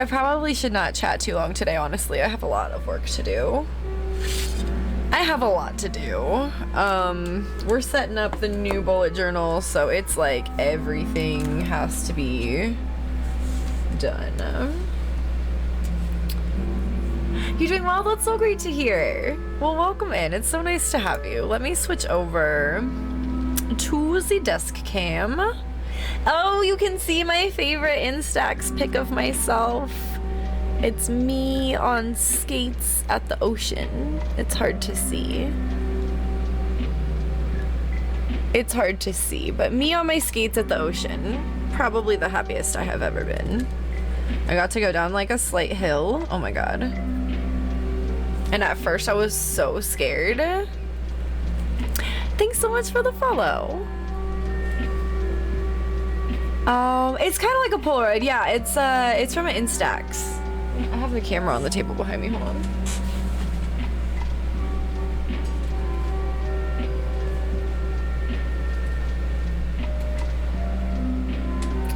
I probably should not chat too long today, honestly. I have a lot of work to do. I have a lot to do. We're setting up the new bullet journal, so it's like everything has to be done. You're doing well? That's so great to hear. Well, welcome in. It's so nice to have you. Let me switch over to the desk cam. Oh, you can see my favorite Instax pic of myself. It's me on skates at the ocean. It's hard to see. It's hard to see, but me on my skates at the ocean. Probably the happiest I have ever been. I got to go down like a slight hill. Oh my god. And at first I was so scared. Thanks so much for the follow. It's kind of like a Polaroid. Yeah, it's from an Instax. I have the camera on the table behind me. Hold on.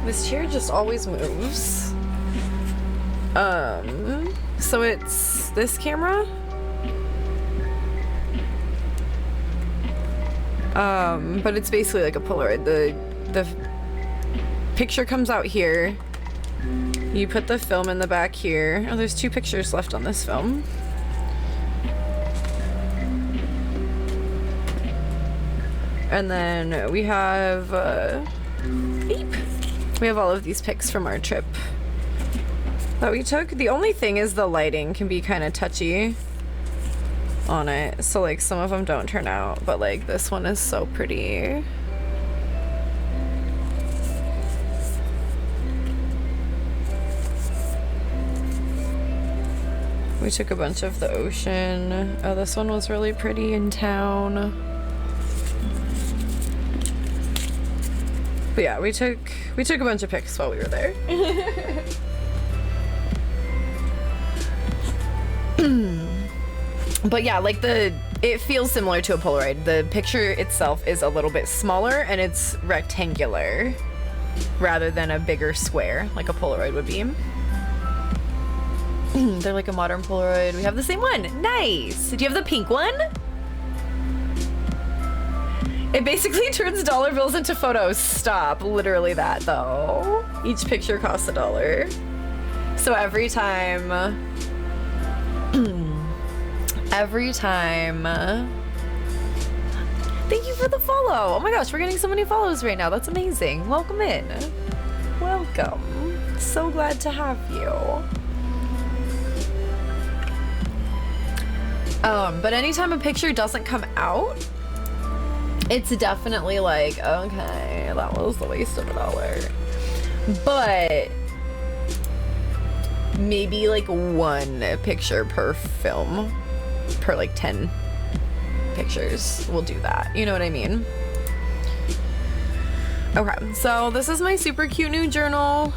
This chair just always moves. So it's this camera. But it's basically like a Polaroid. The picture comes out here. You put the film in the back here. Oh, there's 2 pictures left on this film. And then we have beep. We have all of these pics from our trip that we took. The only thing is the lighting can be kind of touchy on it, so like some of them don't turn out, but like this one is so pretty. We took a bunch of the ocean. Oh, this one was really pretty in town. But yeah, we took a bunch of pics while we were there. But yeah, like it feels similar to a Polaroid. The picture itself is a little bit smaller and it's rectangular rather than a bigger square like a Polaroid would be. They're like a modern Polaroid. We have the same one. Nice. Do you have the pink one? It basically turns dollar bills into photos. Stop. Literally that though. Each picture costs $1. So every time thank you for the follow. Oh my gosh, we're getting so many follows right now. That's amazing. Welcome in. Welcome. So glad to have you. But anytime a picture doesn't come out, it's definitely like, okay, that was the waste of $1. But maybe like 1 picture per film, per like 10 pictures will do that. You know what I mean? Okay, so this is my super cute new journal.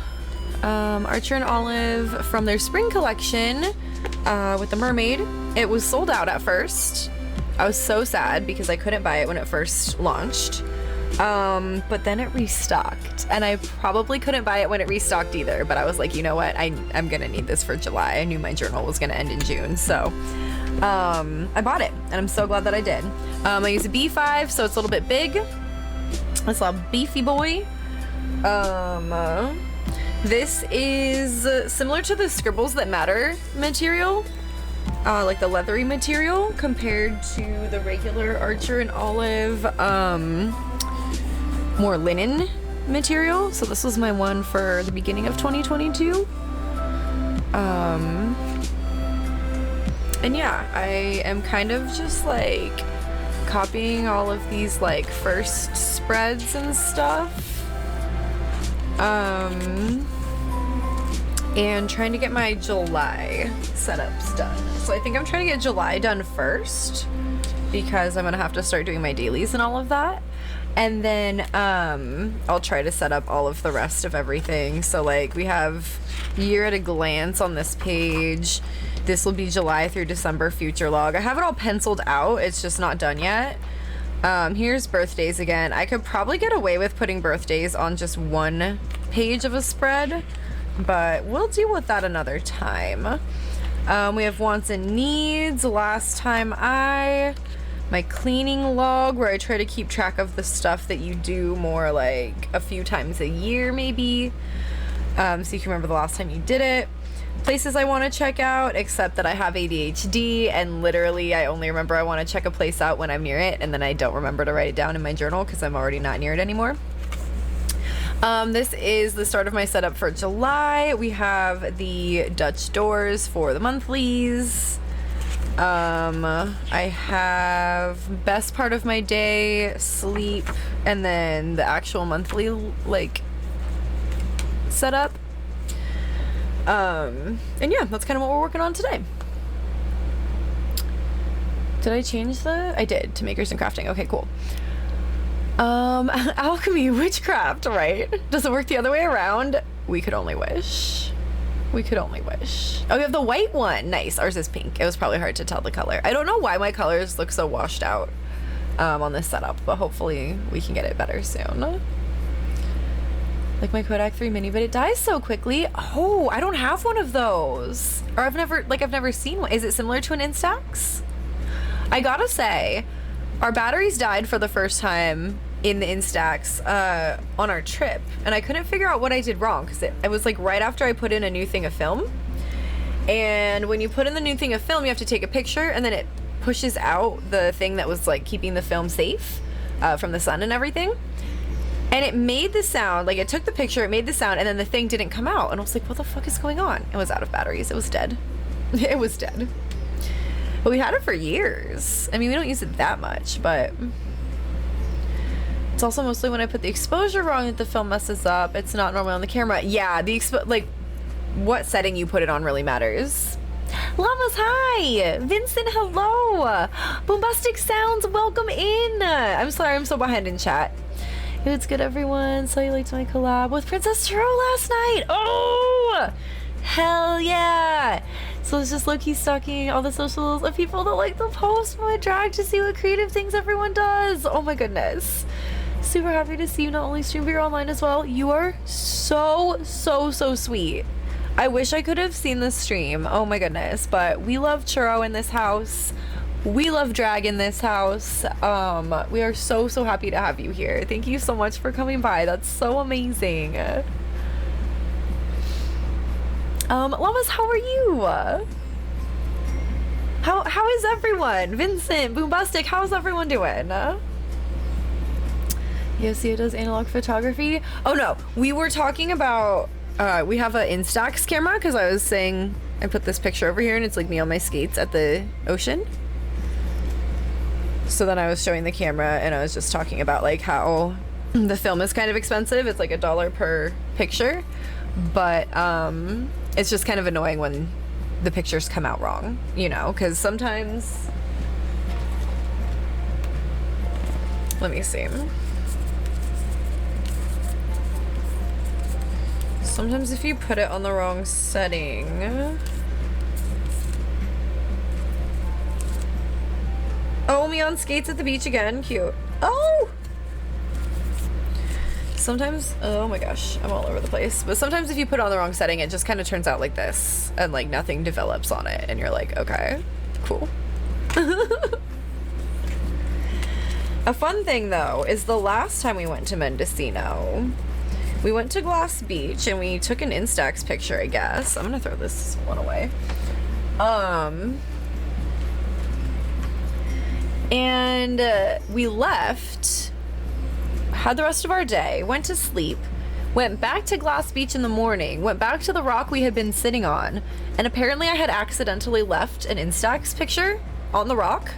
Archer and Olive from their spring collection with the mermaid. It was sold out at first. I was so sad because I couldn't buy it when it first launched. But then it restocked, and I probably couldn't buy it when it restocked either, but I was like, you know what, I'm gonna need this for July. I knew my journal was gonna end in June, so I bought it, and I'm so glad that I did. I use a B5, so it's a little bit big. It's a beefy boy. This is similar to the Scribbles That Matter material, like the leathery material compared to the regular Archer and Olive more linen material. So this was my one for the beginning of 2022. And yeah, I am kind of just like copying all of these like first spreads and stuff. And trying to get my July setups done. So I think I'm trying to get July done first because I'm gonna have to start doing my dailies and all of that. And then I'll try to set up all of the rest of everything. So like we have year at a glance on this page. This will be July through December future log. I have it all penciled out. It's just not done yet. Here's birthdays again. I could probably get away with putting birthdays on just one page of a spread. but we'll deal with that another time. We have wants and needs. Last time my cleaning log, where I try to keep track of the stuff that you do more like a few times a year maybe, so you can remember the last time you did it. Places I want to check out, except that I have ADHD and literally I only remember I want to check a place out when I'm near it, and then I don't remember to write it down in my journal because I'm already not near it anymore. This is the start of my setup for July. We have the Dutch doors for the monthlies. I have best part of my day, sleep, and then the actual monthly like setup. And yeah, that's kind of what we're working on today. Did I change I did, to makers and crafting. Okay, cool. Alchemy, witchcraft, right? Does it work the other way around? We could only wish. We could only wish. Oh, we have the white one. Nice. Ours is pink. It was probably hard to tell the color. I don't know why my colors look so washed out on this setup, but hopefully we can get it better soon. Like my Kodak 3 mini, but it dies so quickly. Oh, I don't have one of those. Or I've never seen one. Is it similar to an Instax? I gotta say, our batteries died for the first time in the Instax on our trip, and I couldn't figure out what I did wrong because it was like right after I put in a new thing of film. And when you put in the new thing of film, you have to take a picture, and then it pushes out the thing that was like keeping the film safe from the sun and everything. And it made the sound, like it took the picture, it made the sound, and then the thing didn't come out. And I was like, what the fuck is going on? It was out of batteries. It was dead. It was dead. But we had it for years. I mean, we don't use it that much, but it's also mostly when I put the exposure wrong that the film messes up. It's not normally on the camera. Yeah, like what setting you put it on really matters. Llamas, hi! Vincent, hello! Boombastic Sounds, welcome in! I'm sorry, I'm so behind in chat. It's good, everyone. Saw you late to my collab with Princess Churro last night. Oh! Hell yeah! So I was just low-key stalking all the socials of people that like the post my drag to see what creative things everyone does. Oh my goodness. Super happy to see you not only stream but you're online as well. You are so sweet. I wish I could have seen the stream. Oh my goodness. But we love churro in this house. We love drag in this house. We are so happy to have you here. Thank you so much for coming by. That's so amazing. Llamas, how are you? How is everyone? Vincent, Boombastic, how's everyone doing? Yosia does analog photography. Oh no, we were talking about, we have an Instax camera because I was saying, I put this picture over here and it's like me on my skates at the ocean. So then I was showing the camera and I was just talking about like how the film is kind of expensive. It's like $1 per picture, but it's just kind of annoying when the pictures come out wrong, you know, because sometimes, let me see. Sometimes if you put it on the wrong setting. Oh, me on skates at the beach again. Cute. Oh! Sometimes, oh my gosh, I'm all over the place. But sometimes if you put it on the wrong setting, it just kind of turns out like this. And like nothing develops on it. And you're like, okay, cool. A fun thing though, is the last time we went to Mendocino, we went to Glass Beach and we took an Instax picture, I guess. I'm gonna throw this one away. And we left, had the rest of our day, went to sleep, went back to Glass Beach in the morning, went back to the rock we had been sitting on, and apparently I had accidentally left an Instax picture on the rock,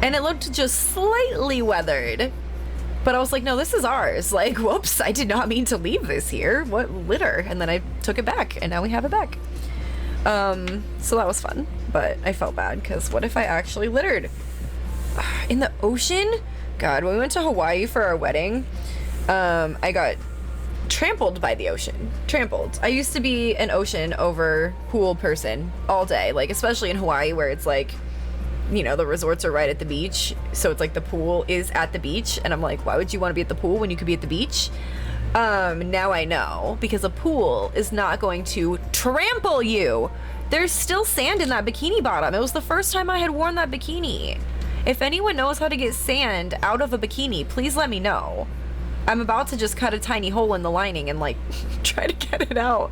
and it looked just slightly weathered. But I was like, no, this is ours. Like, whoops, I did not mean to leave this here. What litter? And then I took it back, and now we have it back. So that was fun, but I felt bad, because what if I actually littered? In the ocean? God, when we went to Hawaii for our wedding, I got trampled by the ocean. Trampled. I used to be an ocean over pool person all day, like especially in Hawaii where it's like, you know, the resorts are right at the beach, so it's like the pool is at the beach, and I'm like, why would you want to be at the pool when you could be at the beach? Now I know, because a pool is not going to trample you. There's still sand in that bikini bottom. It was the first time I had worn that bikini. If anyone knows how to get sand out of a bikini, please let me know. I'm about to just cut a tiny hole in the lining and like try to get it out,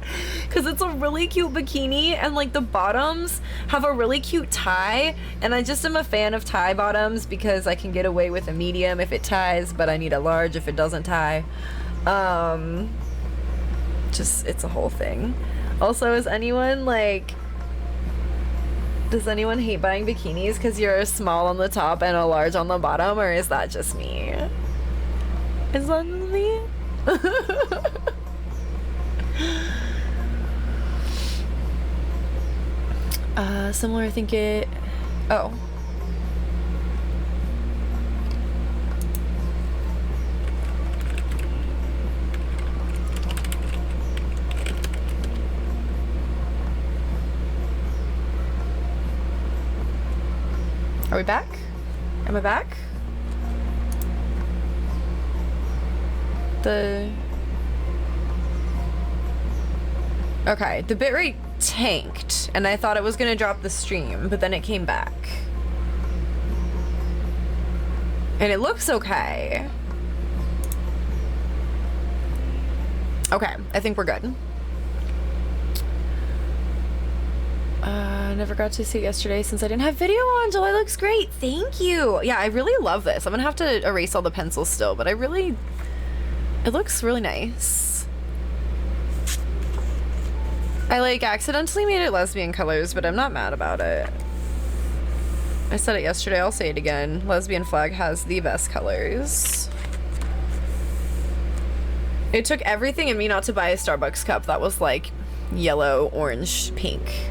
because it's a really cute bikini, and like the bottoms have a really cute tie, and I just am a fan of tie bottoms because I can get away with a medium if it ties, but I need a large if it doesn't tie. Just, it's a whole thing. Also, is anyone like, does anyone hate buying bikinis because you're a small on the top and a large on the bottom, or is that just me? Is that just me? Similar, I think it... Oh. Are we back? Am I back? Okay, the bitrate tanked, and I thought it was gonna drop the stream, but then it came back. And it looks okay. Okay, I think we're good. Never got to see it yesterday since I didn't have video on. July looks great. Thank you. Yeah, I really love this. I'm gonna have to erase all the pencils still, but it looks really nice. I like accidentally made it lesbian colors, but I'm not mad about it. I said it yesterday, I'll say it again. Lesbian flag has the best colors. It took everything in me not to buy a Starbucks cup that was like yellow, orange, pink,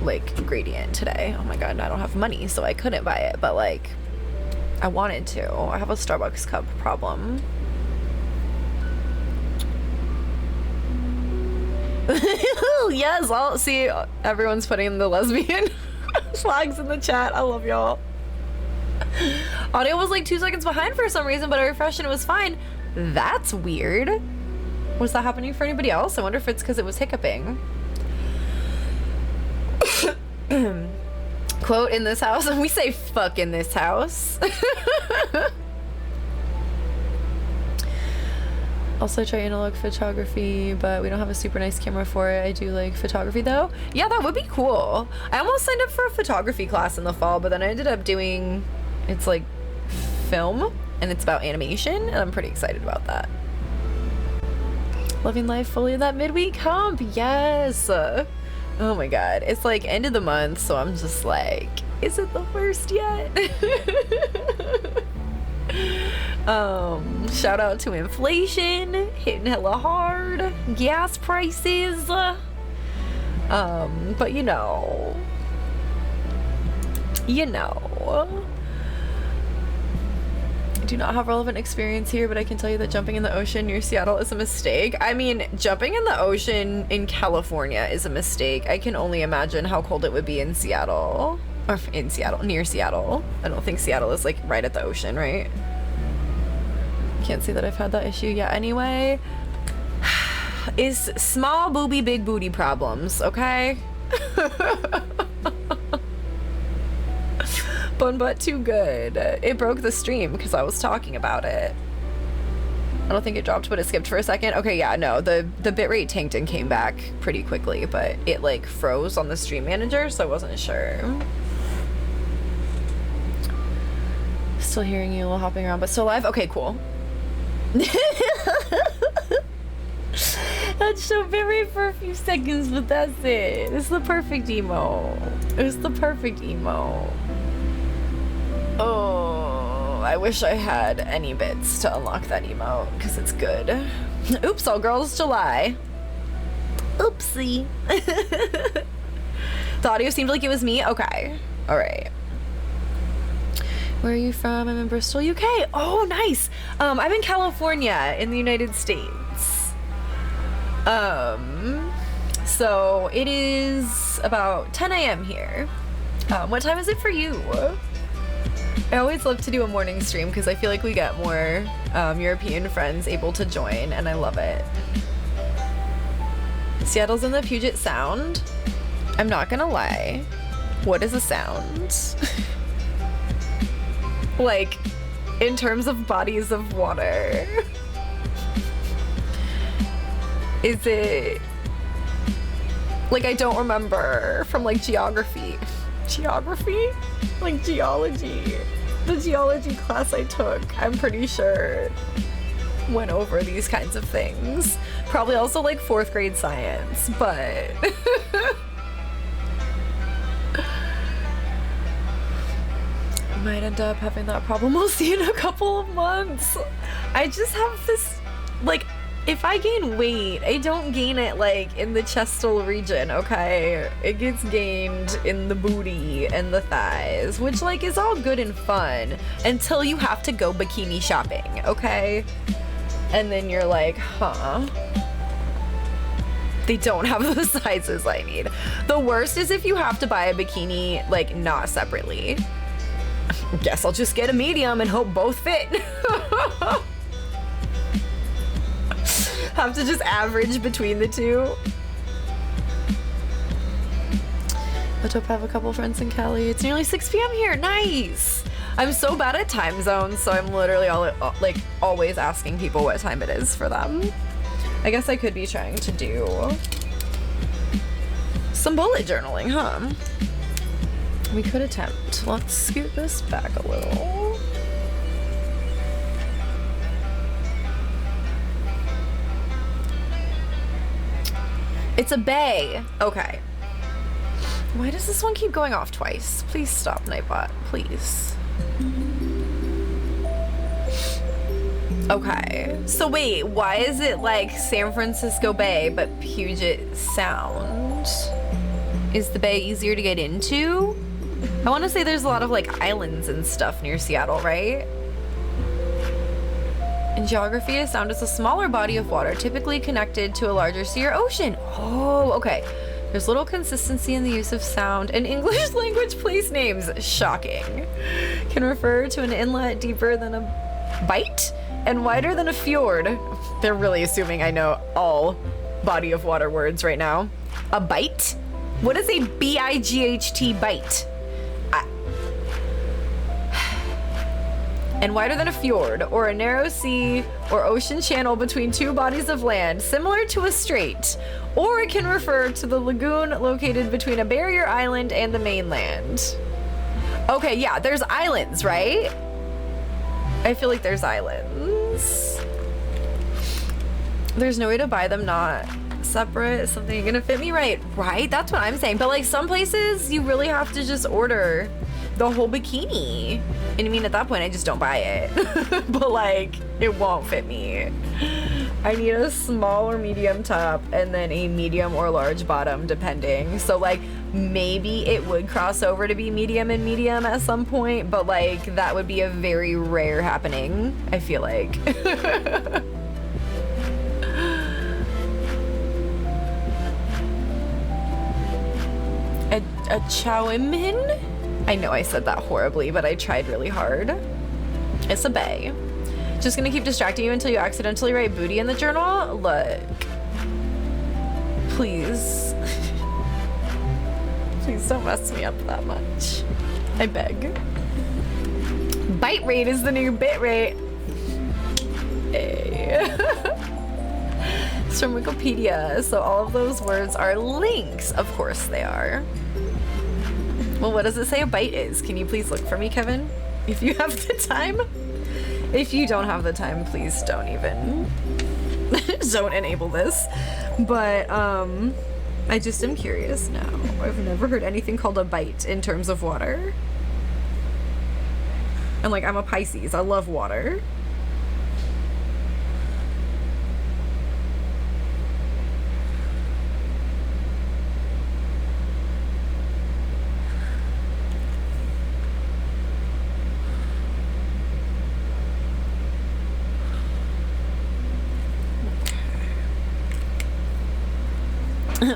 like gradient today. Oh my god, I don't have money, so I couldn't buy it, but like I wanted to. I have a Starbucks cup problem. Yes, I'll see. Everyone's putting the lesbian flags in the chat. I love y'all. Audio was like 2 seconds behind for some reason, but I refreshed and it was fine. That's weird. Was that happening for anybody else? I wonder if it's because it was hiccuping. Quote, in this house, and we say fuck in this house. Also try analog photography, but we don't have a super nice camera for it. I do like photography though. Yeah, that would be cool. I almost signed up for a photography class in the fall, but then I ended up doing, it's like film and it's about animation, and I'm pretty excited about that. Loving life fully in that midweek hump. Yes. Oh my god, it's like end of the month, so I'm just like, is it the worst yet? Shout out to inflation hitting hella hard, gas prices, but you know, I do not have relevant experience here, but I can tell you that jumping in the ocean near Seattle is a mistake. I mean, jumping in the ocean in California is a mistake. I can only imagine how cold it would be in Seattle, or in Seattle, near Seattle. I don't think Seattle is like right at the ocean, right? Can't say that I've had that issue yet anyway. Is small booby, big booty problems, okay? Bun butt too good. It broke the stream because I was talking about it. I don't think it dropped, but it skipped for a second. Okay, yeah, no, the bitrate tanked and came back pretty quickly, but it like froze on the stream manager, so I wasn't sure. Still hearing you while hopping around, but still live? Okay, cool. That's so very for a few seconds, but that's it. It's the perfect emo. It's the perfect emo. Oh, I wish I had any bits to unlock that emote, because it's good. Oops, all girls July. Oopsie. The audio seemed like it was me? Okay. Alright. Where are you from? I'm in Bristol, UK. Oh, nice. I'm in California in the United States. So it is about 10 a.m. here. What time is it for you? I always love to do a morning stream because I feel like we get more European friends able to join, and I love it. Seattle's in the Puget Sound. I'm not gonna lie. What is a sound? Like, in terms of bodies of water. Is it... Like, I don't remember from, like, geography. Geography? Like, geology. The geology class I took, I'm pretty sure, went over these kinds of things. Probably also, like, 4th grade science, but... Might end up having that problem. We'll see in a couple of months. I just have this, like, if I gain weight, I don't gain it, like, in the chestal region, okay? It gets gained in the booty and the thighs, which, like, is all good and fun until you have to go bikini shopping, okay? And then you're like, huh? They don't have the sizes I need. The worst is if you have to buy a bikini, like, not separately. Guess I'll just get a medium and hope both fit. Have to just average between the two. Let's hope I have a couple friends in Cali. It's nearly 6 p.m. here. Nice. I'm so bad at time zones, so I'm literally always asking people what time it is for them. I guess I could be trying to do some bullet journaling, huh? We could attempt. Let's scoot this back a little. It's a bay. Okay. Why does this one keep going off twice? Please stop, Nightbot. Please. Okay. So wait, why is it like San Francisco Bay but Puget Sound? Is the bay easier to get into? I want to say there's a lot of like islands and stuff near Seattle, right? In geography, a sound is a smaller body of water typically connected to a larger sea or ocean. Oh, okay. There's little consistency in the use of sound and English language place names. Shocking. Can refer to an inlet deeper than a bight and wider than a fjord. They're really assuming I know all body of water words right now. A bight? What is a B-I-G-H-T bite? And wider than a fjord, or a narrow sea or ocean channel between two bodies of land, similar to a strait. Or it can refer to the lagoon located between a barrier island and the mainland. Okay, yeah, there's islands, right? I feel like there's islands. There's no way to buy them not separate. Something gonna fit me right? That's what I'm saying. But like some places, you really have to just order the whole bikini. And I mean, at that point, I just don't buy it. But like, it won't fit me. I need a small or medium top and then a medium or large bottom, depending. So like, maybe it would cross over to be medium and medium at some point, but like, that would be a very rare happening, I feel like. A chowimin? I know I said that horribly, but I tried really hard. It's a bay. Just gonna keep distracting you until you accidentally write booty in the journal? Look. Please. Please don't mess me up that much. I beg. Bite rate is the new bit rate. Hey. It's from Wikipedia, so all of those words are links. Of course they are. Well, what does it say a bite is? Can you please look for me, Kevin? If you have the time. If you don't have the time, please don't even. Don't enable this. But, I just am curious now. I've never heard anything called a bite in terms of water. And like, I'm a Pisces. I love water.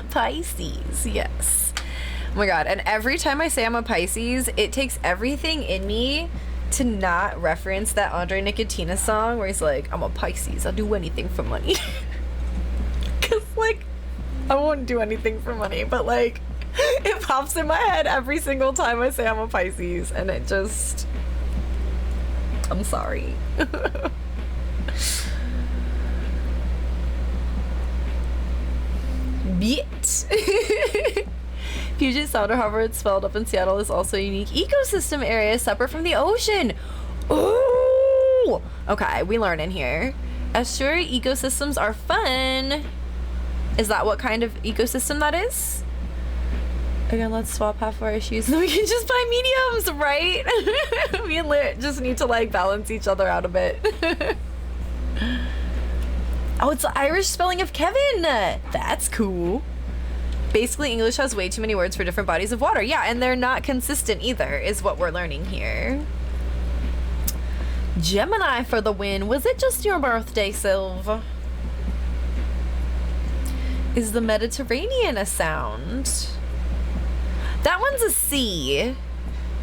Pisces, yes. Oh my god, and every time I say I'm a Pisces, it takes everything in me to not reference that Andre Nicotina song where he's like, I'm a Pisces, I'll do anything for money. Cause like, I won't do anything for money, but like, it pops in my head every single time I say I'm a Pisces, and it just, I'm sorry. Bit. Puget Sound, or however it's spelled, up in Seattle is also a unique ecosystem area separate from the ocean. Ooh! Okay, we learn in here. Estuary ecosystems are fun. Is that what kind of ecosystem that is? Again, let's swap half of our shoes and then we can just buy mediums, right? Me and Lit just need to like balance each other out a bit. Oh, it's the Irish spelling of Kevin. That's cool. Basically, English has way too many words for different bodies of water. Yeah, and they're not consistent either, is what we're learning here. Gemini for the win. Was it just your birthday, Sylv? Is the Mediterranean a sound? That one's a sea,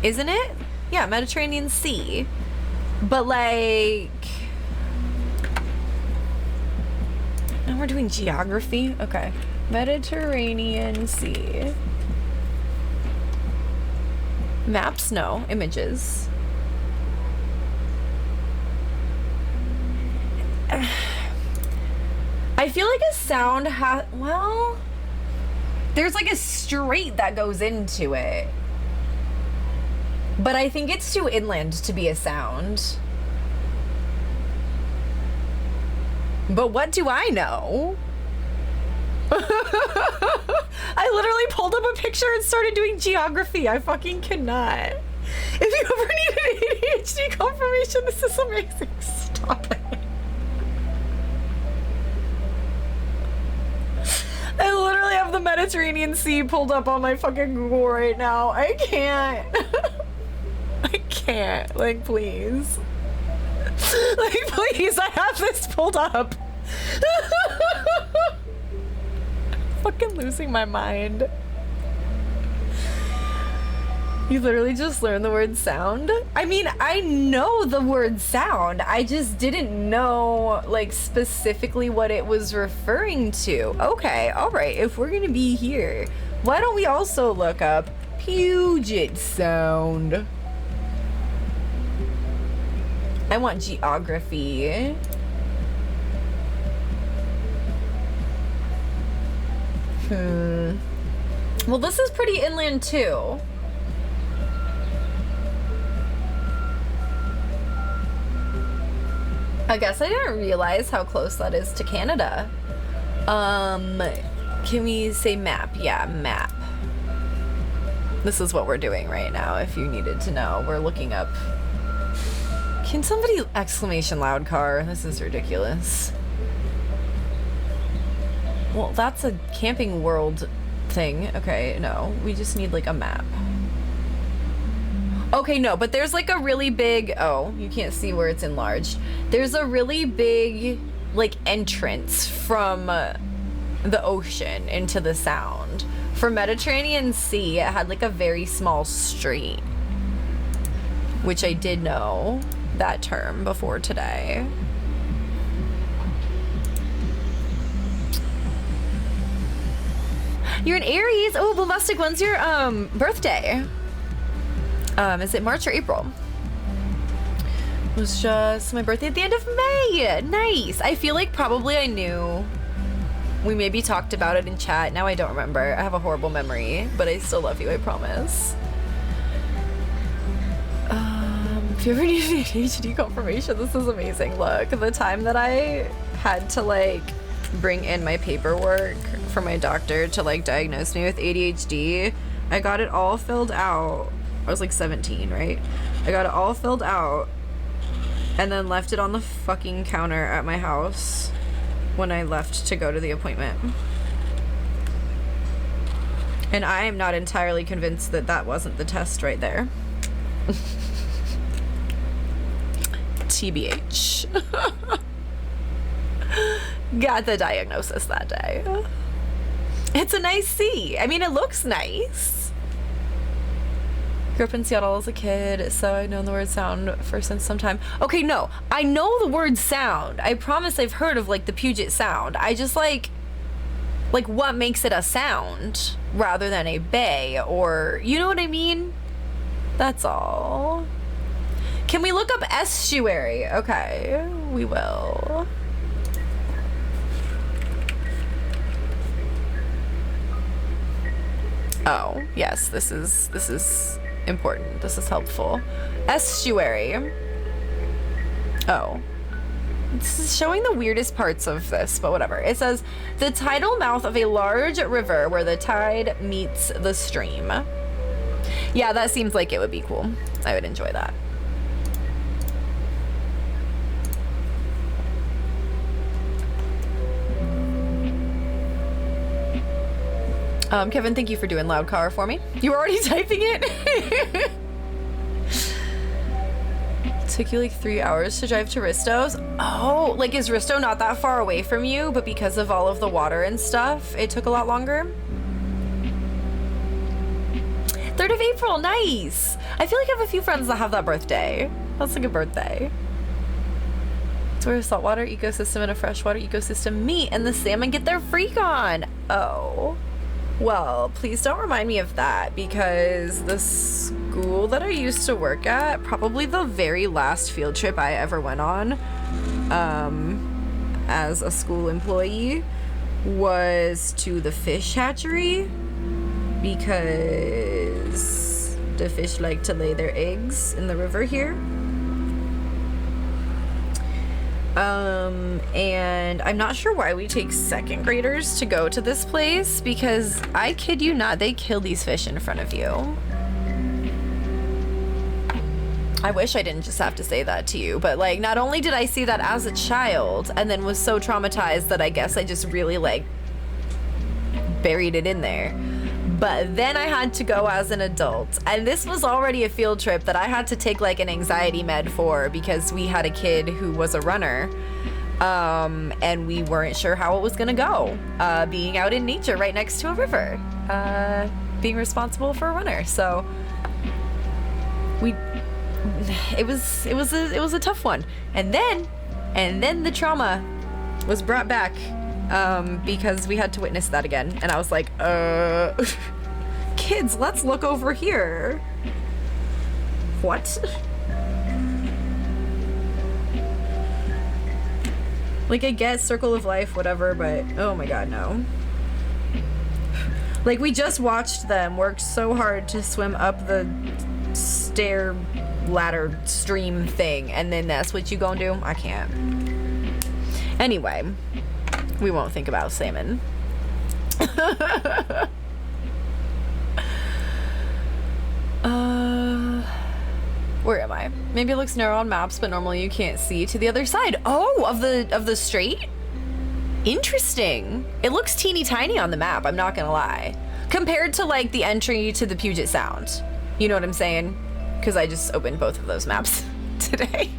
isn't it? Yeah, Mediterranean Sea. But like... And we're doing geography? Okay. Mediterranean Sea. Maps? No. Images. I feel like a sound has... Well... There's like a strait that goes into it. But I think it's too inland to be a sound. But what do I know? I literally pulled up a picture and started doing geography. I fucking cannot. If you ever need an ADHD confirmation, this is amazing. Stop it. I literally have the Mediterranean Sea pulled up on my fucking Google right now. I can't. I can't. Like, please. Like, please, I have this pulled up. Fucking losing my mind. You literally just learned the word sound? I mean, I know the word sound. I just didn't know, like, specifically what it was referring to. Okay, alright, if we're gonna be here, why don't we also look up Puget Sound? I want geography. Well, this is pretty inland too. I guess I didn't realize how close that is to Canada. Can we say map? Yeah, map. This is what we're doing right now, if you needed to know. We're looking up... Can somebody exclamation loud car? This is ridiculous. Well, that's a Camping World thing. Okay, no. We just need, like, a map. Okay, no, but there's, like, a really big... Oh, you can't see where it's enlarged. There's a really big, like, entrance from the ocean into the sound. For Mediterranean Sea, it had, like, a very small street. Which I did know that term before today. You're an Aries. Oh, Bombastic, when's your birthday? Is it March or April? It was just my birthday at the end of May. Nice. I feel like probably I knew. We maybe talked about it in chat. Now I don't remember. I have a horrible memory, but I still love you, I promise. If you ever need an ADHD confirmation, this is amazing. Look, the time that I had to like bring in my paperwork for my doctor to like diagnose me with ADHD, I got it all filled out. I was like 17, right? I got it all filled out and then left it on the fucking counter at my house when I left to go to the appointment. And I am not entirely convinced that that wasn't the test right there. TBH. Got the diagnosis that day. It's a nice C. I mean, it looks nice. Grew up in Seattle as a kid, so I've known the word sound for since some time. Okay, no, I know the word sound. I promise I've heard of like the Puget Sound. I just like what makes it a sound rather than a bay, or you know what I mean? That's all. Can we look up estuary? Okay, we will. Oh, yes, this is important. This is helpful. Estuary. Oh. This is showing the weirdest parts of this, but whatever. It says, the tidal mouth of a large river where the tide meets the stream. Yeah, that seems like it would be cool. I would enjoy that. Kevin, thank you for doing loud car for me. You were already typing it? Took you like 3 hours to drive to Risto's? Oh, like is Risto not that far away from you, but because of all of the water and stuff, it took a lot longer? 3rd of April, nice! I feel like I have a few friends that have that birthday. That's like a birthday. It's where a saltwater ecosystem and a freshwater ecosystem meet and the salmon get their freak on. Oh. Well, please don't remind me of that, because the school that I used to work at, probably the very last field trip I ever went on as a school employee, was to the fish hatchery, because the fish like to lay their eggs in the river here. And I'm not sure why we take 2nd graders to go to this place, because I kid you not, they kill these fish in front of you. I wish I didn't just have to say that to you, but like, not only did I see that as a child and then was so traumatized that I guess I just really like buried it in there, but then I had to go as an adult, and this was already a field trip that I had to take like an anxiety med for, because we had a kid who was a runner, and we weren't sure how it was gonna go, being out in nature right next to a river, being responsible for a runner. So it was a tough one, and then the trauma was brought back, because we had to witness that again, and I was like, kids, let's look over here. What? Like, I get circle of life, whatever, but oh my god, no. Like, we just watched them work so hard to swim up the stair ladder stream thing, and then that's what you gonna do? I can't. Anyway, we won't think about salmon. Where am I? Maybe it looks narrow on maps, but normally you can't see to the other side. Oh, of the strait? Interesting. It looks teeny tiny on the map, I'm not gonna lie. Compared to like the entry to the Puget Sound. You know what I'm saying? Because I just opened both of those maps today.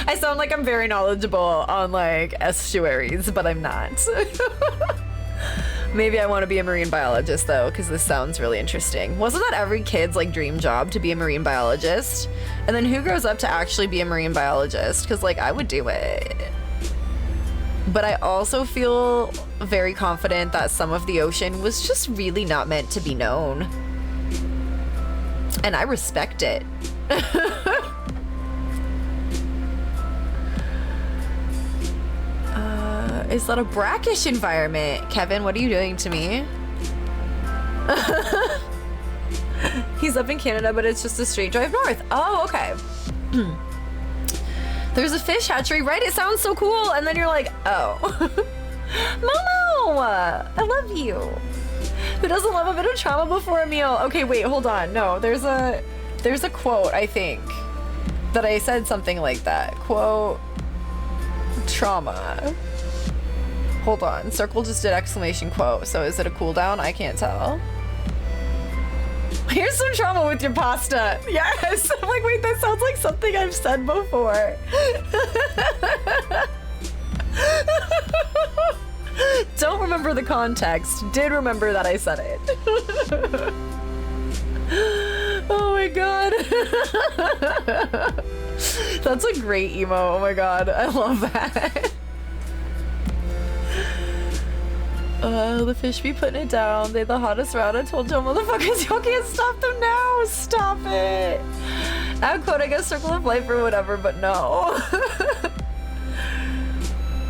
I sound like I'm very knowledgeable on like estuaries, but I'm not. Maybe I want to be a marine biologist though, because this sounds really interesting. Wasn't that every kid's like dream job, to be a marine biologist? And then who grows up to actually be a marine biologist? Because like I would do it. But I also feel very confident that some of the ocean was just really not meant to be known. And I respect it. Is that a brackish environment? Kevin, what are you doing to me? He's up in Canada, but it's just a straight drive north. Oh, okay. There's a fish hatchery, right? It sounds so cool. And then you're like, oh. Momo, I love you. Who doesn't love a bit of trauma before a meal? Okay, wait, hold on. No, there's a quote, I think, that I said something like that. Quote, trauma. Hold on, Circle just did exclamation quote, so is it a cooldown? I can't tell. Here's some trauma with your pasta. Yes! I'm like, wait, that sounds like something I've said before. Don't remember the context. Did remember that I said it. Oh my god. That's a great emo. Oh my god. I love that. The fish be putting it down. They the hottest round. I told y'all motherfuckers, y'all can't stop them now. Stop it. Add quote, I guess circle of life or whatever, but no.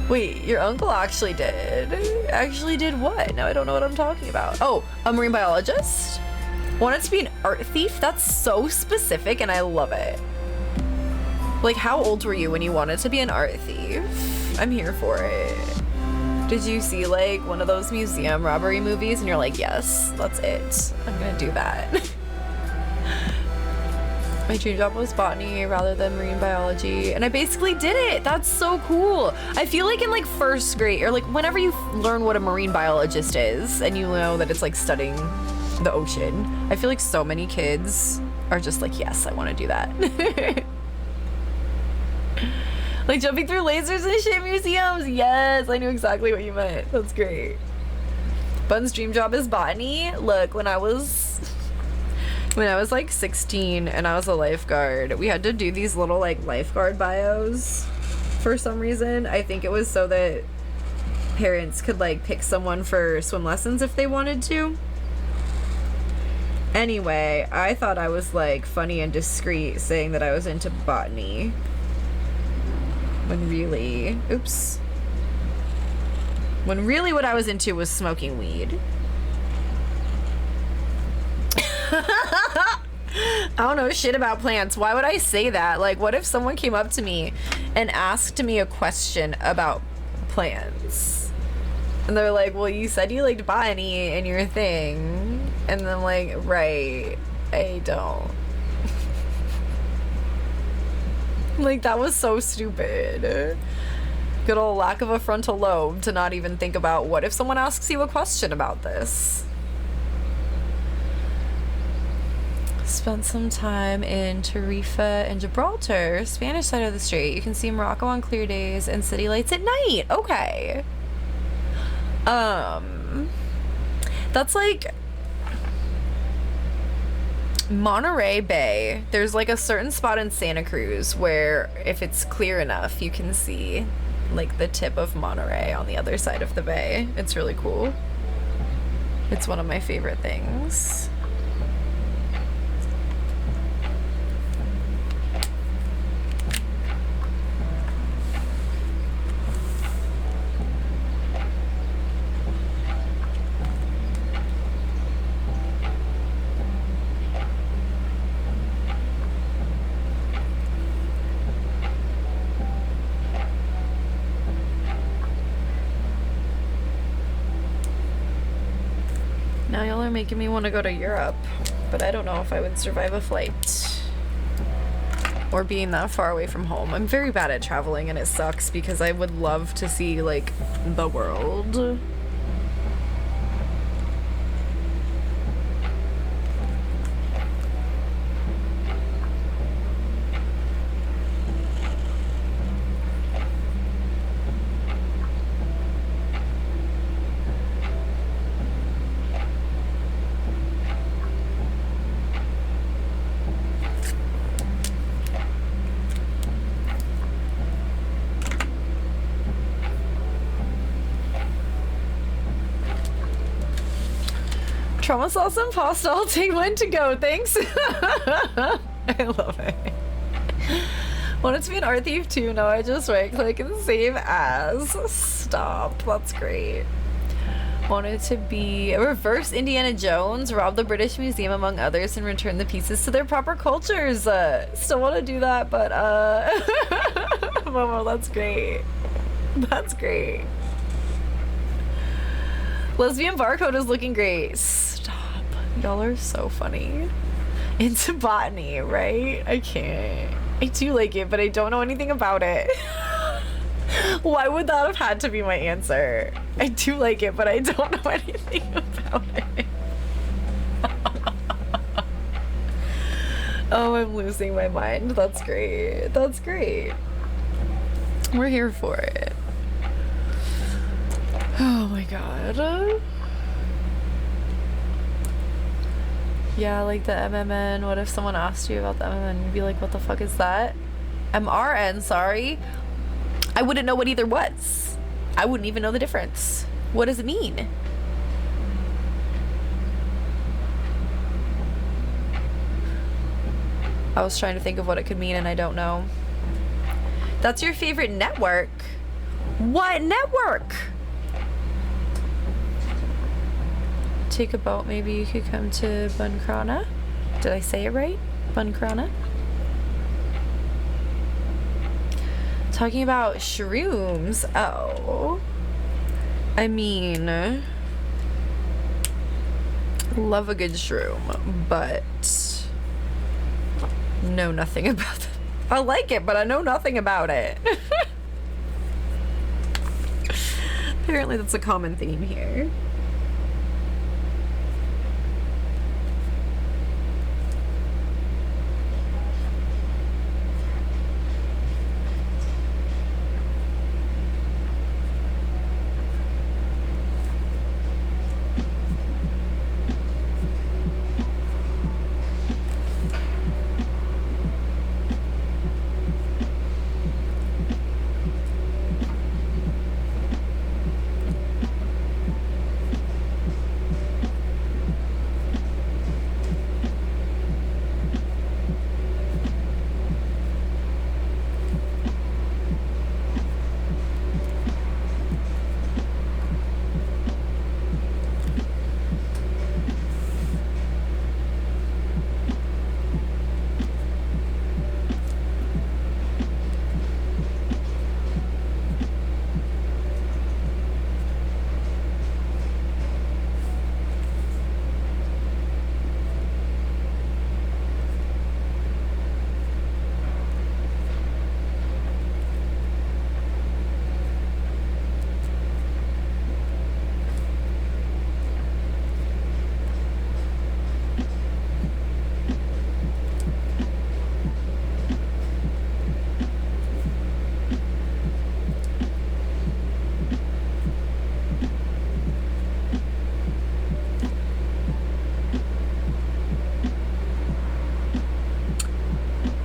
Wait, your uncle actually did. Actually did what? Now I don't know what I'm talking about. Oh, a marine biologist? Wanted to be an art thief? That's so specific and I love it. Like, how old were you when you wanted to be an art thief? I'm here for it. Did you see like one of those museum robbery movies and you're like, yes, that's it. I'm gonna do that. My dream job was botany rather than marine biology, and I basically did it. That's so cool. I feel like in like first grade, or like whenever you learn what a marine biologist is, and you know that it's like studying the ocean, I feel like so many kids are just like, yes, I want to do that. Like jumping through lasers and shit museums. Yes, I knew exactly what you meant. That's great. Bun's dream job is botany. Look, when I was like 16 and I was a lifeguard, we had to do these little like lifeguard bios for some reason. I think it was so that parents could like pick someone for swim lessons if they wanted to. Anyway, I thought I was like funny and discreet saying that I was into botany. When really what I was into was smoking weed. I don't know shit about plants. Why would I say that? Like, what if someone came up to me and asked me a question about plants? And they're like, well, you said you liked botany in your thing. And then I'm like, right, I don't. Like, that was so stupid. Good old lack of a frontal lobe to not even think about what if someone asks you a question about this. Spent some time in Tarifa and Gibraltar, Spanish side of the strait. You can see Morocco on clear days and city lights at night. Okay. That's like Monterey Bay. There's like a certain spot in Santa Cruz where if it's clear enough, you can see like the tip of Monterey on the other side of the bay. It's really cool. It's one of my favorite things. Now y'all are making me want to go to Europe, but I don't know if I would survive a flight or being that far away from home. I'm very bad at traveling and it sucks because I would love to see like the world. Trauma sauce and pasta, I'll take one to go, thanks. I love it. Wanted to be an art thief too, now I just right click and save as. Stop, that's great. Wanted to be a reverse Indiana Jones, rob the British Museum among others and return the pieces to their proper cultures. Still want to do that, but Momo, that's great. That's great. Lesbian barcode is looking great. Stop. Y'all are so funny. Into botany, right? I can't. I do like it, but I don't know anything about it. Why would that have had to be my answer? I do like it, but I don't know anything about it. Oh, I'm losing my mind. That's great. That's great. We're here for it. Oh my god. Yeah, like the MMN. What if someone asked you about the MMN? You'd be like, what the fuck is that? MRN, sorry. I wouldn't know what either was. I wouldn't even know the difference. What does it mean? I was trying to think of what it could mean and I don't know. That's your favorite network? What network? Take a boat, maybe you could come to Buncrana. Did I say it right? Buncrana? Talking about shrooms. Oh. I mean, love a good shroom, but know nothing about it. I like it, but I know nothing about it. Apparently that's a common theme here.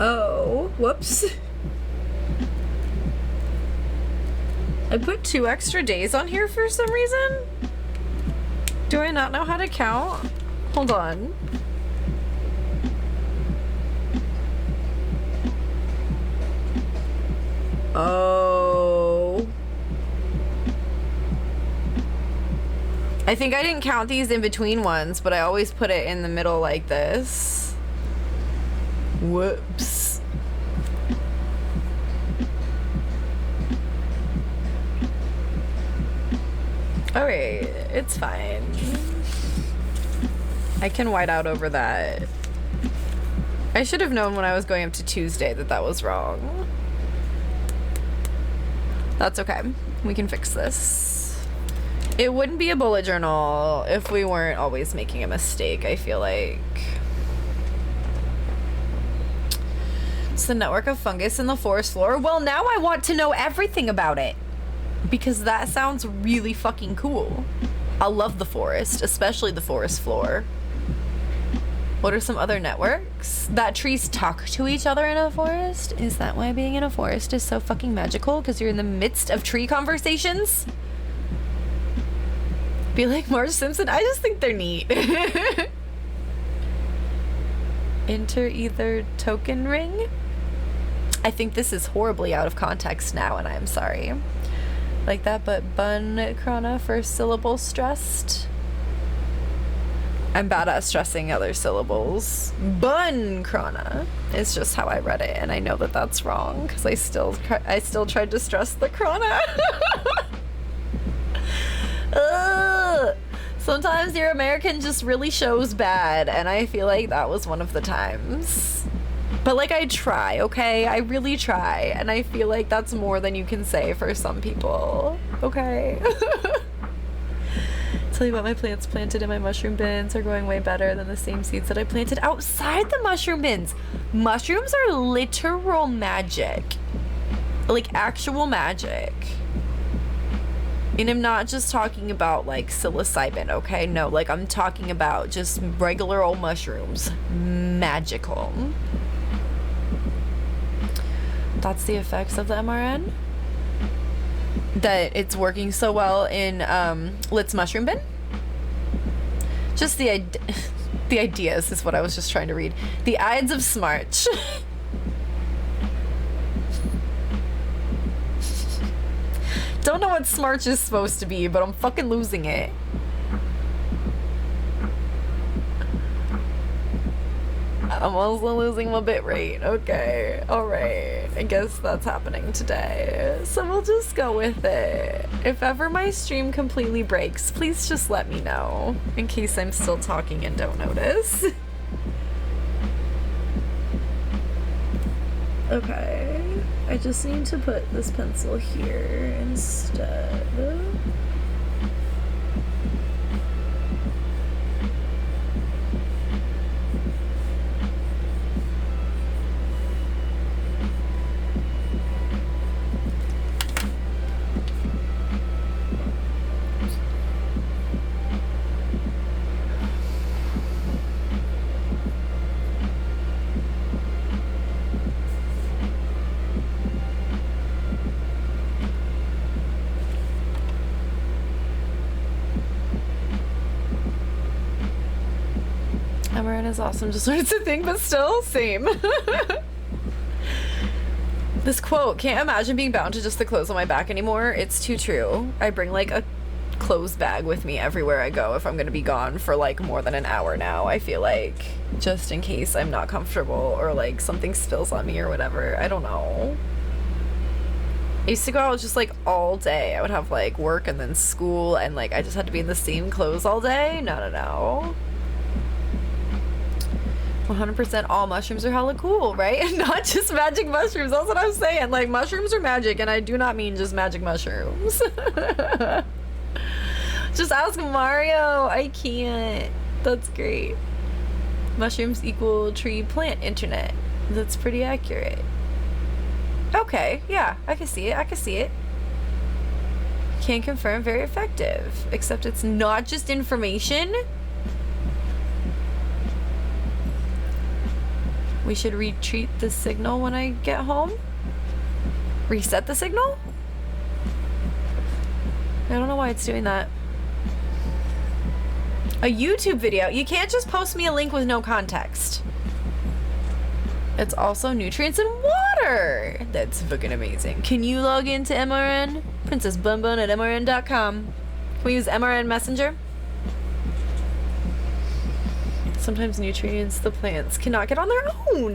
Oh, whoops. I put 2 extra days on here for some reason. Do I not know how to count? Hold on. Oh. I think I didn't count these in between ones, but I always put it in the middle like this. Whoops. Alright, it's fine. I can white out over that. I should have known when I was going up to Tuesday that that was wrong. That's okay. We can fix this. It wouldn't be a bullet journal if we weren't always making a mistake, I feel like. It's the network of fungus in the forest floor. Well, now I want to know everything about it. Because that sounds really fucking cool. I love the forest, especially the forest floor. What are some other networks? That trees talk to each other in a forest? Is that why being in a forest is so fucking magical? Because you're in the midst of tree conversations? Be like Marge Simpson? I just think they're neat. Enter either token ring? I think this is horribly out of context now, and I'm sorry. Like that, but Buncrana, first syllable stressed. I'm bad at stressing other syllables. Buncrana is just how I read it, and I know that that's wrong because I still tried to stress the crana. Sometimes your American just really shows bad, and I feel like that was one of the times. But like, I try, okay? I really try, and I feel like that's more than you can say for some people, okay? Tell you what, my plants planted in my mushroom bins are growing way better than the same seeds that I planted outside the mushroom bins. Mushrooms are literal magic. Like, actual magic. And I'm not just talking about like psilocybin, okay? No, like I'm talking about just regular old mushrooms. Magical. That's the effects of the MRN? That it's working so well in Lit's mushroom bin? Just the ideas is what I was just trying to read. The Ides of Smarch. Don't know what Smarch is supposed to be, but I'm fucking losing it. I'm also losing my bit rate. Okay, alright. I guess that's happening today. So we'll just go with it. If ever my stream completely breaks, please just let me know. In case I'm still talking and don't notice. Okay. I just need to put this pencil here instead. Amaran is awesome, just learned to think, but still, same. This quote, can't imagine being bound to just the clothes on my back anymore. It's too true. I bring like a clothes bag with me everywhere I go if I'm gonna be gone for like more than an hour now. I feel like, just in case I'm not comfortable or like something spills on me or whatever. I don't know. I used to go out just like all day. I would have like work and then school and like I just had to be in the same clothes all day. No. 100% all mushrooms are hella cool, right? Not just magic mushrooms. That's what I'm saying. Like, mushrooms are magic, and I do not mean just magic mushrooms. Just ask Mario. I can't. That's great. Mushrooms equal tree plant internet. That's pretty accurate. Okay, yeah, I can see it. Can confirm, very effective. Except it's not just information. We should retreat the signal when I get home? Reset the signal? I don't know why it's doing that. A YouTube video. You can't just post me a link with no context. It's also nutrients and water. That's fucking amazing. Can you log into MRN? Princess Bunbun at MRN.com. Can we use MRN Messenger? Sometimes nutrients the plants cannot get on their own,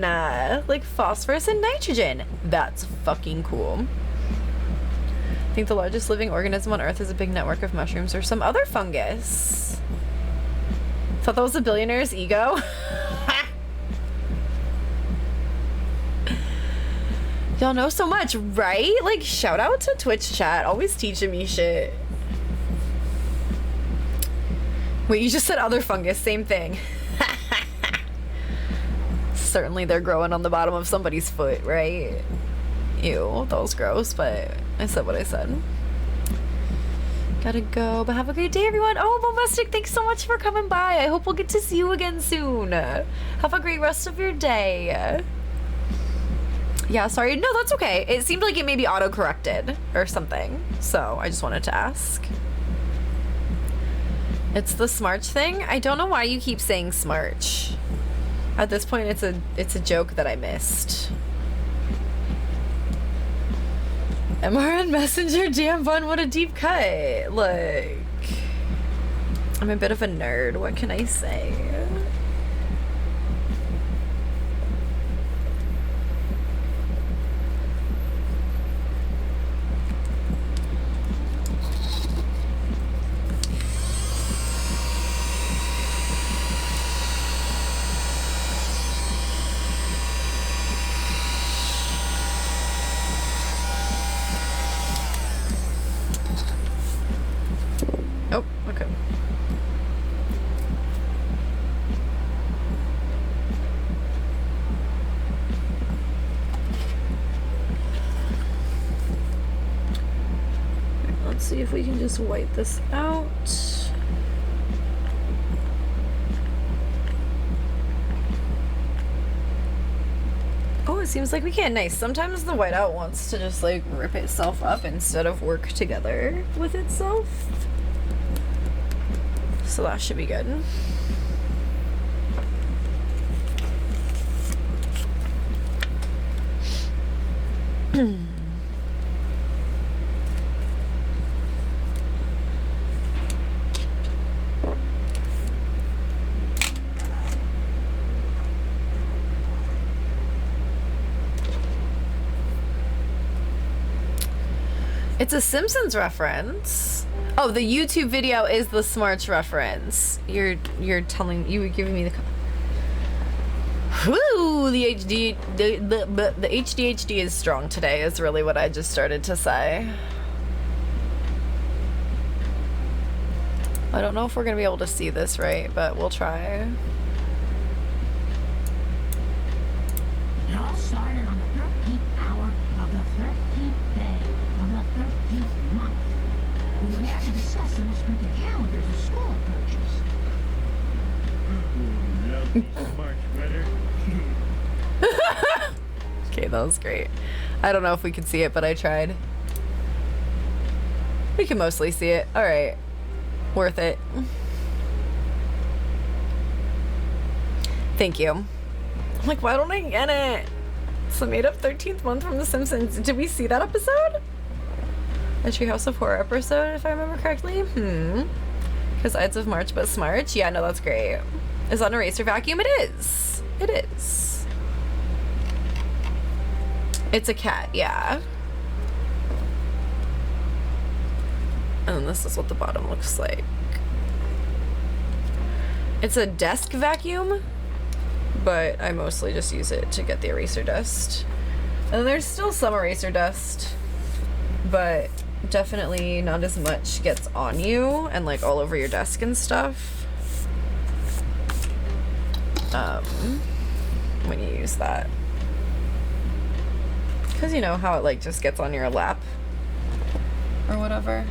like phosphorus and nitrogen. That's fucking cool. I think the largest living organism on Earth is a big network of mushrooms or some other fungus. Thought that was a billionaire's ego. Y'all know so much, right? Like, shout out to Twitch chat, always teaching me shit. Wait, you just said other fungus, same thing. Certainly they're growing on the bottom of somebody's foot, right? Ew, that was gross, but I said what I said. Gotta go, but have a great day, everyone. Oh, Bombastic, thanks so much for coming by. I hope we'll get to see you again soon. Have a great rest of your day. Yeah, sorry. No, that's okay. It seemed like it may be auto-corrected or something, so I just wanted to ask. It's the Smarch thing? I don't know why you keep saying Smarch. At this point, it's a joke that I missed. MRN Messenger, damn fun, what a deep cut. Look, I'm a bit of a nerd, what can I say? Oh, okay. see if we can just wipe this out. Oh, it seems like we can. Nice. Sometimes the whiteout wants to just like rip itself up instead of work together with itself. So that should be good. It's a Simpsons reference. Oh, the YouTube video is the Smarts reference. You're giving me the. Whoo! The HDHD is strong today. Is really what I just started to say. I don't know if we're gonna be able to see this right, but we'll try. It all started on the 13th hour of the 13th day of the 13th month. We were there to discuss the most printed calendars of school approaches. Much better. Okay, that was great. I don't know if we could see it, but I tried. We can mostly see it. All right. Worth it. Thank you. I'm like, why don't I get it? It's the made up 13th month from The Simpsons. Did we see that episode? A Treehouse of Horror episode, if I remember correctly. Because Ides of March, but Smarch. Yeah, no, that's great. Is that an eraser vacuum? It is. It is. It's a cat, yeah. And this is what the bottom looks like. It's a desk vacuum, but I mostly just use it to get the eraser dust. And there's still some eraser dust, but definitely not as much gets on you and like all over your desk and stuff. When you use that. Because you know how it like just gets on your lap or whatever.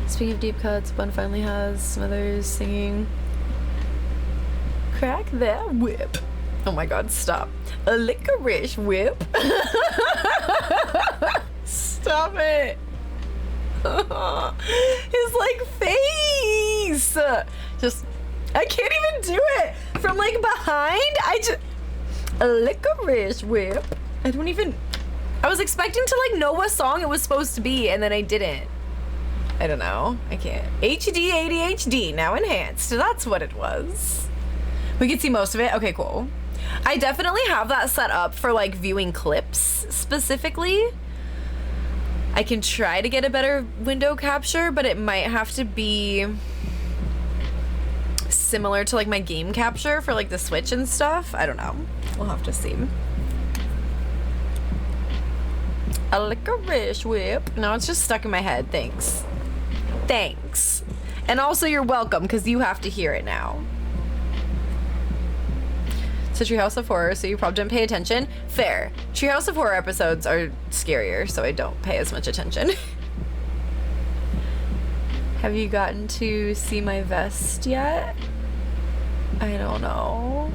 Speaking of deep cuts, Bun finally has Smithers singing Crack That Whip. Oh my god, stop. A licorice whip. Stop it. His like face. Just, I can't even do it. From like behind, a licorice whip. I don't even, I was expecting to like know what song it was supposed to be and then I didn't. I don't know. I can't. HD ADHD, now enhanced. That's what it was. We could see most of it. Okay, cool. I definitely have that set up for like viewing clips specifically. I can try to get a better window capture, but it might have to be similar to like my game capture for like the Switch and stuff. I don't know. We'll have to see. A licorice whip. No, it's just stuck in my head. Thanks. Thanks. And also you're welcome because you have to hear it now. It's a Treehouse of Horror, so you probably didn't pay attention. Fair. Treehouse of Horror episodes are scarier, so I don't pay as much attention. Have you gotten to see my vest yet? I don't know.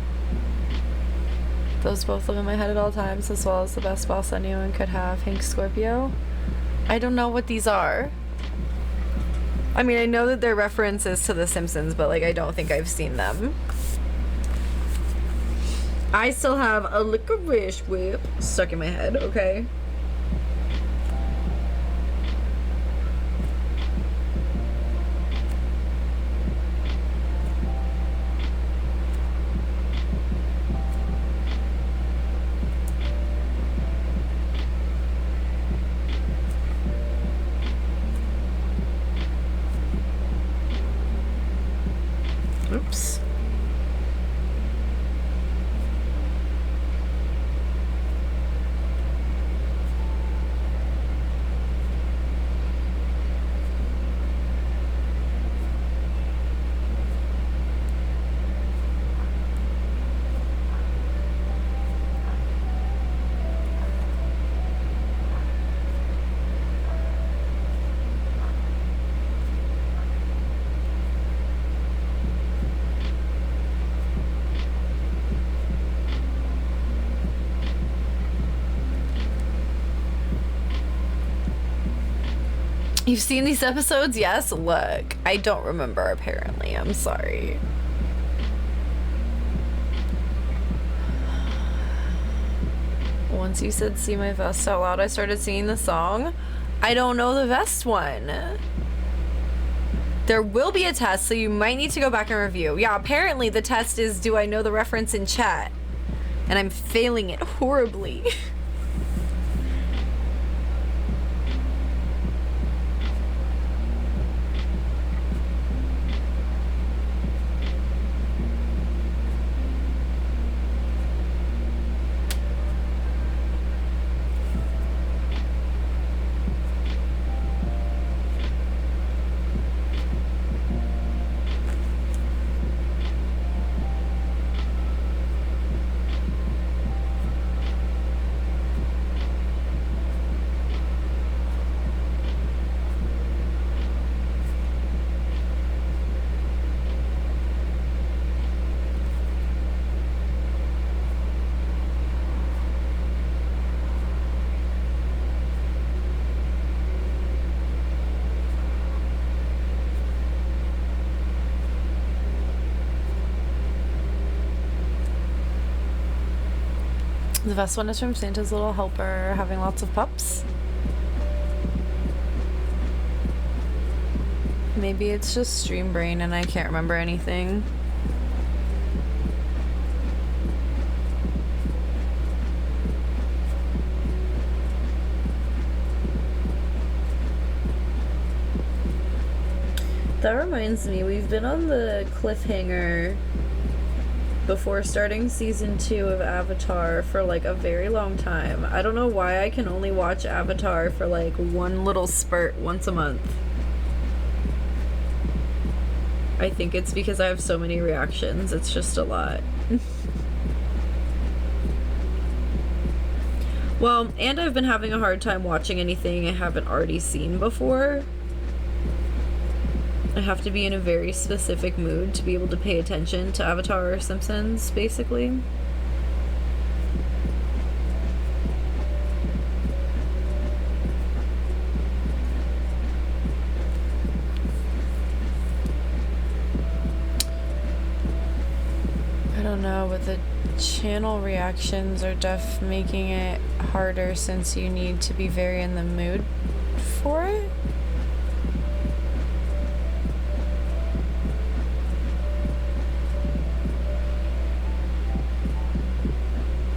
Those both live in my head at all times, as well as the best boss anyone could have, Hank Scorpio. I don't know what these are. I mean, I know that they're references to The Simpsons, but like I don't think I've seen them. I still have a licorice whip stuck in my head, okay? Oops. You've seen these episodes? Yes? Look, I don't remember apparently. I'm sorry. Once you said "See My Vest" out loud, I started singing the song. I don't know the vest one. There will be a test, so you might need to go back and review. Yeah, apparently the test is, do I know the reference in chat? And I'm failing it horribly. The best one is from Santa's Little Helper, having lots of pups. Maybe it's just stream brain and I can't remember anything. That reminds me, we've been on the cliffhanger before starting season 2 of Avatar for like a very long time. I don't know why I can only watch Avatar for like one little spurt once a month. I think it's because I have so many reactions. It's just a lot. Well, and I've been having a hard time watching anything I haven't already seen before. I have to be in a very specific mood to be able to pay attention to Avatar or Simpsons, basically. I don't know, but the channel reactions are making it harder since you need to be very in the mood for it.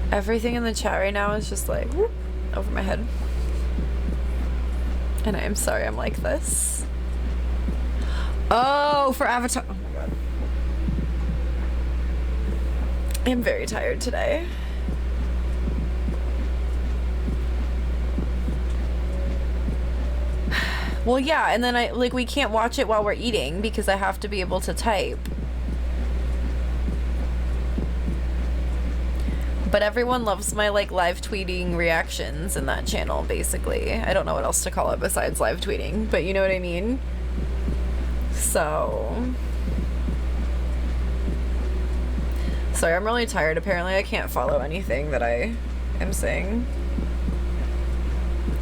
Everything in the chat right now is just like whoop, over my head. And I am sorry I'm like this. Oh, for Avatar. Oh my god. I'm very tired today. Well, yeah, and then we can't watch it while we're eating because I have to be able to type. But everyone loves my like live tweeting reactions in that channel, basically. I don't know what else to call it besides live tweeting, but you know what I mean? So... Sorry, I'm really tired. Apparently I can't follow anything that I am saying.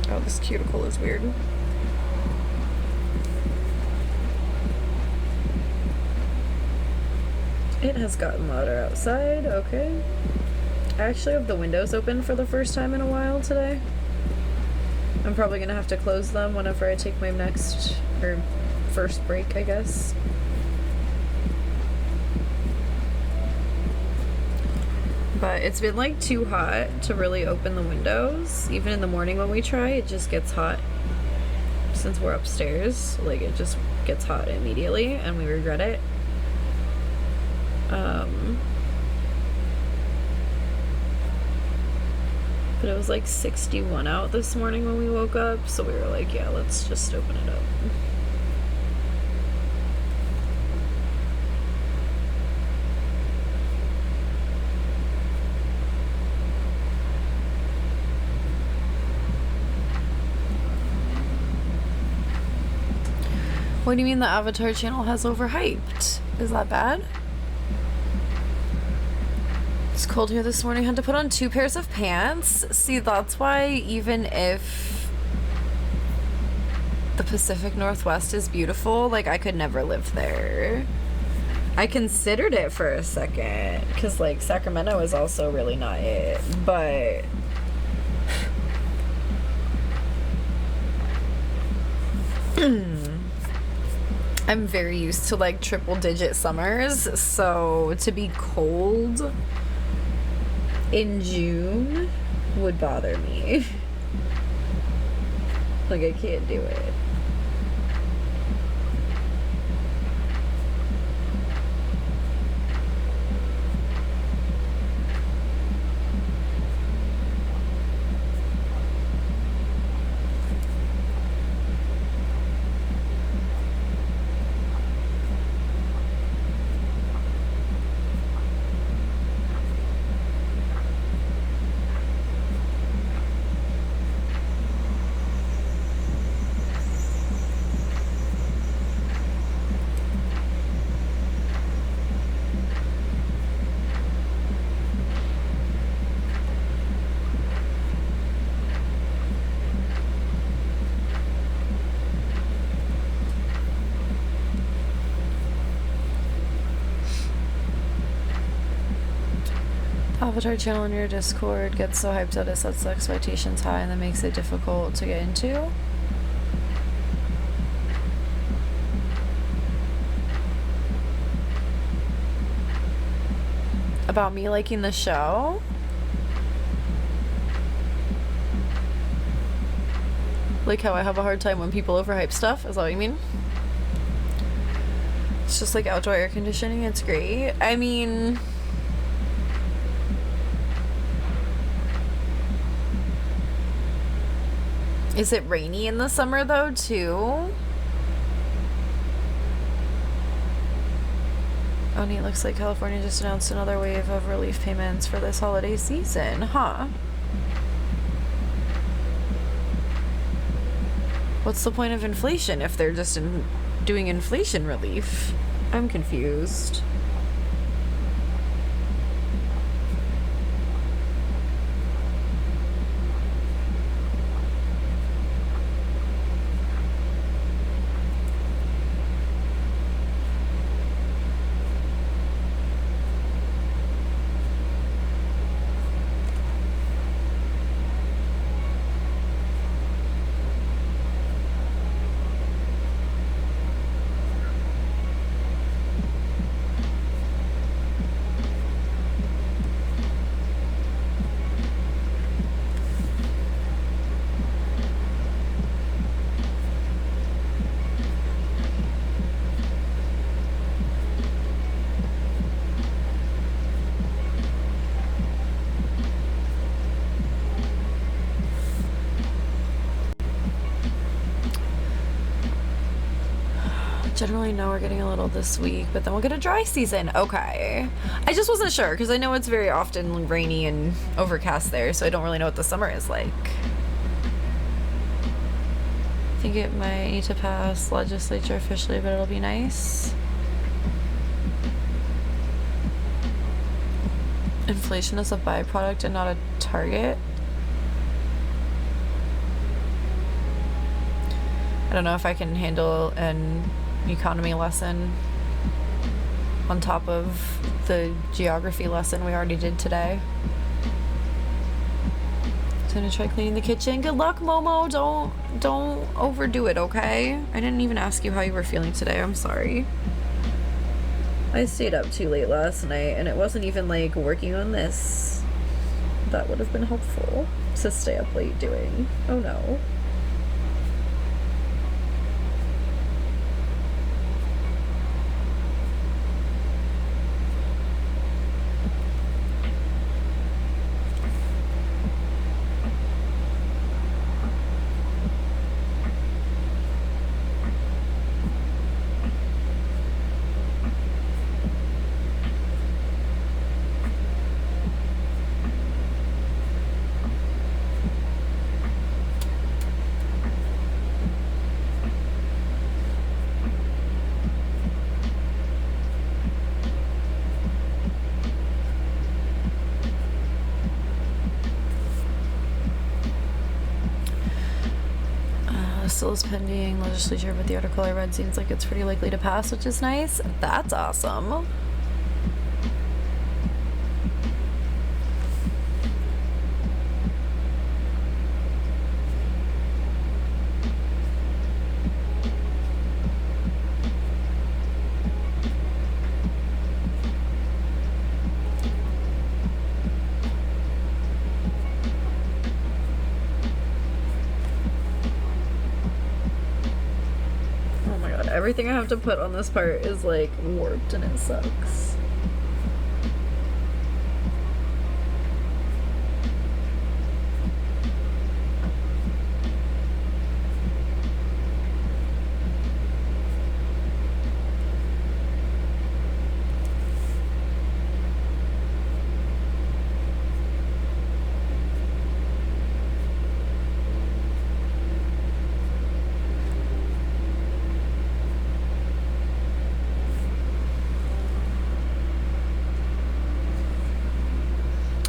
Oh, this cuticle is weird. It has gotten louder outside, okay. I actually have the windows open for the first time in a while today. I'm probably gonna have to close them whenever I take my next, or first break, I guess. But it's been like too hot to really open the windows. Even in the morning when we try, it just gets hot. Since we're upstairs, like it just gets hot immediately and we regret it. But it was like 61 out this morning when we woke up, so we were like, yeah, let's just open it up. What do you mean the Avatar channel has overhyped? Is that bad? It's cold here this morning. Had to put on 2 pairs of pants. See, that's why even if The Pacific Northwest is beautiful. Like, I could never live there. I considered it for a second, because, like, Sacramento is also really not it, but... I'm very used to, like, triple-digit summers, so to be cold in June would bother me. Like, I can't do it. Avatar channel in your Discord gets so hyped that it sets the expectations high and that makes it difficult to get into. About me liking the show? Like how I have a hard time when people overhype stuff? Is that what you mean? It's just like outdoor air conditioning, it's great. I mean... Is it rainy in the summer though, too? Oh, neat. Looks like California just announced another wave of relief payments for this holiday season, huh? What's the point of inflation if they're just doing inflation relief? I'm confused. Generally, no, we're getting a little this week, but then we'll get a dry season. Okay. I just wasn't sure, because I know it's very often rainy and overcast there, so I don't really know what the summer is like. I think it might need to pass legislature officially, but it'll be nice. Inflation is a byproduct and not a target. I don't know if I can handle an economy lesson on top of the geography lesson we already did today. So I'm gonna try cleaning the kitchen. Good luck, Momo. Don't overdo it, okay? I didn't even ask you how you were feeling today. I'm sorry. I stayed up too late last night and it wasn't even like working on this. That would have been helpful to stay up late doing. Oh no. Still is pending legislature, but the article I read seems like it's pretty likely to pass, which is nice. That's awesome. Everything I have to put on this part is like warped and it sucks.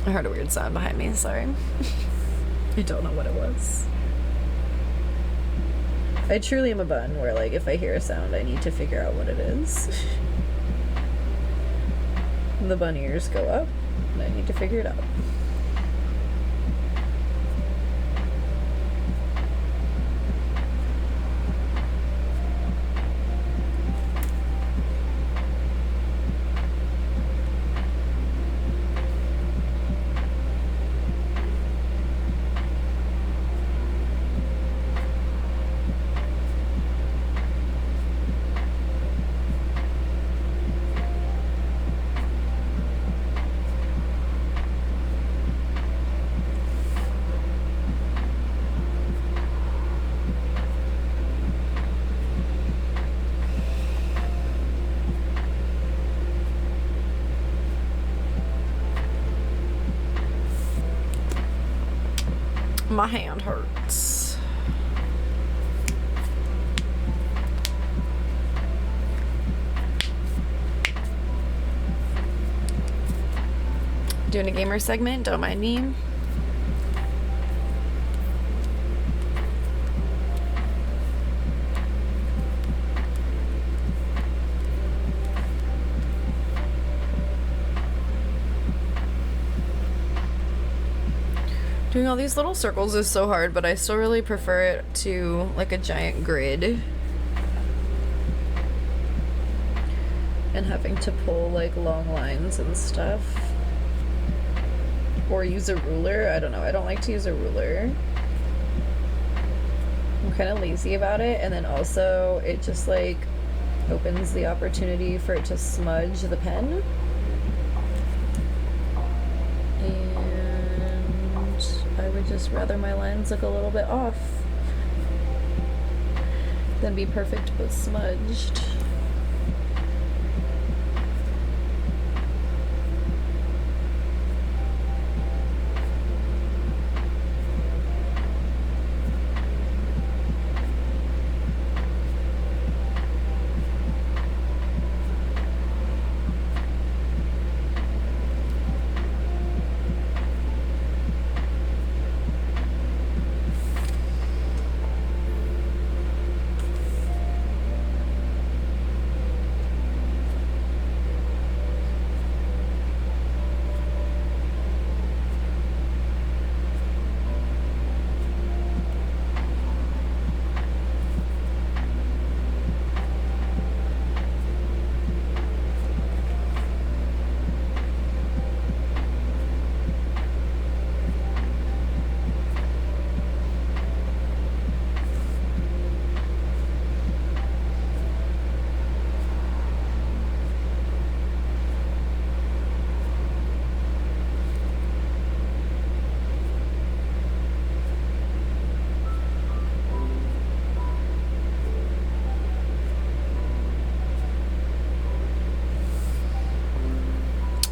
I heard a weird sound behind me, sorry. I don't know what it was. I truly am a bun where like if I hear a sound I need to figure out what it is. The bun ears go up and I need to figure it out. My hand hurts. Doing a gamer segment, don't mind me. Doing all these little circles is so hard, but I still really prefer it to like a giant grid. And having to pull like long lines and stuff. Or use a ruler. I don't know. I don't like to use a ruler. I'm kind of lazy about it. And then also it just like opens the opportunity for it to smudge the pen. I would just rather my lines look a little bit off than be perfect but smudged.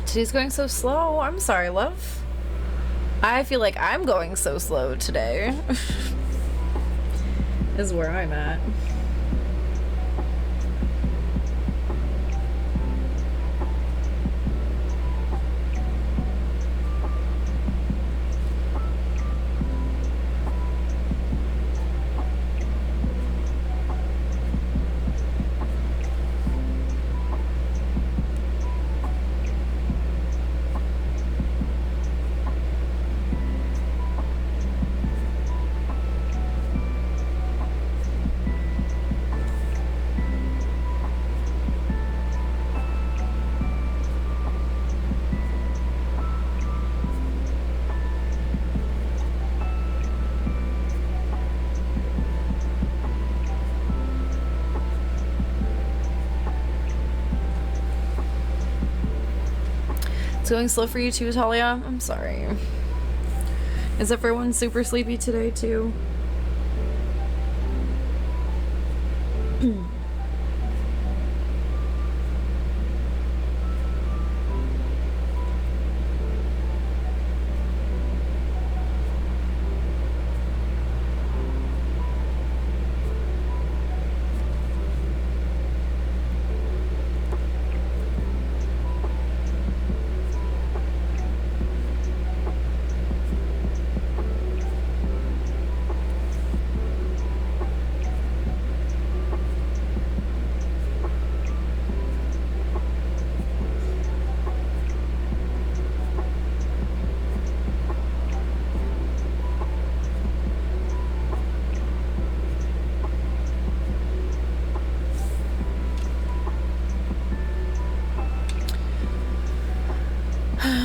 Today's going so slow. I'm sorry, love. I feel like I'm going so slow today. Is where I'm at. It's going slow for you too, Talia. I'm sorry. Is everyone super sleepy today too?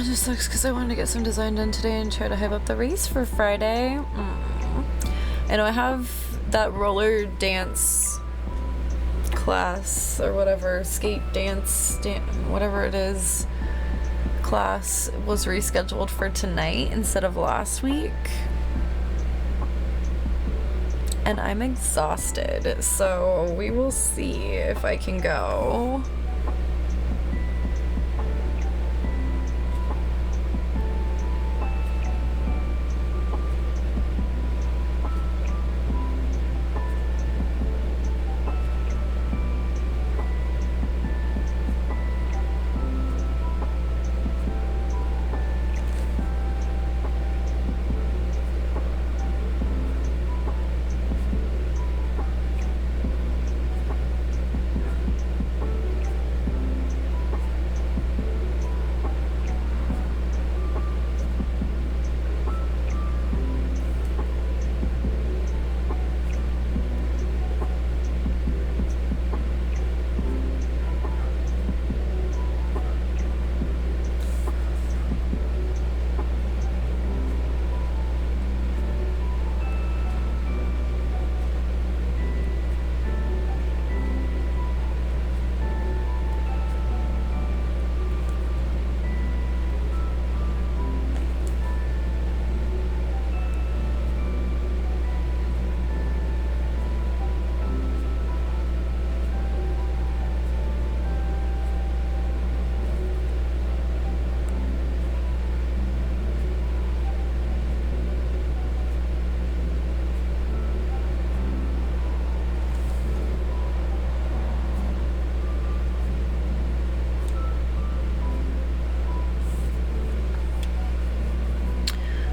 Just sucks because I wanted to get some design done today and try to hype up the race for Friday. I know I have that roller dance class or whatever, skate dance, whatever it is, class was rescheduled for tonight instead of last week. And I'm exhausted, so we will see if I can go.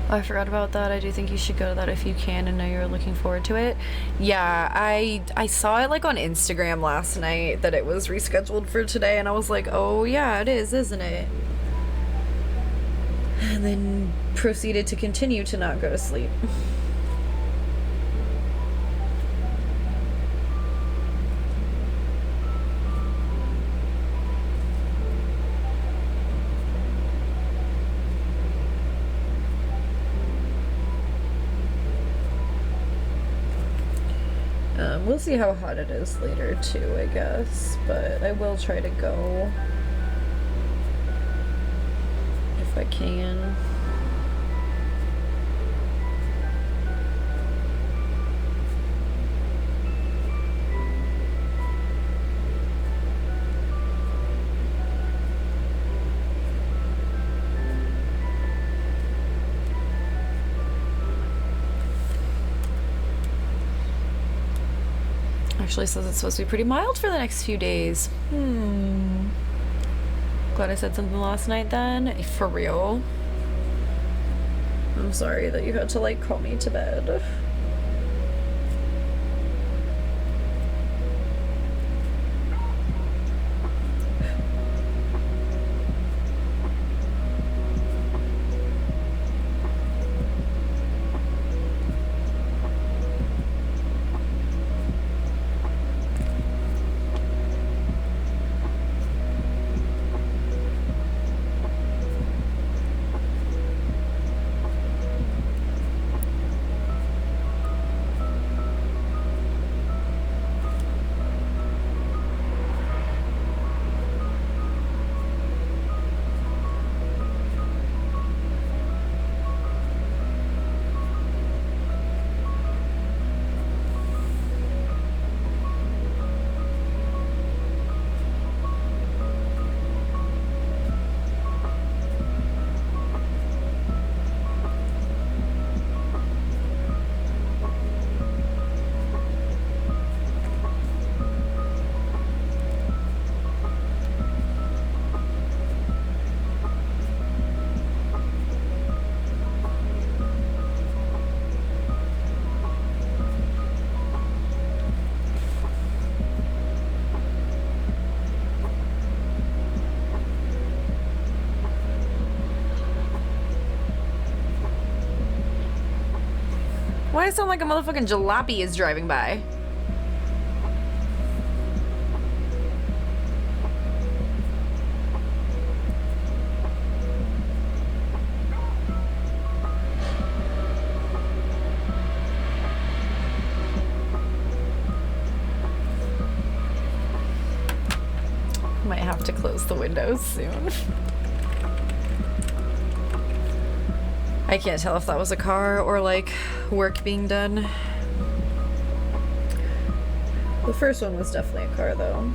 Oh, I forgot about that. I do think you should go to that if you can and know you're looking forward to it. Yeah, I saw it like on Instagram last night that it was rescheduled for today and I was like, oh yeah, it is, isn't it? And then proceeded to continue to not go to sleep. We'll see how hot it is later too, I guess, but I will try to go if I can. Actually says it's supposed to be pretty mild for the next few days. Glad I said something last night then. For real. I'm sorry that you had to like call me to bed. Why does it sound like a motherfucking jalopy is driving by? Might have to close the windows soon. I can't tell if that was a car or like work being done. The first one was definitely a car though.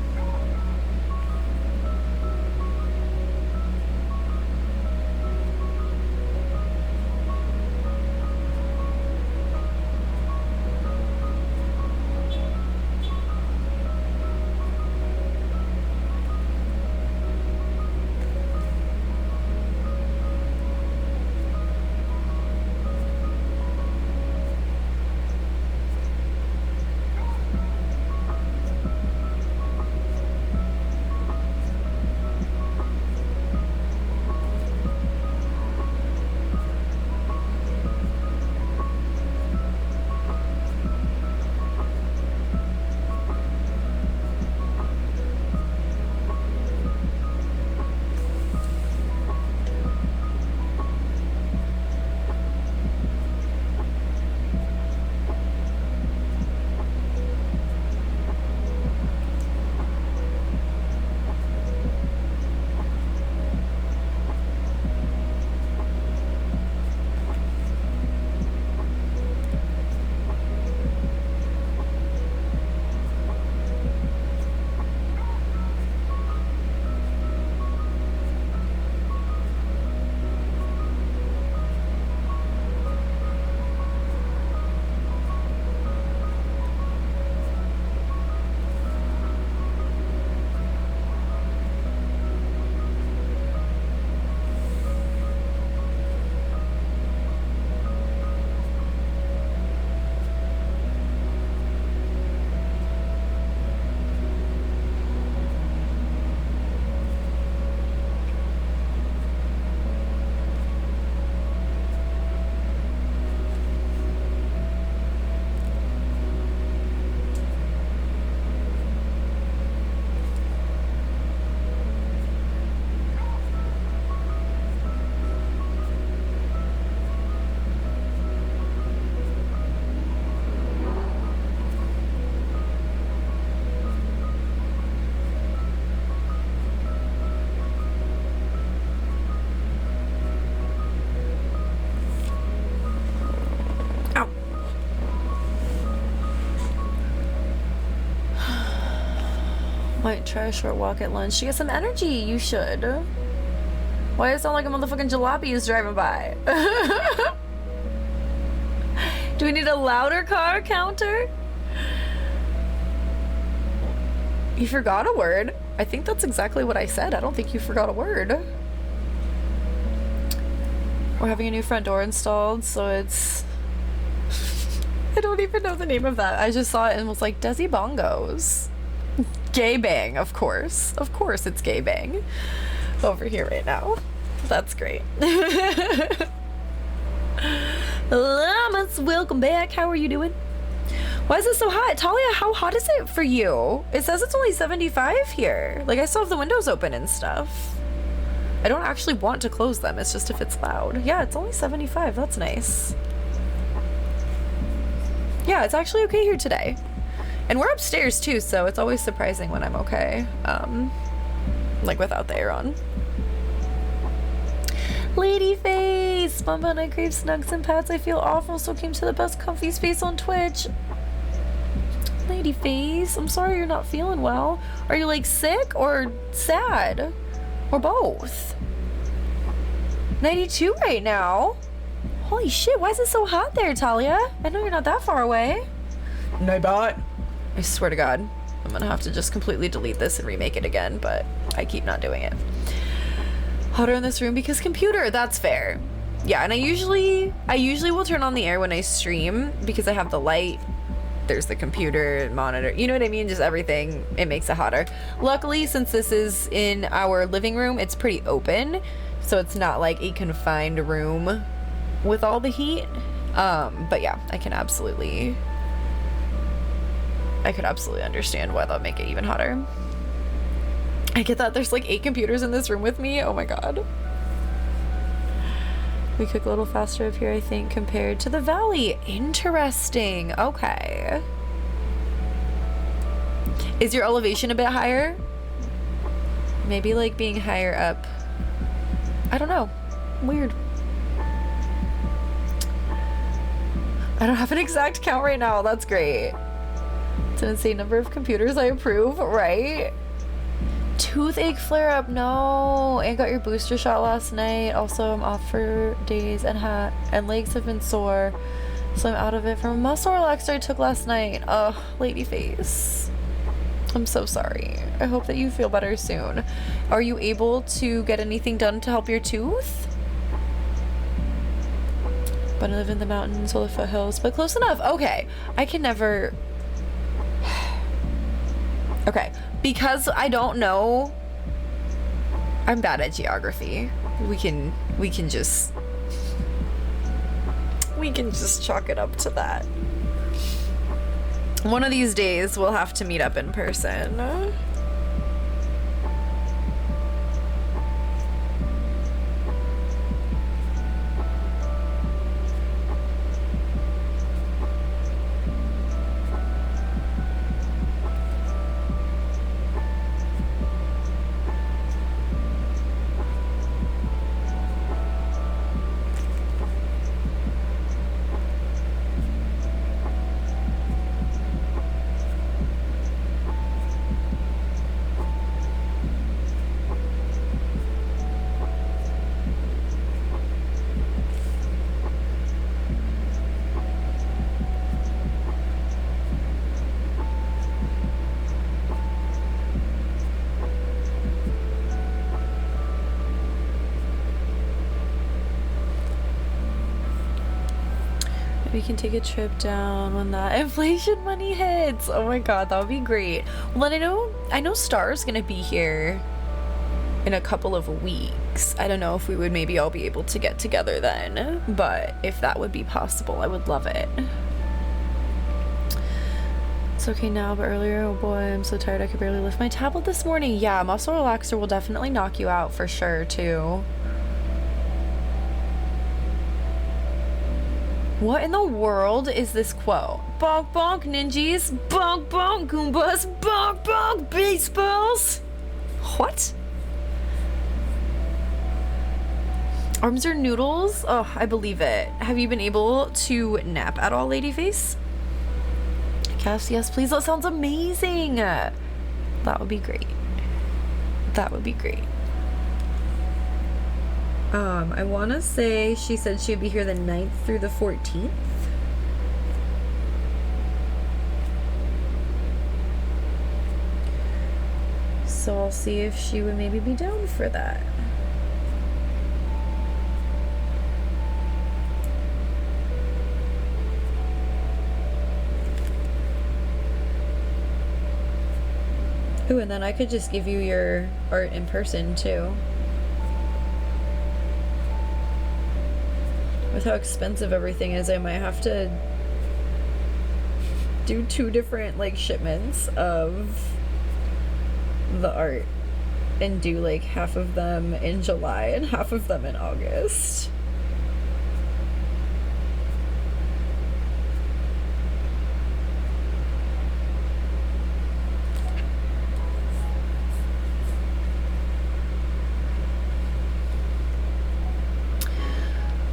Might try a short walk at lunch to get some energy. You should. Why does it sound like a motherfucking jalopy is driving by? Do we need a louder car counter? You forgot a word. I think that's exactly what I said. I don't think you forgot a word. We're having a new front door installed, so it's... I don't even know the name of that. I just saw it and was like, Desi Bongos. Gay Bang, of course. Of course it's Gay Bang. Over here right now. That's great. Llamas, welcome back. How are you doing? Why is it so hot? Talia, how hot is it for you? It says it's only 75 here. Like, I still have the windows open and stuff. I don't actually want to close them. It's just if it's loud. Yeah, it's only 75. That's nice. Yeah, it's actually okay here today. And we're upstairs too, so it's always surprising when I'm okay. Like without the air on. Ladyface! Bumba and I crave snugs and pats. I feel awful, so came to the best comfy space on Twitch. Ladyface, I'm sorry you're not feeling well. Are you like sick or sad? Or both? 92 right now? Holy shit, why is it so hot there, Talia? I know you're not that far away. Nightbot. I swear to God, I'm gonna have to just completely delete this and remake it again, but I keep not doing it. Hotter in this room because computer, that's fair. Yeah, and I usually will turn on the air when I stream because I have the light. There's the computer, monitor, you know what I mean? Just everything, it makes it hotter. Luckily, since this is in our living room, it's pretty open, so it's not like a confined room with all the heat. But yeah, I could absolutely understand why that would make it even hotter. I get that there's like 8 computers in this room with me. Oh my god. We cook a little faster up here, I think, compared to the valley. Interesting. Okay. Is your elevation a bit higher? Maybe like being higher up. I don't know. Weird. I don't have an exact count right now. That's great. It's an insane number of computers. I approve, right? Toothache flare up. No. And got your booster shot last night. Also, I'm off for days and legs have been sore. So I'm out of it from a muscle relaxer I took last night. Ugh, lady face. I'm so sorry. I hope that you feel better soon. Are you able to get anything done to help your tooth? But I live in the mountains or the foothills, but close enough. Okay. I can never... Okay. Because I don't know... I'm bad at geography. We can just chalk it up to that. One of these days we'll have to meet up in person. We can take a trip down when that inflation money hits. Oh my god, that would be great. Well, I know Star's gonna be here in a couple of weeks. I don't know if we would maybe all be able to get together then, but if that would be possible, I would love it. It's okay now, but earlier, oh boy, I'm so tired I could barely lift my tablet this morning. Yeah, muscle relaxer will definitely knock you out for sure too. What in the world is this quote? Bonk bonk ninjas, bonk bonk goombas, bonk bonk baseballs. What? Arms are noodles? Oh, I believe it. Have you been able to nap at all, Ladyface? Cass, yes, please. That sounds amazing. That would be great. That would be great. I want to say she said she'd be here the 9th through the 14th. So I'll see if she would maybe be down for that. Ooh, and then I could just give you your art in person too. With how expensive everything is, I might have to do 2 different like shipments of the art and do like half of them in July and half of them in August.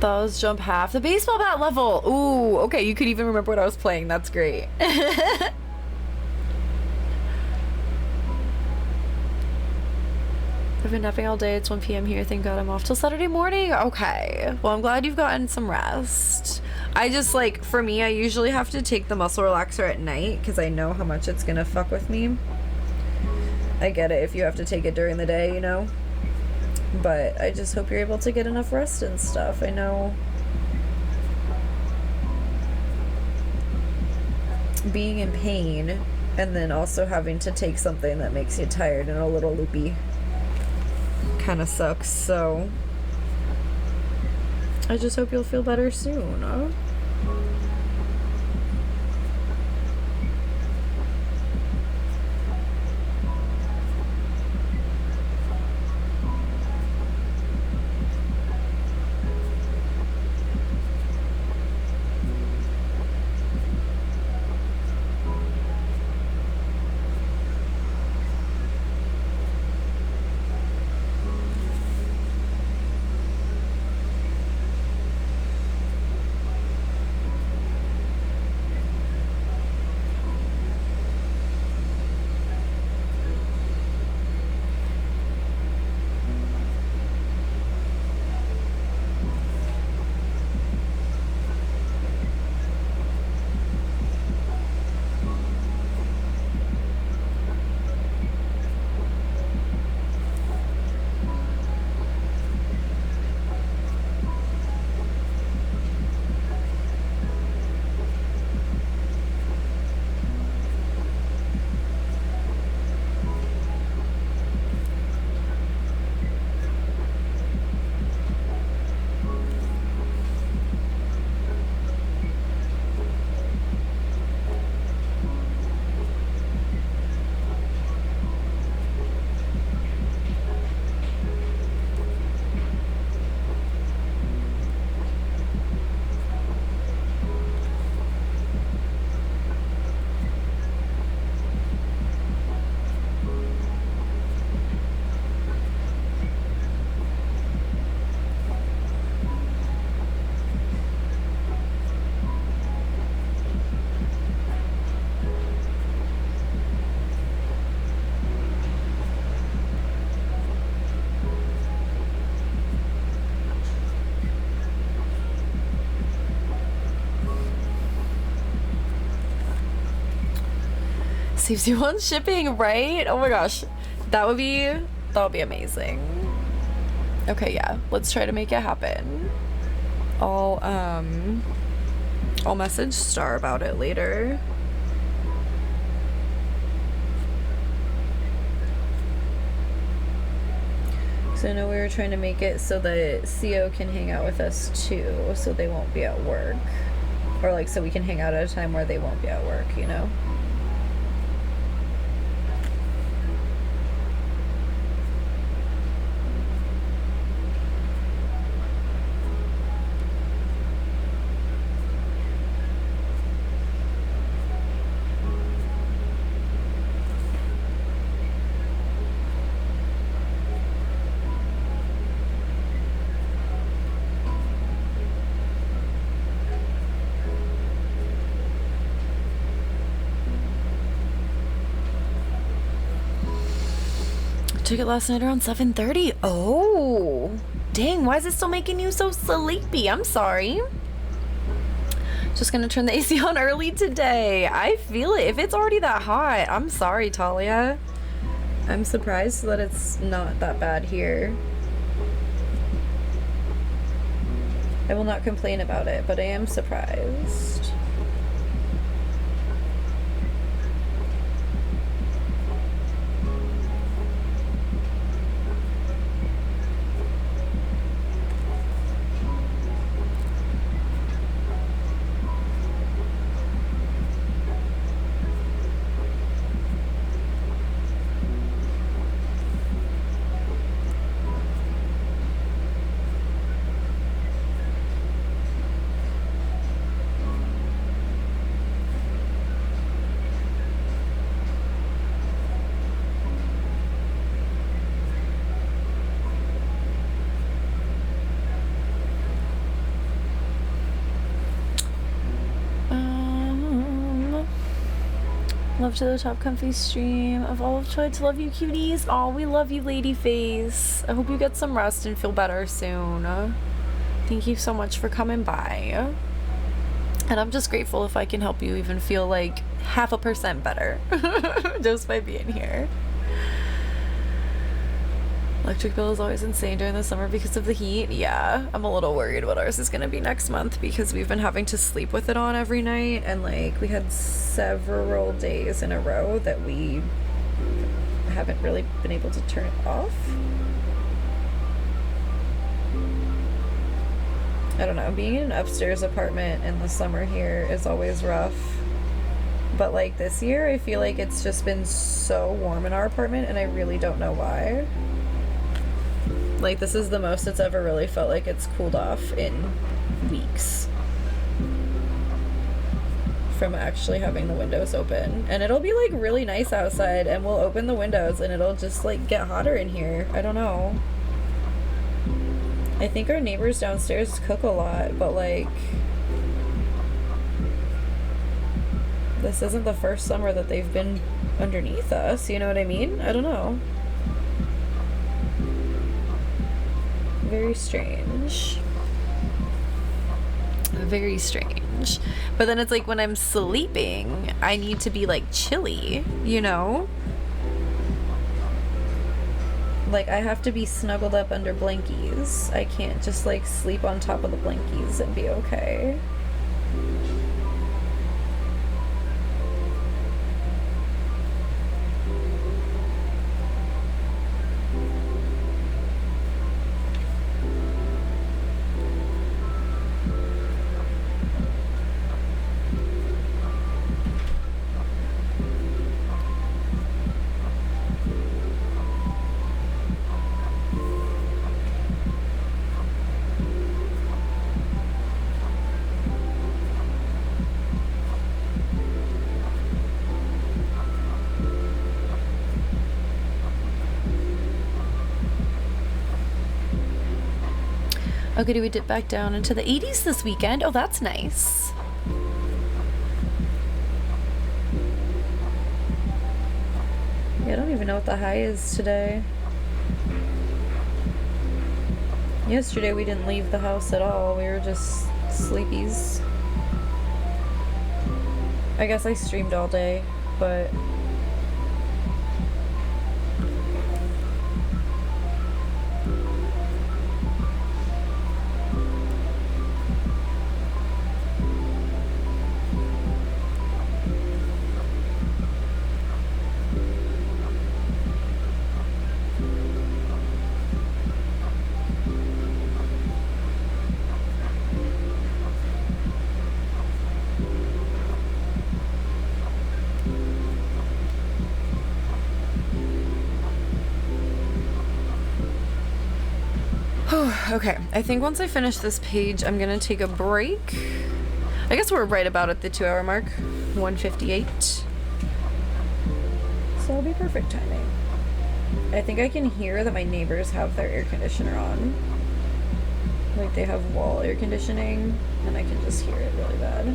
Those jump half the baseball bat level. Ooh, okay, you could even remember what I was playing. That's great. I've been napping all day. It's 1 p.m. here. Thank God I'm off till Saturday morning. Okay. Well, I'm glad you've gotten some rest. I just, like, for me, I usually have to take the muscle relaxer at night because I know how much it's gonna fuck with me. I get it if you have to take it during the day, you know? But I just hope you're able to get enough rest and stuff. I know being in pain and then also having to take something that makes you tired and a little loopy kind of sucks, so I just hope you'll feel better soon, huh? Saves you on shipping, right? Oh my gosh. That would be amazing. Okay, yeah. Let's try to make it happen. I'll message Star about it later. So I know we were trying to make it so that CO can hang out with us too, so they won't be at work. Or like, so we can hang out at a time where they won't be at work, you know? Took it last night around 7:30. Oh, dang, why is it still making you so sleepy? I'm sorry. Just gonna turn the AC on early today. I feel it. If it's already that hot, I'm sorry, Talia. I'm surprised that it's not that bad here. I will not complain about it, but I am surprised. Love to the top comfy stream of all of Choice. Love you, cuties. Oh, we love you, Ladyface. I hope you get some rest and feel better soon. Thank you so much for coming by. And I'm just grateful if I can help you even feel like 0.5% better just by being here. Electric bill is always insane during the summer because of the heat. Yeah, I'm a little worried what ours is gonna be next month because we've been having to sleep with it on every night, and like we had several days in a row that we haven't really been able to turn it off. I don't know, being in an upstairs apartment in the summer here is always rough. But like this year, I feel like it's just been so warm in our apartment and I really don't know why. Like, this is the most it's ever really felt like it's cooled off in weeks from actually having the windows open. And it'll be like really nice outside and we'll open the windows and it'll just like get hotter in here. I don't know. I think our neighbors downstairs cook a lot, but like this isn't the first summer that they've been underneath us, you know what I mean? I don't know. Very strange. Very strange. But then it's like when I'm sleeping, I need to be like chilly, you know? Like I have to be snuggled up under blankies. I can't just like sleep on top of the blankies and be okay. Okay, do we dip back down into the 80s this weekend? Oh, that's nice. Yeah, I don't even know what the high is today. Yesterday we didn't leave the house at all. We were just sleepies. I guess I streamed all day, but Okay, I think once I finish this page, I'm gonna take a break. I guess we're right about at the 2-hour mark, 1:58. So it'll be perfect timing. I think I can hear that my neighbors have their air conditioner on. Like they have wall air conditioning, and I can just hear it really bad.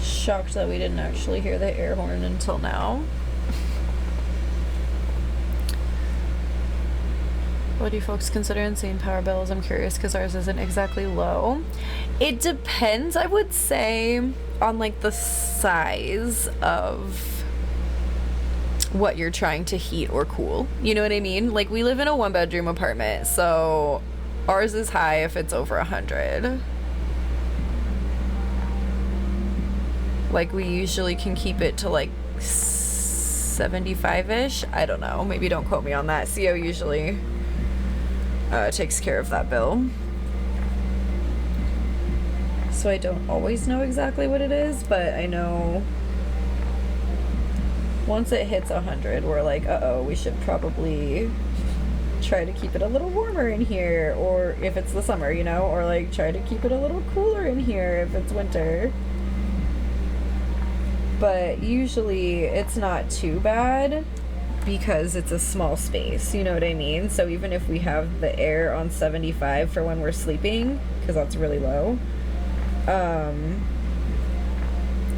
Shocked that we didn't actually hear the air horn until now. What do you folks consider insane power bills? I'm curious because ours isn't exactly low. It depends, I would say, on like the size of what you're trying to heat or cool. You know what I mean? Like we live in a 1-bedroom apartment, so ours is high if it's over 100. Like we usually can keep it to like 75-ish. I don't know. Maybe don't quote me on that. CO usually takes care of that bill. So I don't always know exactly what it is, but I know once it hits 100, we're like, uh-oh, we should probably try to keep it a little warmer in here, or if it's the summer, you know, or like try to keep it a little cooler in here if it's winter. But usually it's not too bad because it's a small space, you know what I mean? So even if we have the air on 75 for when we're sleeping, because that's really low,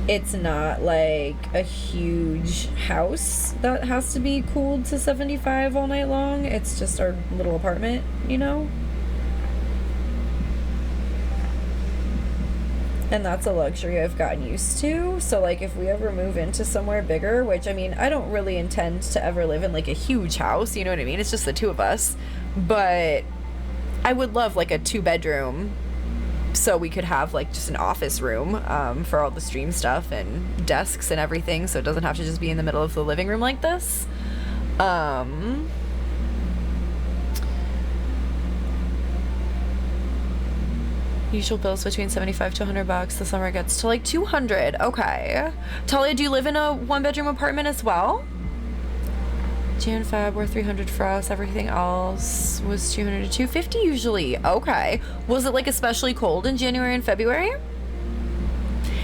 it's not like a huge house that has to be cooled to 75 all night long. It's just our little apartment, you know? And that's a luxury I've gotten used to. So like if we ever move into somewhere bigger, which I mean, I don't really intend to ever live in like a huge house, you know what I mean? It's just the two of us. But I would love like a 2-bedroom so we could have like just an office room for all the stream stuff and desks and everything, so it doesn't have to just be in the middle of the living room like this. Usual bills between 75 to 100 bucks. The summer gets to like 200. Okay. Talia, do you live in a 1-bedroom apartment as well? Jan, Feb were 300 for us. Everything else was 200 to 250 usually. Okay. Was it like especially cold in January and February?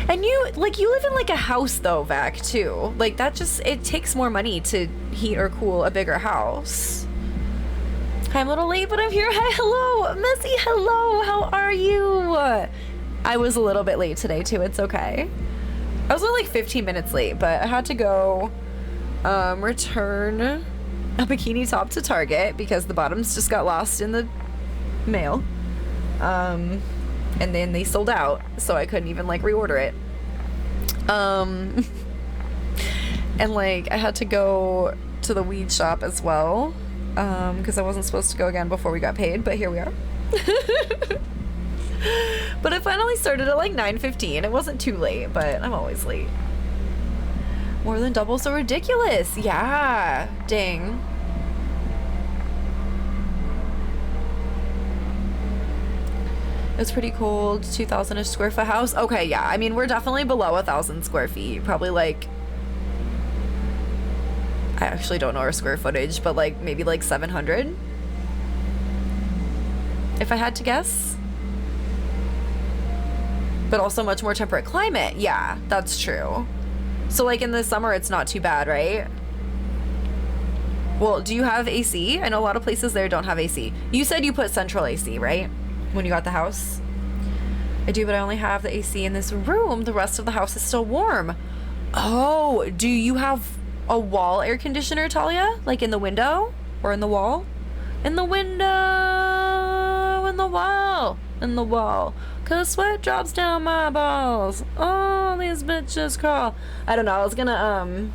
And you live in like a house though, Vac, too. Like that just, it takes more money to heat or cool a bigger house. Hi, I'm a little late, but I'm here. Hi, hello, Missy, hello, how are you? I was a little bit late today too, it's okay. I was only like 15 minutes late, but I had to go return a bikini top to Target because the bottoms just got lost in the mail. And then they sold out, so I couldn't even like reorder it. And like I had to go to the weed shop as well. Because I wasn't supposed to go again before we got paid, but here we are. But I finally started at like 9:15. It wasn't too late, but I'm always late. More than double, so ridiculous. Yeah, dang. It's pretty cold. 2,000-ish square foot house. Okay, yeah. I mean, we're definitely below 1,000 square feet. Probably like, I actually don't know our square footage, but like maybe like 700 if I had to guess. But also much more temperate climate. Yeah, that's true. So like in the summer it's not too bad, right? Well, do you have AC? I know a lot of places there don't have AC. You said you put central AC, right? When you got the house? I do, but I only have the AC in this room. The rest of the house is still warm. Oh, do you have a wall air conditioner, Talia? Like in the window? Or in the wall? In the window! In the wall! In the wall. 'cause sweat drops down my balls. Oh, these bitches crawl. I don't know. I was gonna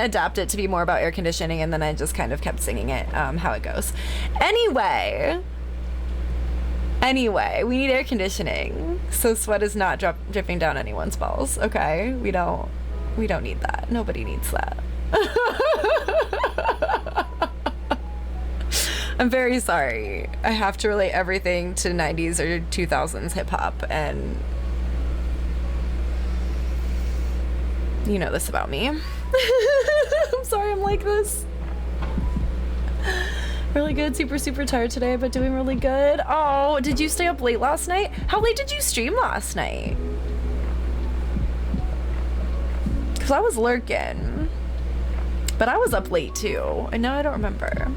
adapt it to be more about air conditioning, and then I just kind of kept singing it, how it goes. Anyway, we need air conditioning, so sweat is not dripping down anyone's balls. Okay, we don't need that. Nobody needs that. I'm very sorry. I have to relate everything to 90s or 2000s hip hop, and you know this about me. I'm sorry I'm like this. Really good. Super tired today, but doing really good. Oh, did you stay up late last night? How late did you stream last night? Because I was lurking. But I was up late too. And now I don't remember.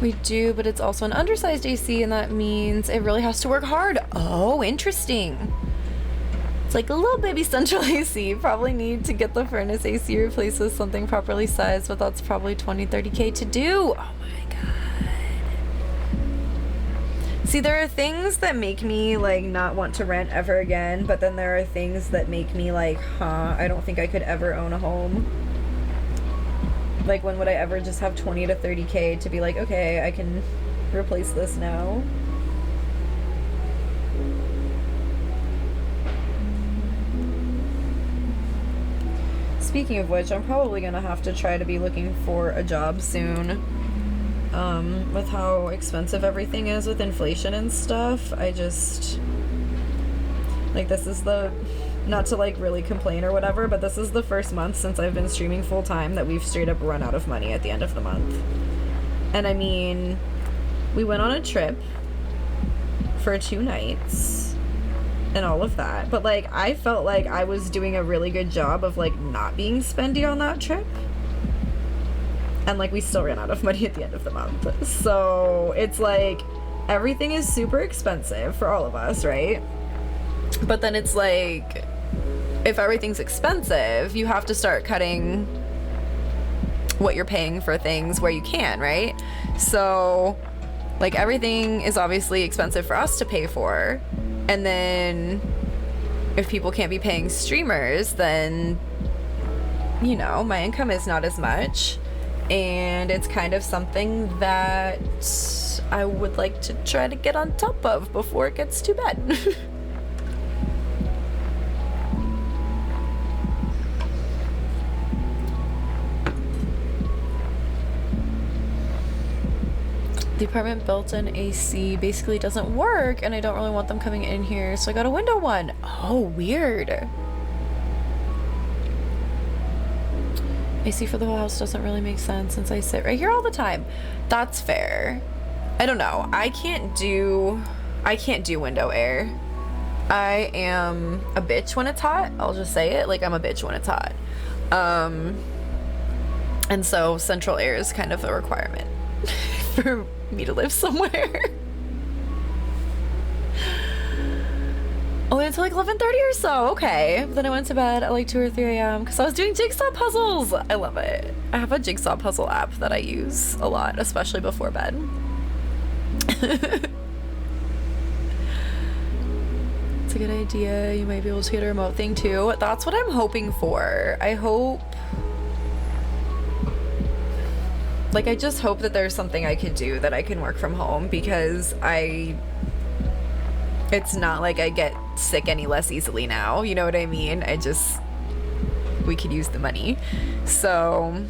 We do, but it's also an undersized AC, and that means it really has to work hard. Oh, interesting. It's like a little baby central AC. Probably need to get the furnace AC replaced with something properly sized, but that's probably 20-30K to do. Oh my god. See, there are things that make me like not want to rent ever again, but then there are things that make me like, I don't think I could ever own a home. Like, when would I ever just have 20-30K to be like, okay, I can replace this now? Speaking of which, I'm probably gonna have to try to be looking for a job soon. With how expensive everything is with inflation and stuff, I just... Like, this is the... Not to, like, really complain or whatever, but this is the first month since I've been streaming full-time that we've straight up run out of money at the end of the month. And I mean, we went on a trip for 2 nights and all of that, but, like, I felt like I was doing a really good job of, like, not being spendy on that trip. And, like, we still ran out of money at the end of the month. So, it's like, everything is super expensive for all of us, right? But then it's like, if everything's expensive, you have to start cutting what you're paying for things where you can, right? So, like, everything is obviously expensive for us to pay for. And then if people can't be paying streamers, then, you know, my income is not as much. And it's kind of something that I would like to try to get on top of before it gets too bad. The apartment built-in AC basically doesn't work, and I don't really want them coming in here, so I got a window one. Oh, weird. AC for the whole house doesn't really make sense since I sit right here all the time. That's fair. I don't know. I can't do window air. I am a bitch when it's hot. I'll just say it. Like, I'm a bitch when it's hot. And so central air is kind of a requirement for me to live somewhere. Oh, until like 11:30 or so. Okay. Then I went to bed at like 2 or 3 a.m. because I was doing jigsaw puzzles. I love it. I have a jigsaw puzzle app that I use a lot, especially before bed. It's a good idea. You might be able to get a remote thing too. That's what I'm hoping for. I hope... Like, I just hope that there's something I could do that I can work from home, because it's not like I get sick any less easily now, you know what I mean? We could use the money. So,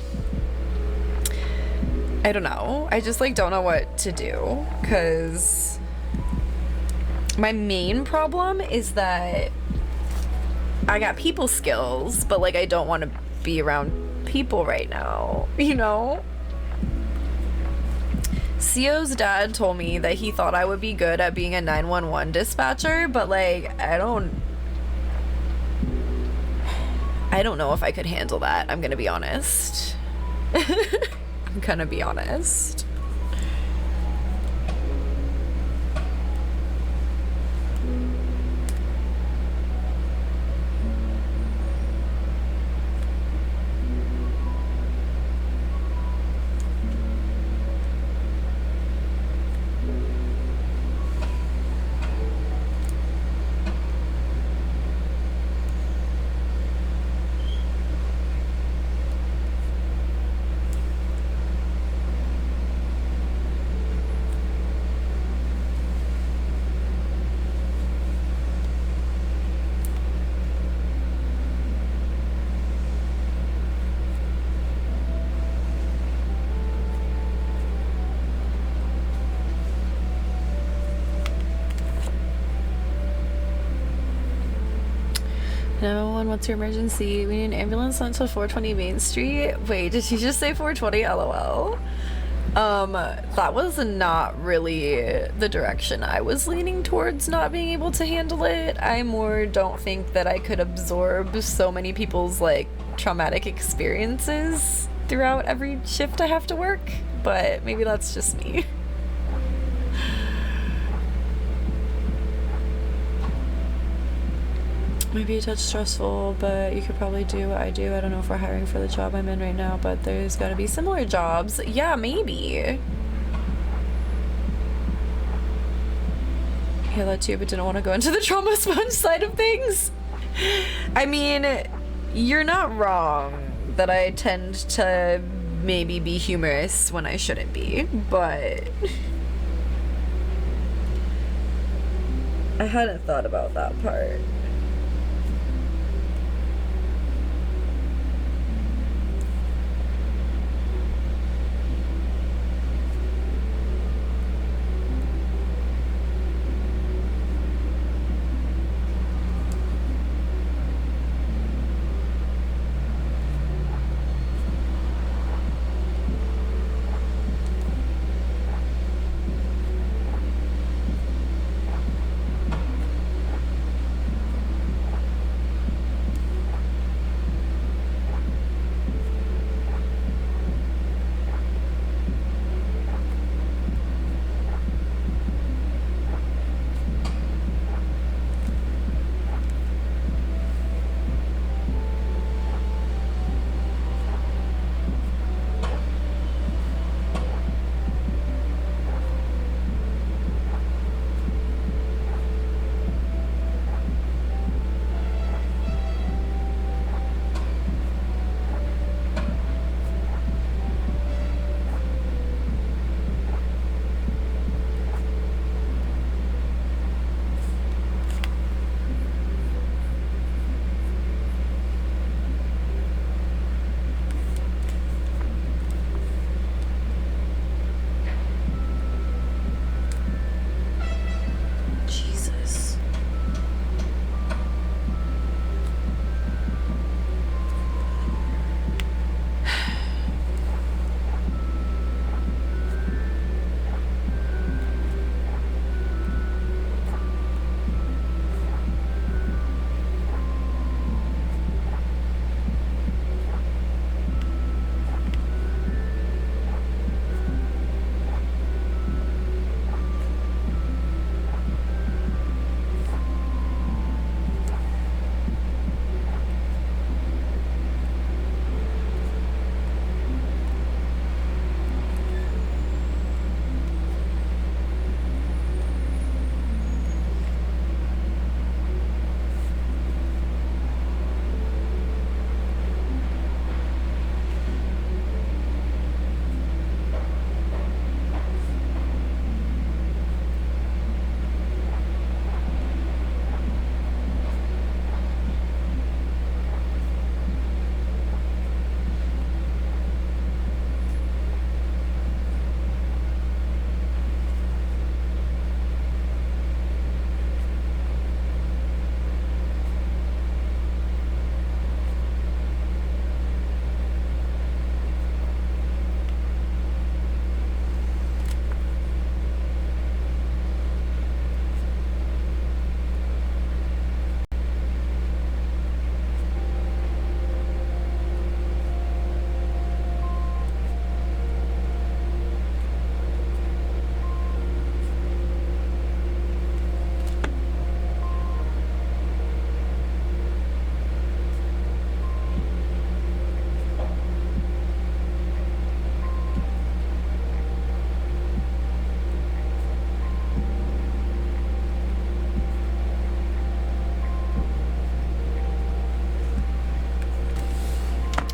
I don't know. I just, like, don't know what to do, because my main problem is that I got people skills, but, like, I don't want to be around people right now, you know? Sio's dad told me that he thought I would be good at being a 911 dispatcher, but like, I don't know if I could handle that. I'm gonna be honest. I'm gonna be honest. 911, what's your emergency? We need an ambulance sent to 420 Main Street. Wait, did she just say 420? LOL. That was not really the direction I was leaning towards not being able to handle it. I more don't think that I could absorb so many people's, like, traumatic experiences throughout every shift I have to work, but maybe that's just me. Maybe a touch stressful, but you could probably do what I do. I don't know if we're hiring for the job I'm in right now, but there's gotta be similar jobs. Yeah, maybe. Yeah, that too, but didn't want to go into the trauma sponge side of things. I mean, you're not wrong that I tend to maybe be humorous when I shouldn't be, but I hadn't thought about that part.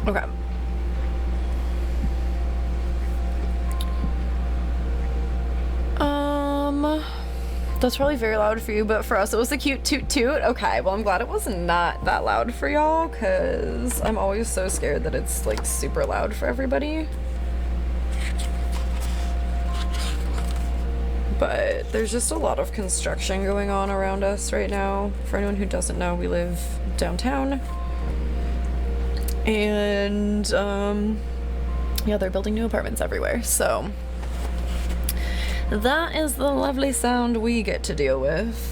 Okay. That's probably very loud for you, but for us it was a cute toot toot. Okay, well I'm glad it was not that loud for y'all, because I'm always so scared that it's like super loud for everybody. But there's just a lot of construction going on around us right now. For anyone who doesn't know, we live downtown. And yeah, they're building new apartments everywhere, so that is the lovely sound we get to deal with.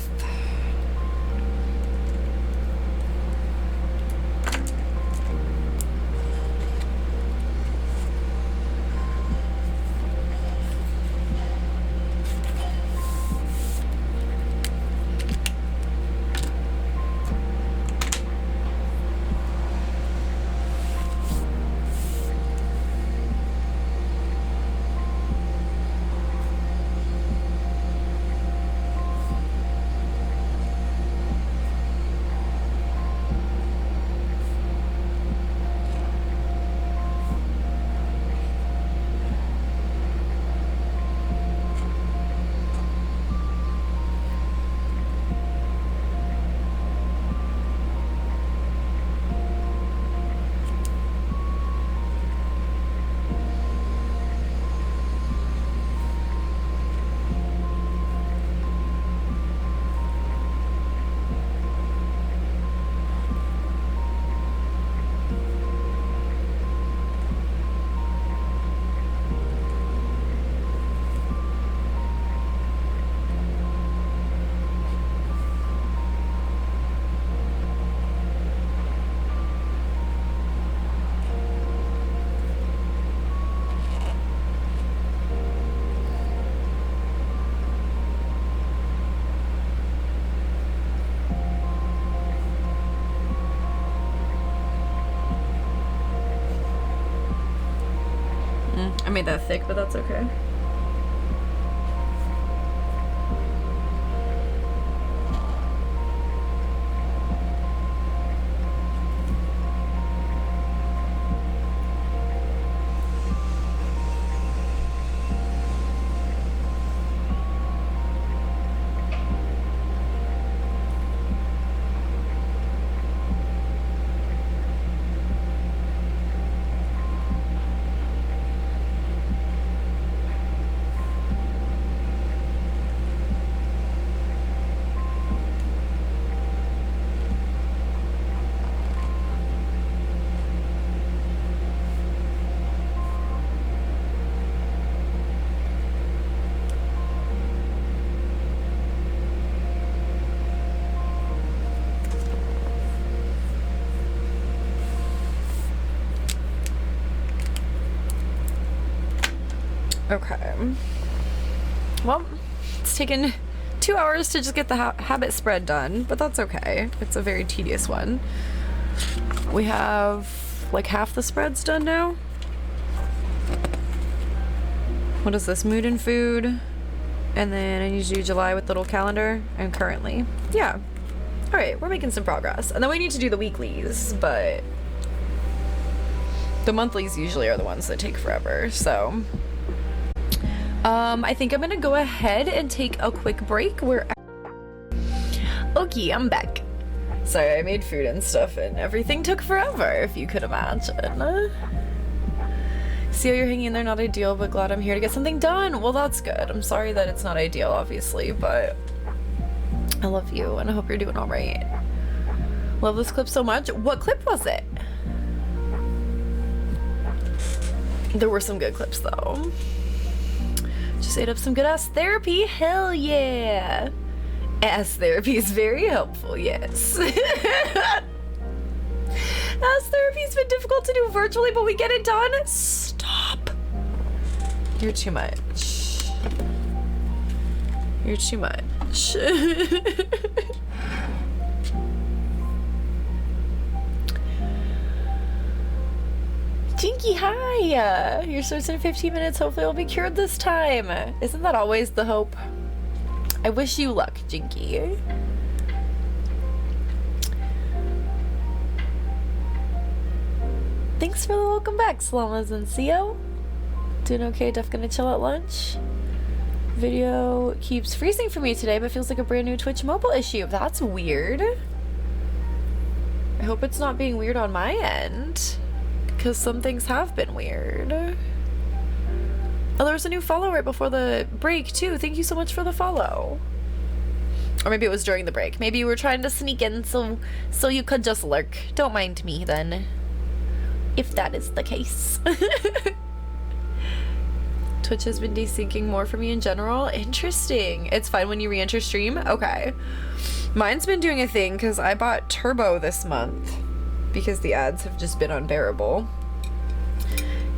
I made that thick, but that's okay. Okay. Well, it's taken 2 hours to just get the habit spread done, but that's okay. It's a very tedious one. We have like half the spreads done now. What is this? Mood and food. And then I need to do July with little calendar. And currently. Yeah. Alright, we're making some progress. And then we need to do the weeklies, but the monthlies usually are the ones that take forever, so I think I'm gonna go ahead and take a quick break. Okay, I'm back. Sorry, I made food and stuff and everything took forever, if you could imagine. See how you're hanging in there, not ideal, but glad I'm here to get something done. Well, that's good. I'm sorry that it's not ideal, obviously, but I love you and I hope you're doing all right. Love this clip so much. What clip was it? There were some good clips though. Just ate up some good ass therapy. Hell yeah. Ass therapy is very helpful, yes. Ass therapy's been difficult to do virtually, but we get it done. Stop. You're too much. You're too much. Jinky, hi! Your starts in 15 minutes. Hopefully I'll be cured this time. Isn't that always the hope? I wish you luck, Jinky. Thanks for the welcome back, Salamas and Co. Doing okay, Duff gonna chill at lunch. Video keeps freezing for me today, but feels like a brand new Twitch mobile issue. That's weird. I hope it's not being weird on my end, because some things have been weird. Oh, there was a new follow right before the break, too. Thank you so much for the follow. Or maybe it was during the break. Maybe you were trying to sneak in so you could just lurk. Don't mind me then, if that is the case. Twitch has been desyncing more for me in general. Interesting. It's fine when you re-enter stream? Okay. Mine's been doing a thing because I bought Turbo this month because the ads have just been unbearable.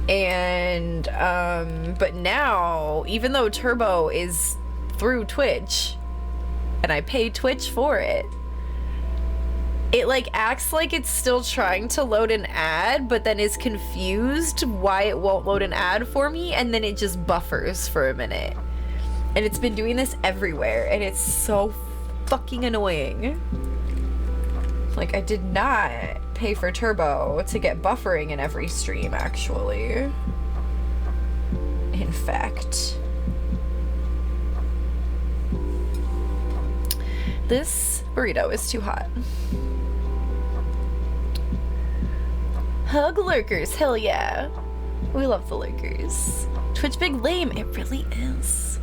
And, but now, even though Turbo is through Twitch, and I pay Twitch for it, it like acts like it's still trying to load an ad, but then is confused why it won't load an ad for me, and then it just buffers for a minute. And it's been doing this everywhere, and it's so fucking annoying. Like, I did not pay for Turbo to get buffering in every stream, actually. In fact. This burrito is too hot. Hug lurkers, hell yeah. We love the lurkers. Twitch big lame, it really is.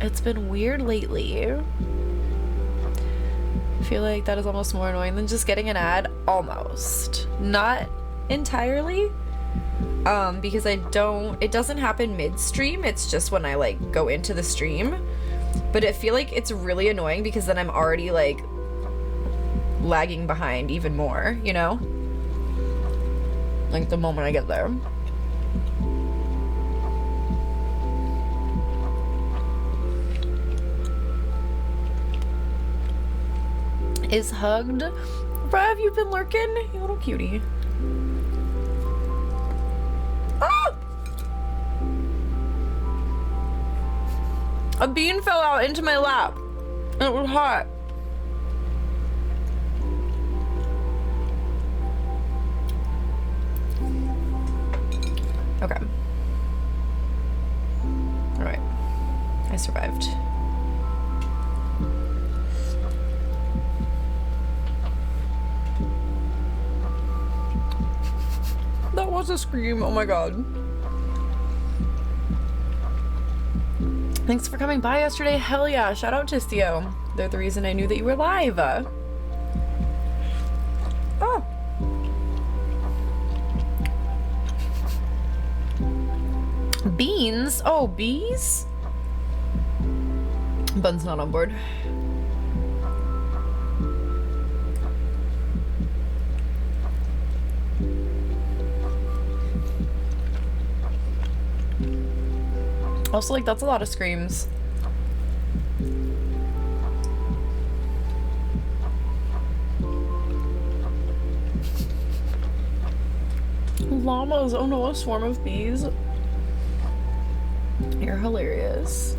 It's been weird lately. I feel like that is almost more annoying than just getting an ad. Almost. Not entirely. Because it doesn't happen mid-stream, it's just when I like go into the stream. But I feel like it's really annoying because then I'm already like lagging behind even more, you know? Like the moment I get there. Is hugged. Bruh, have you been lurking? You little cutie. Ah! A bean fell out into my lap. And it was hot. Okay. Alright. I survived. That was a scream. Oh my god. Thanks for coming by yesterday. Hell yeah. Shout out to Stio. They're the reason I knew that you were live. Oh. Beans? Oh, bees? Bun's not on board. Also, like, that's a lot of screams. Llamas. Oh no, a swarm of bees. You're hilarious.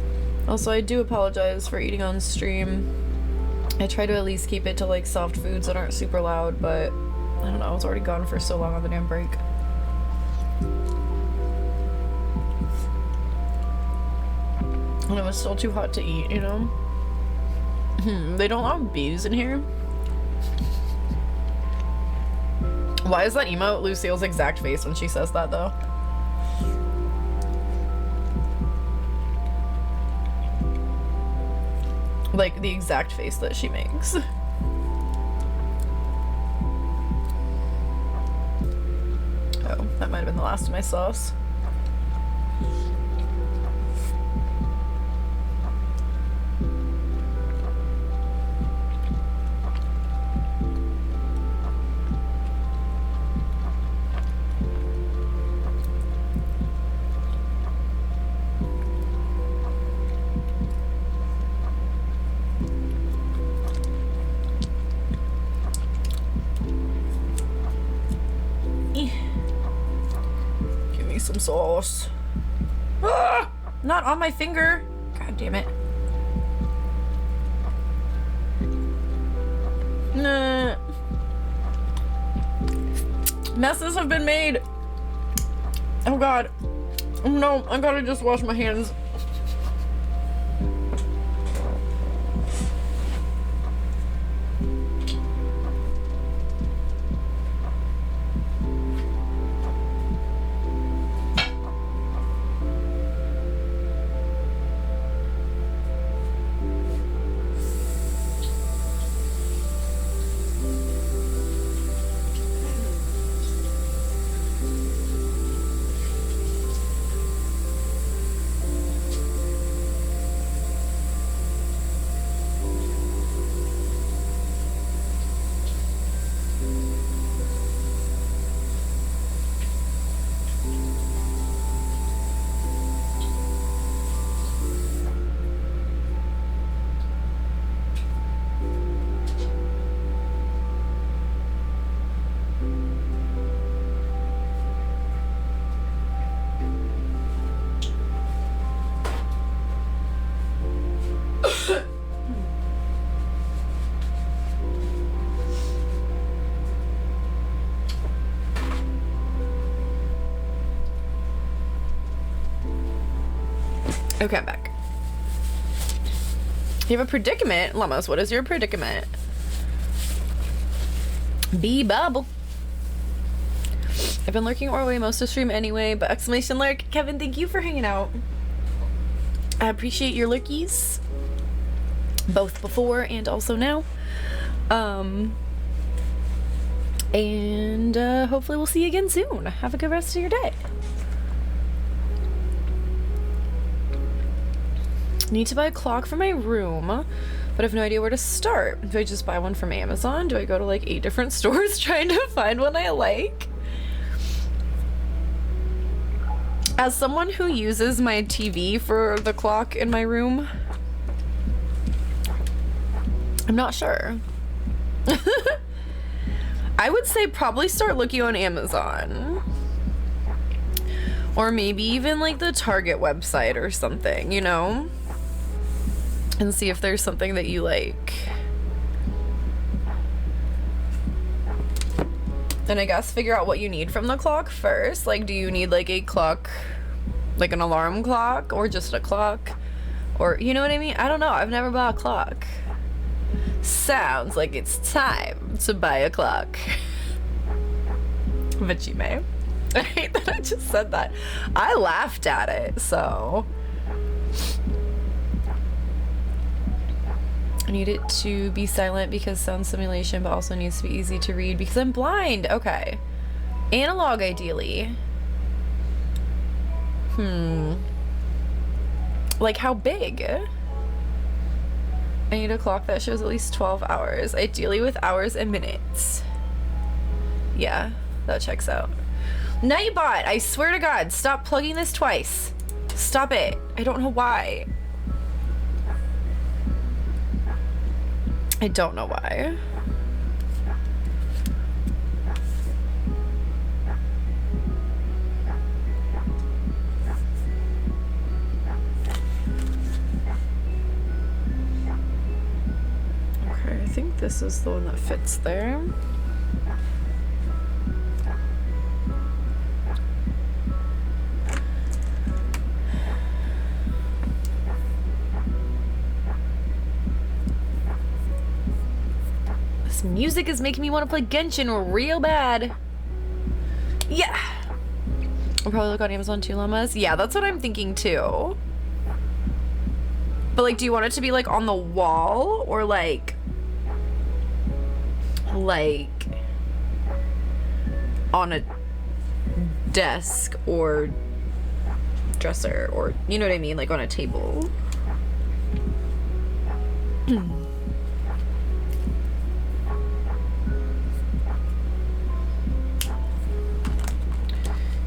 Also, I do apologize for eating on stream. I try to at least keep it to like soft foods that aren't super loud, but I don't know, I was already gone for so long on the damn break. And it was still too hot to eat, you know? They don't have bees in here? Why is that emote Lucille's exact face when she says that, though? Like, the exact face that she makes. Oh, that might have been the last of my sauce. Some sauce. Ah! Not on my finger. God damn it. Nah. Messes have been made. Oh god. Oh no, I gotta just wash my hands. Okay, I'm back. You have a predicament? Llamas, what is your predicament? Bee bubble. I've been lurking our way most of stream anyway, but exclamation lurk. Kevin, thank you for hanging out. I appreciate your lurkies. Both before and also now. And hopefully we'll see you again soon. Have a good rest of your day. Need to buy a clock for my room, but I have no idea where to start. Do I just buy one from Amazon? Do I go to like 8 different stores trying to find one I like? As someone who uses my TV for the clock in my room, I'm not sure. I would say probably start looking on Amazon. Or maybe even like the Target website or something, you know? And see if there's something that you like. And I guess figure out what you need from the clock first. Like, do you need like a clock, like an alarm clock, or just a clock? Or, you know what I mean? I don't know. I've never bought a clock. Sounds like it's time to buy a clock. But you may. I hate that I just said that. I laughed at it, so. I need it to be silent because sound simulation, but also needs to be easy to read because I'm blind. Okay. Analog, ideally. Like how big? I need a clock that shows at least 12 hours, ideally with hours and minutes. Yeah, that checks out. Nightbot, I swear to God, stop plugging this twice. Stop it. I don't know why. I don't know why. Okay, I think this is the one that fits there. Music is making me want to play Genshin real bad. Yeah. I'll probably look on Amazon too, Llamas. Yeah, that's what I'm thinking too. But like, do you want it to be like on the wall or like on a desk or dresser, or you know what I mean, like on a table?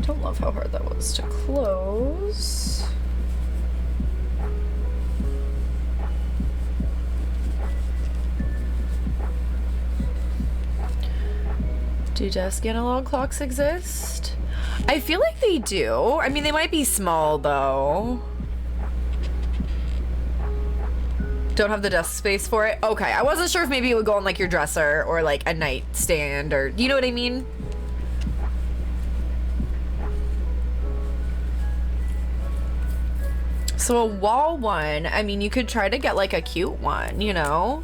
Don't love how hard that was to close. Do desk analog clocks exist? I feel like they do. I mean, they might be small though. Don't have the desk space for it? Okay, I wasn't sure if maybe it would go on like your dresser or like a nightstand, or you know what I mean? So a wall one, I mean, you could try to get like a cute one, you know?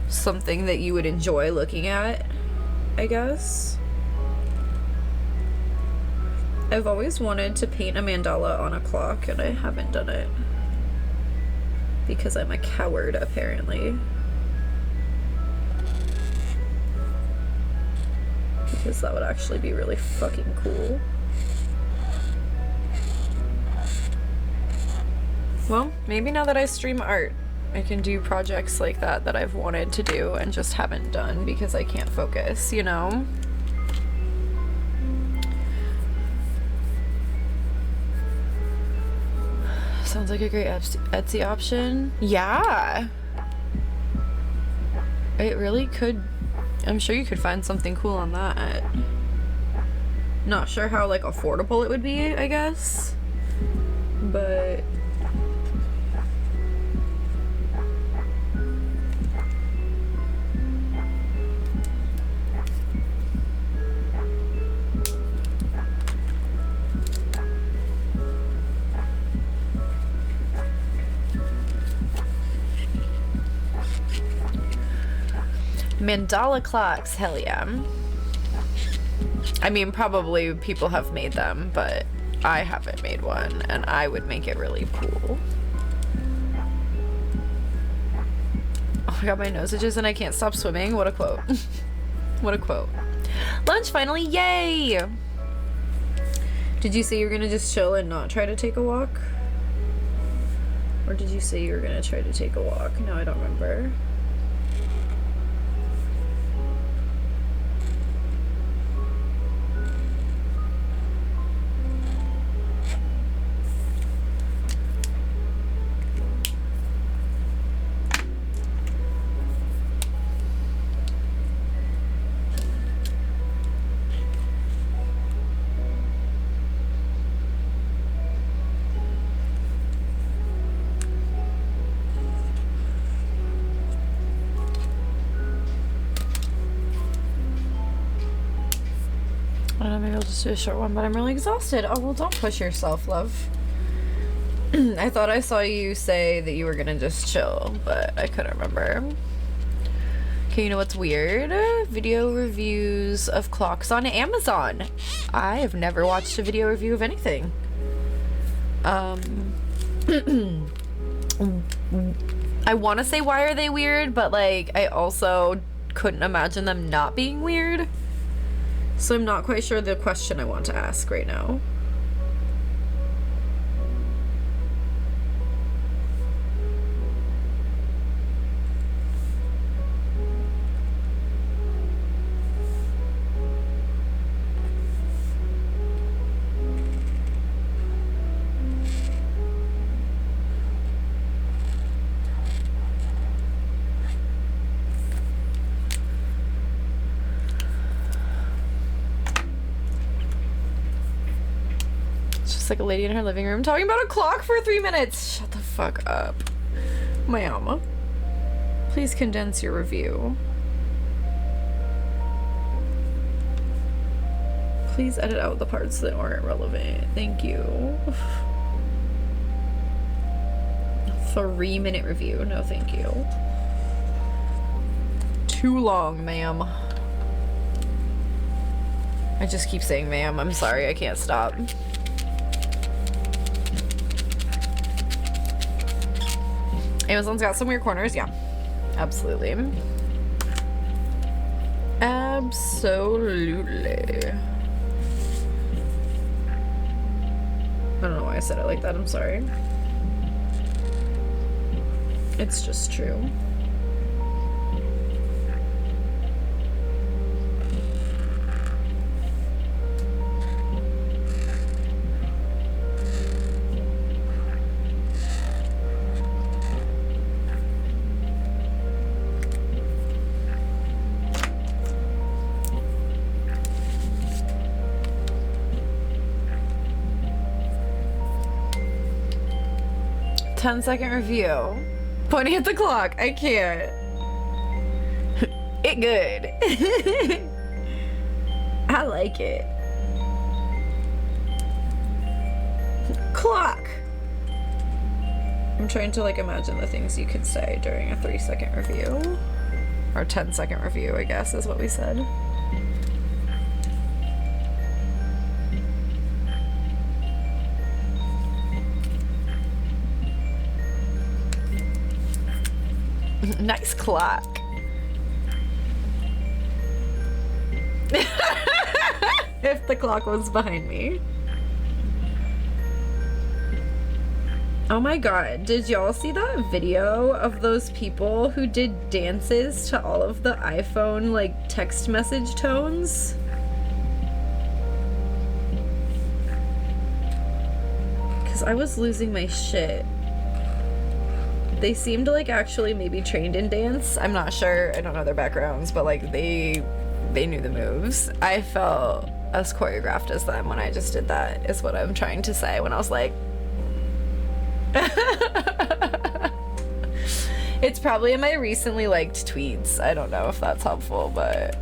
Something that you would enjoy looking at, I guess. I've always wanted to paint a mandala on a clock and I haven't done it. Because I'm a coward, apparently. Because that would actually be really fucking cool. Well, maybe now that I stream art, I can do projects like that that I've wanted to do and just haven't done because I can't focus, you know? Sounds like a great Etsy option. Yeah. It really could. I'm sure you could find something cool on that. Not sure how like affordable it would be, I guess. But Mandala clocks, hell yeah. I mean, probably people have made them, but I haven't made one, and I would make it really cool. Oh, I got my nose itches and I can't stop swimming. What a quote. What a quote. Lunch finally, yay! Did you say you were gonna just chill and not try to take a walk? Or did you say you were gonna try to take a walk? No, I don't remember. I don't know, maybe I'll just do a short one, but I'm really exhausted. Oh, well, don't push yourself, love. I thought I saw you say that you were gonna just chill, but I couldn't remember. Okay, you know what's weird? Video reviews of clocks on Amazon. I have never watched a video review of anything. I want to say why are they weird, but like I also couldn't imagine them not being weird. So I'm not quite sure the question I want to ask right now. Like a lady in her living room talking about a clock for 3 minutes. Shut the fuck up. Ma'am, please condense your review. Please edit out the parts that aren't relevant. Thank you. 3-minute review. No, thank you. Too long, ma'am. I just keep saying ma'am. I'm sorry. I can't stop. Amazon's got some weird corners, yeah. Absolutely. Absolutely. I don't know why I said it like that, I'm sorry. It's just true. Ten-second review. Pointing at the clock. I can't. It good. I like it. Clock. I'm trying to like imagine the things you could say during a 3-second review. Or 10-second review, I guess, is what we said. Nice clock. If the clock was behind me. Oh my god, did y'all see that video of those people who did dances to all of the iPhone like text message tones? Because I was losing my shit. They seemed like actually maybe trained in dance. I'm not sure. I don't know their backgrounds, but like they knew the moves. I felt as choreographed as them when I just did that, is what I'm trying to say when I was like... It's probably in my recently liked tweets. I don't know if that's helpful, but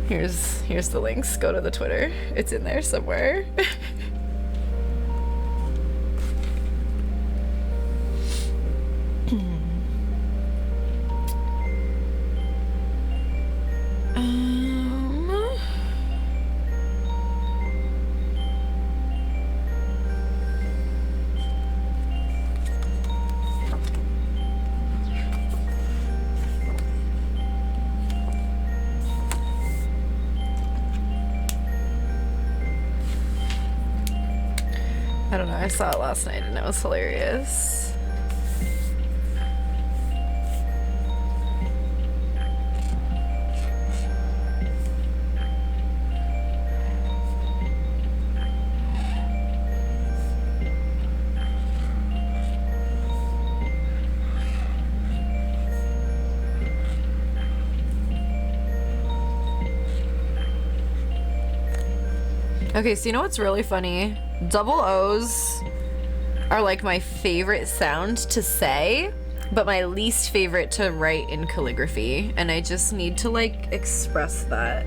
here's the links. Go to the Twitter. It's in there somewhere. don't know, I saw it last night and it was hilarious. Okay, so you know what's really funny? Double O's are like my favorite sound to say, but my least favorite to write in calligraphy, and I just need to like express that.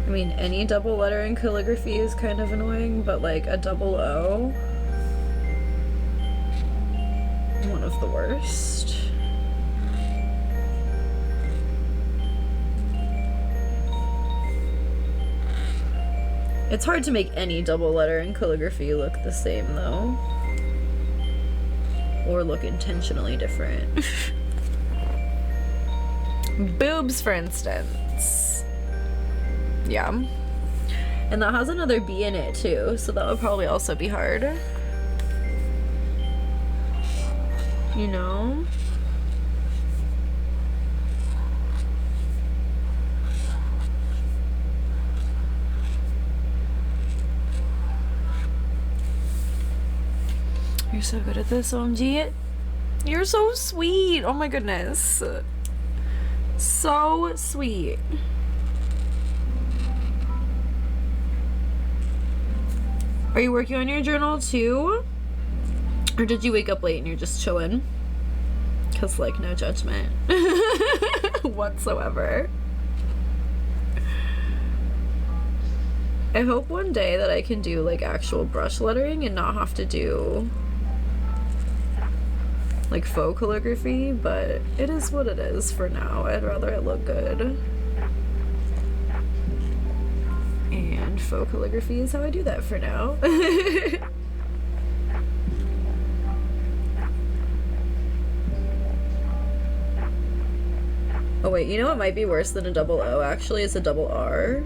I mean, any double letter in calligraphy is kind of annoying, but like a double O, one of the worst. It's hard to make any double letter in calligraphy look the same though, or look intentionally different. Boobs, for instance. Yeah. And that has another B in it too, so that would probably also be hard. You know? You're so good at this, OMG. You're so sweet. Oh my goodness. So sweet. Are you working on your journal too? Or did you wake up late and you're just chilling? Cause like no judgment whatsoever. I hope one day that I can do like actual brush lettering and not have to do like faux calligraphy, but it is what it is for now. I'd rather it look good. And faux calligraphy is how I do that for now. Oh wait, you know what might be worse than a double O actually is a double R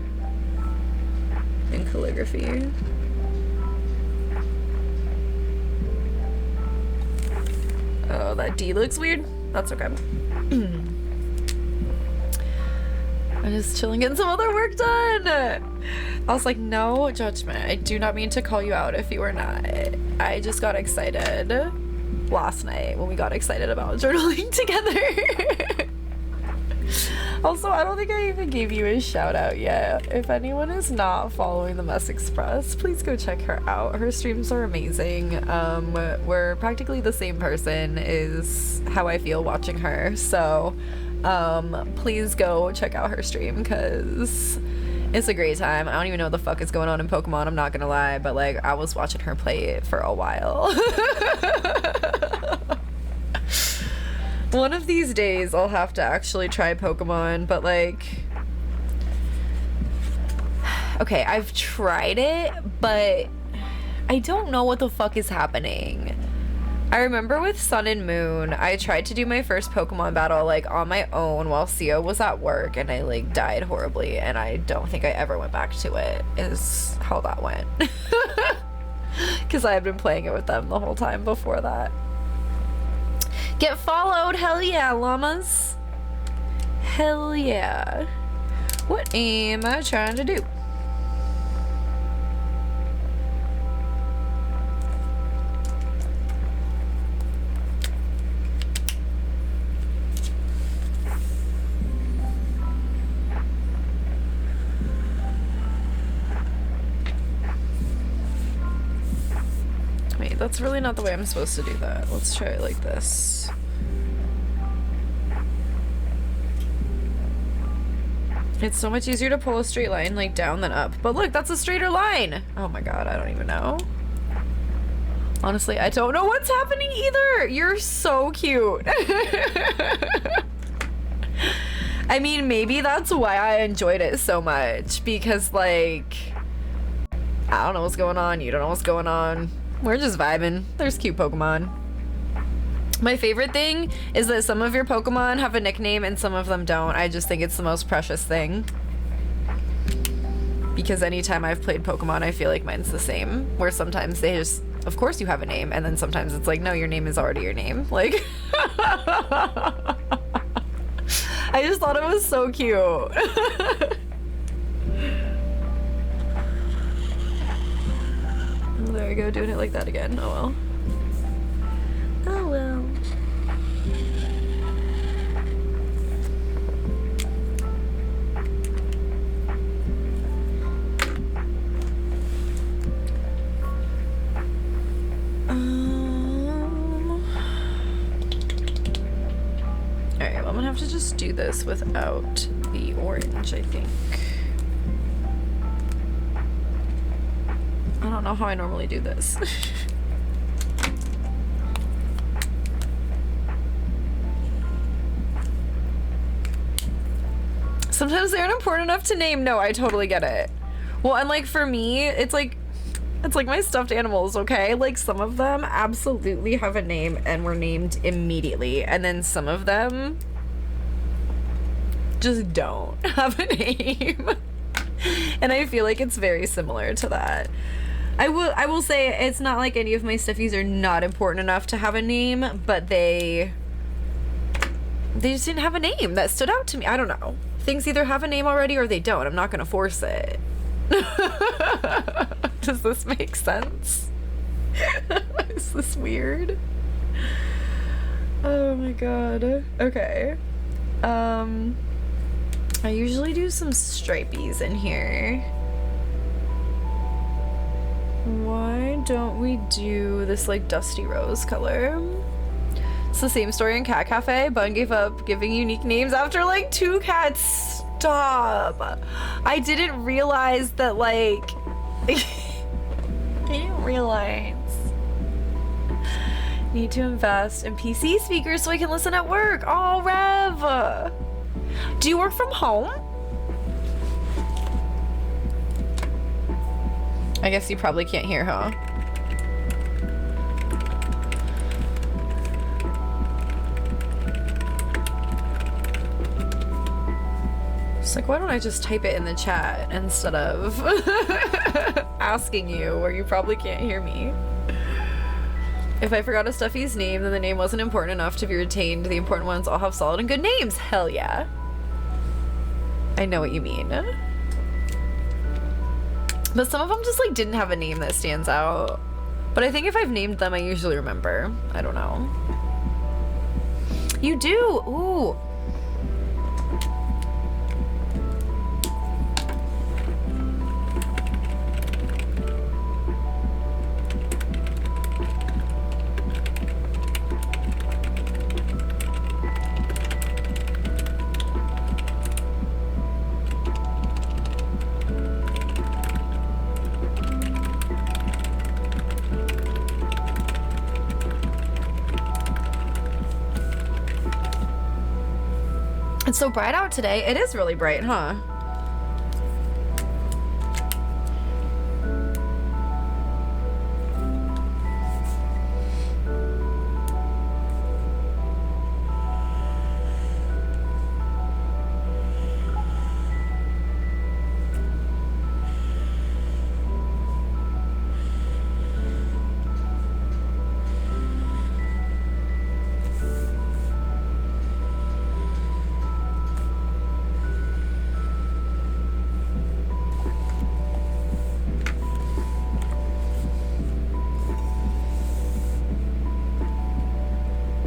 in calligraphy. Oh, that D looks weird. That's okay. I'm just chilling, getting some other work done. I was like, no judgment. I do not mean to call you out if you were not. I just got excited last night when we got excited about journaling together. Also, I don't think I even gave you a shout out yet. If anyone is not following the Mess Express, please go check her out. Her streams are amazing. We're practically the same person is how I feel watching her. So please go check out her stream because it's a great time. I don't even know what the fuck is going on in Pokemon, I'm not gonna lie, but like I was watching her play it for a while. One of these days I'll have to actually try Pokemon, but like, okay, I've tried it, but I don't know what the fuck is happening. I remember with Sun and Moon, I tried to do my first Pokemon battle like on my own while Sio was at work, and I like died horribly, and I don't think I ever went back to it, is how that went. Because I had been playing it with them the whole time before that. Get followed, hell yeah, llamas. Hell yeah. What am I trying to do? Wait, that's really not the way I'm supposed to do that. Let's try it like this. It's so much easier to pull a straight line like down than up. But look, that's a straighter line. Oh my god, I don't even know. Honestly, I don't know what's happening either. You're so cute. I mean, maybe that's why I enjoyed it so much, because like I don't know what's going on. You don't know what's going on. We're just vibing. There's cute Pokemon. My favorite thing is that some of your Pokemon have a nickname and some of them don't. I just think it's the most precious thing. Because anytime I've played Pokemon, I feel like mine's the same. Where sometimes they just, of course you have a name, and then sometimes it's like, no, your name is already your name. Like, I just thought it was so cute. There we go, doing it like that again. Oh well. Oh well. Alright, well, I'm gonna have to just do this without the orange, I think. I don't know how I normally do this. Sometimes they aren't important enough to name. No, I totally get it. Well, and like for me, it's like my stuffed animals, okay? Like some of them absolutely have a name and were named immediately, and then some of them just don't have a name. And I feel like it's very similar to that. I will say it's not like any of my stuffies are not important enough to have a name, but they just didn't have a name that stood out to me. I don't know. Things either have a name already or they don't. I'm not gonna force it. Does this make sense? Is this weird? Oh my god. Okay. I usually do some stripies in here. Why don't we do this like dusty rose color? It's the same story in Cat Cafe. Bun gave up giving unique names after like 2 cats. Stop. I didn't realize that like I didn't realize. Need to invest in PC speakers so I can listen at work. Oh, Rev. Do you work from home? I guess you probably can't hear, huh? It's like, why don't I just type it in the chat instead of asking you where you probably can't hear me? If I forgot a stuffy's name, then the name wasn't important enough to be retained. The important ones all have solid and good names. Hell yeah. I know what you mean. But some of them just like didn't have a name that stands out. But I think if I've named them, I usually remember. I don't know. You do? Ooh. It's so bright out today. It is really bright, huh?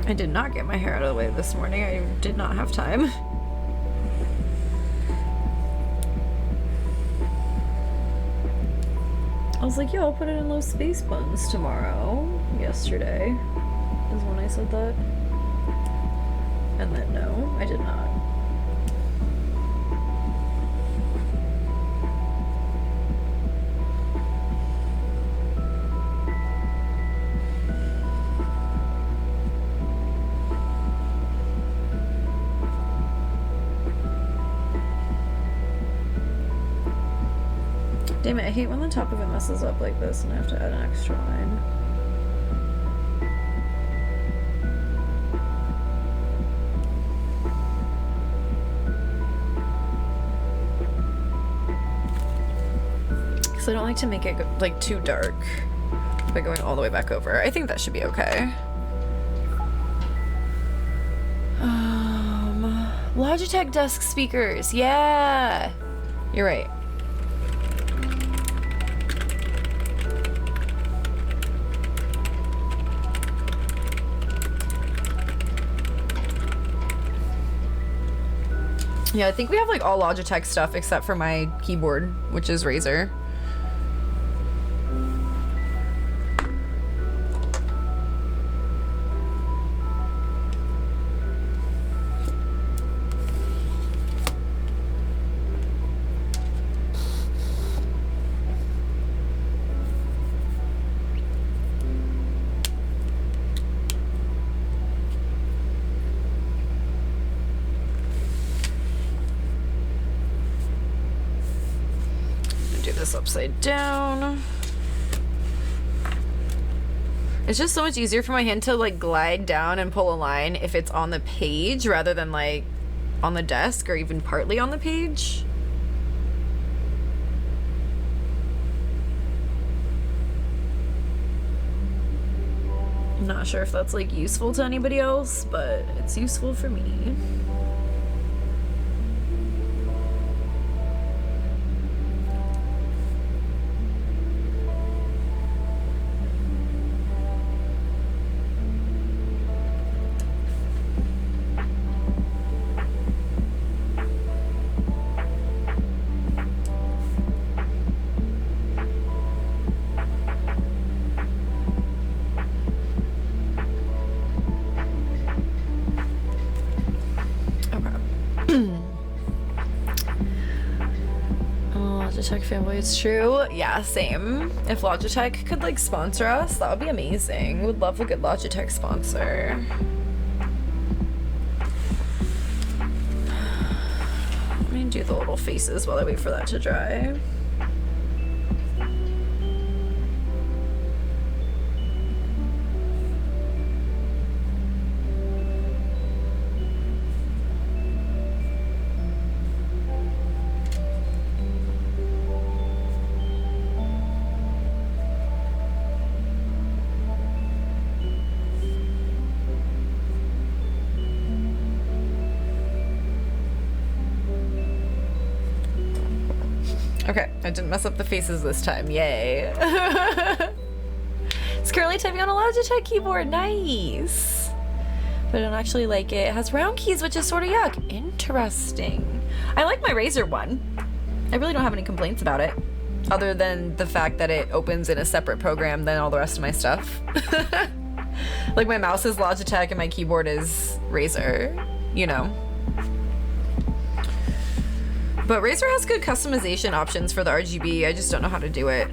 I did not get my hair out of the way this morning. I did not have time. I was like, yo, I'll put it in those space buns tomorrow. Yesterday is when I said that. And then no, I did not. Damn it, I hate when the top of it messes up like this and I have to add an extra line. Because I don't like to make it like too dark by going all the way back over. I think that should be okay. Logitech desk speakers, yeah! You're right. Yeah, I think we have like all Logitech stuff except for my keyboard, which is Razer. Upside down. It's just so much easier for my hand to like glide down and pull a line if it's on the page rather than like on the desk or even partly on the page. I'm not sure if that's like useful to anybody else, but it's useful for me. Logitech fanboy, it's true. Yeah, same. If Logitech could like sponsor us, that would be amazing. Would love a good Logitech sponsor. Let me do the little faces while I wait for that to dry. Okay, I didn't mess up the faces this time. Yay. It's currently typing on a Logitech keyboard. Nice. But I don't actually like it. It has round keys, which is sort of yuck. Interesting. I like my Razer one. I really don't have any complaints about it, other than the fact that it opens in a separate program than all the rest of my stuff. Like my mouse is Logitech and my keyboard is Razer, you know. But Razer has good customization options for the RGB. I just don't know how to do it.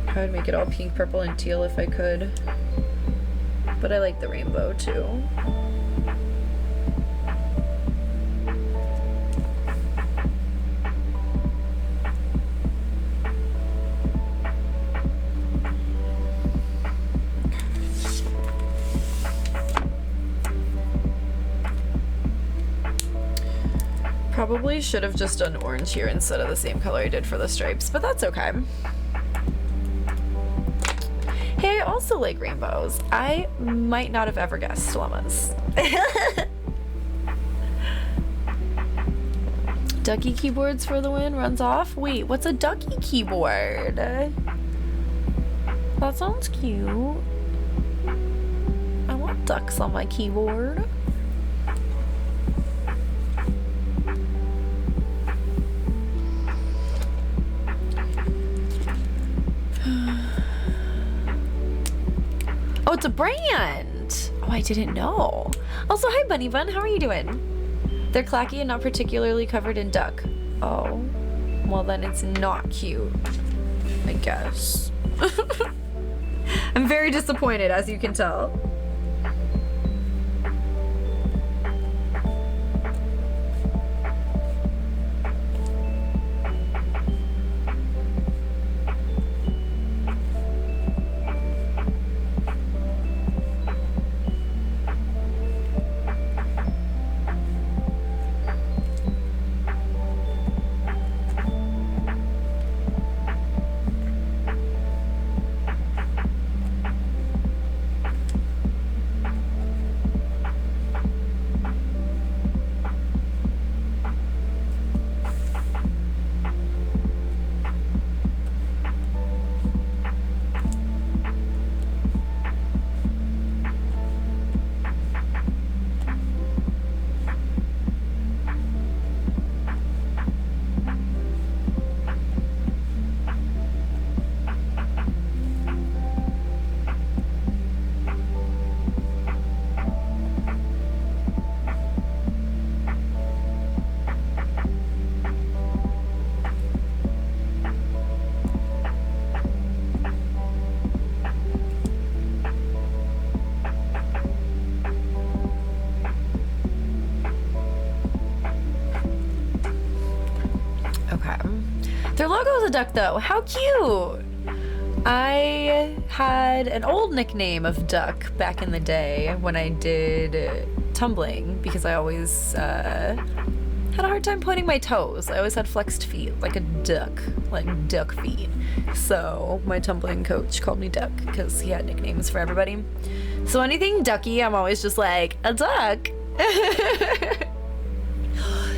I would make it all pink, purple, and teal if I could. But I like the rainbow too. Probably should have just done orange here instead of the same color I did for the stripes, but that's okay. Hey, I also like rainbows. I might not have ever guessed llamas. Ducky keyboards for the win, runs off. Wait, what's a ducky keyboard? That sounds cute. I want ducks on my keyboard. Oh, it's a brand! Oh, I didn't know. Also, hi Bunny Bun, how are you doing? They're clacky and not particularly covered in duck. Oh, well then it's not cute, I guess. I'm very disappointed, as you can tell. Okay. Their logo is a duck though. How cute! I had an old nickname of Duck back in the day when I did tumbling because I always had a hard time pointing my toes. I always had flexed feet, like a duck, like duck feet. So my tumbling coach called me Duck because he had nicknames for everybody. So anything ducky, I'm always just like, a duck.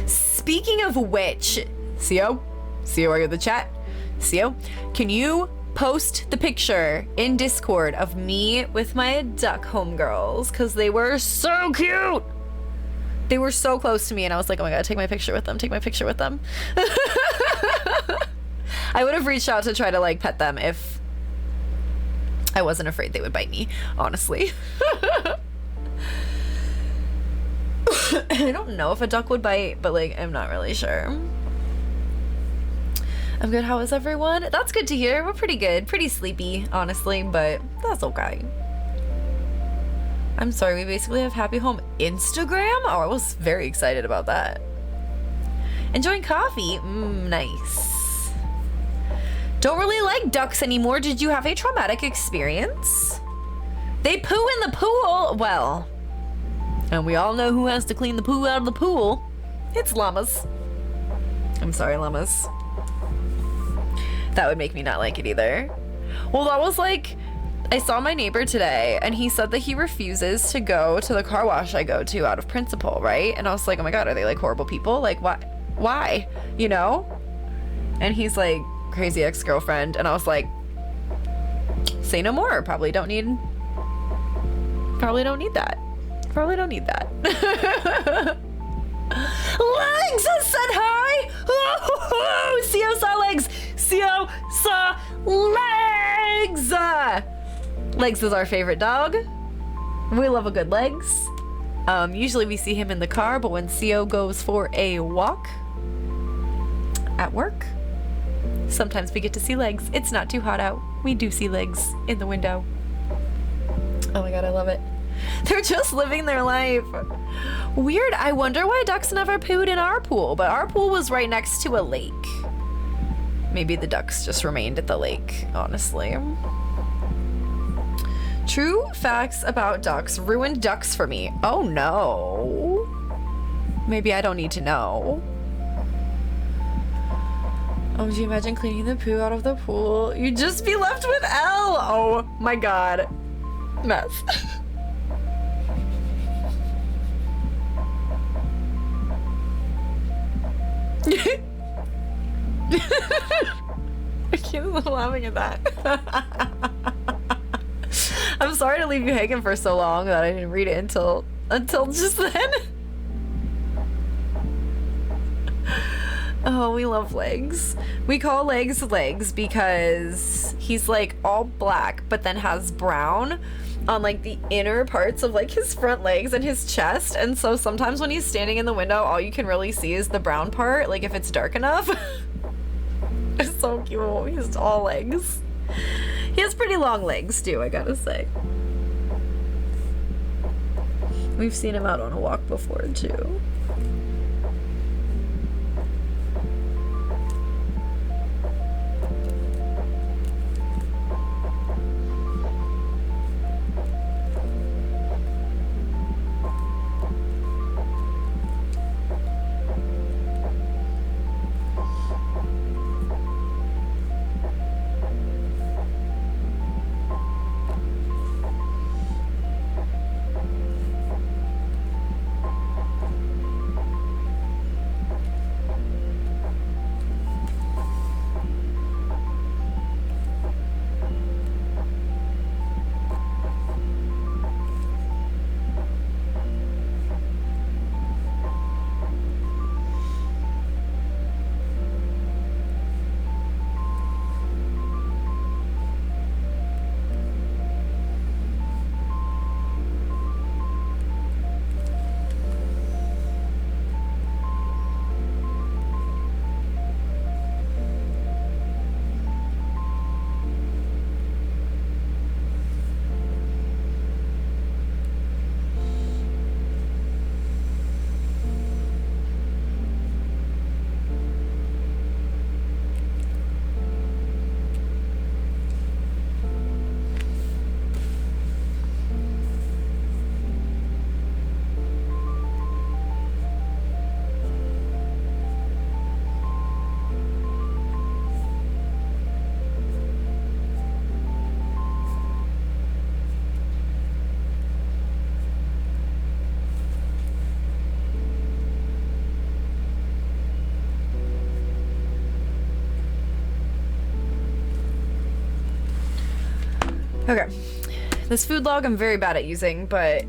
Speaking of which, Sio, are you in the chat? Sio, can you post the picture in Discord of me with my duck homegirls? Because they were so cute. They were so close to me and I was like, oh my god, take my picture with them, take my picture with them. I would have reached out to try to like pet them if I wasn't afraid they would bite me, honestly. I don't know if a duck would bite, but like, I'm not really sure. I'm good. How is everyone? That's good to hear. We're pretty good. Pretty sleepy, honestly, but that's okay. I'm sorry, we basically have Happy Home Instagram? Oh, I was very excited about that. Enjoying coffee? Nice. Don't really like ducks anymore. Did you have a traumatic experience? They poo in the pool. Well, and we all know who has to clean the poo out of the pool. It's llamas. I'm sorry, llamas. That would make me not like it either. Well, that was like, I saw my neighbor today and he said that he refuses to go to the car wash I go to out of principle, right? And I was like, oh my god, are they like horrible people? Like, why? You know? And he's like, crazy ex-girlfriend. And I was like, say no more. Probably don't need that. Probably don't need that. Legs said hi. Oh, Sio saw legs. Sio saw legs. Legs is our favorite dog. We love a good legs. Usually we see him in the car, but when Sio goes for a walk at work, sometimes we get to see legs. It's not too hot out. We do see legs in the window. Oh my god, I love it. They're just living their life. Weird. I wonder why ducks never pooed in our pool, but our pool was right next to a lake. Maybe the ducks just remained at the lake, honestly. True facts about ducks ruined ducks for me. Oh no. Maybe I don't need to know. Oh, do you imagine cleaning the poo out of the pool? You'd just be left with L. Oh my god. Mess. I can't stop laughing at that. I'm sorry to leave you hanging for so long that I didn't read it until just then. Oh, we love legs. We call legs legs because he's like all black but then has brown on like the inner parts of like his front legs and his chest, and so sometimes when he's standing in the window all you can really see is the brown part, like if it's dark enough. It's so cute. He's all legs. He has pretty long legs too, I gotta say. We've seen him out on a walk before too. Okay. This food log I'm very bad at using, but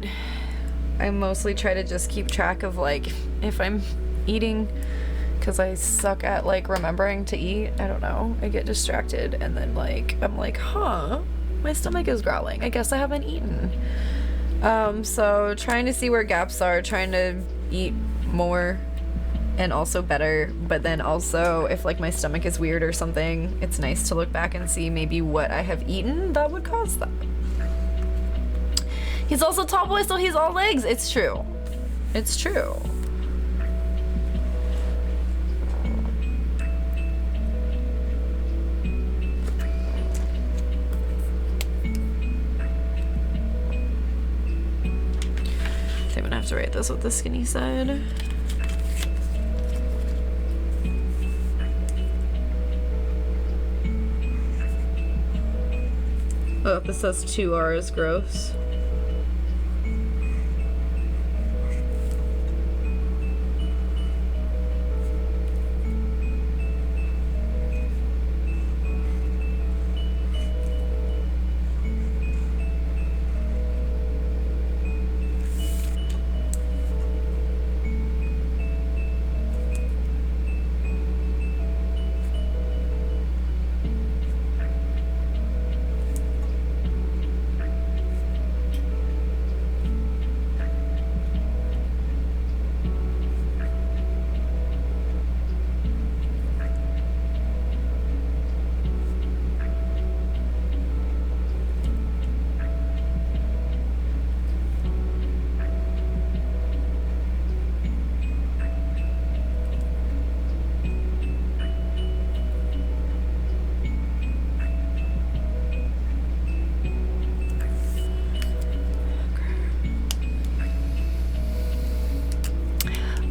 I mostly try to just keep track of like if I'm eating, because I suck at like remembering to eat. I don't know. I get distracted and then like I'm like, huh, my stomach is growling. I guess I haven't eaten. So trying to see where gaps are, trying to eat more and also better, but then also if like my stomach is weird or something, it's nice to look back and see maybe what I have eaten that would cause that. He's also tall boy, so he's all legs. It's true. It's true. I'm gonna have to write this with the skinny side. Oh, this says 2 R's, gross.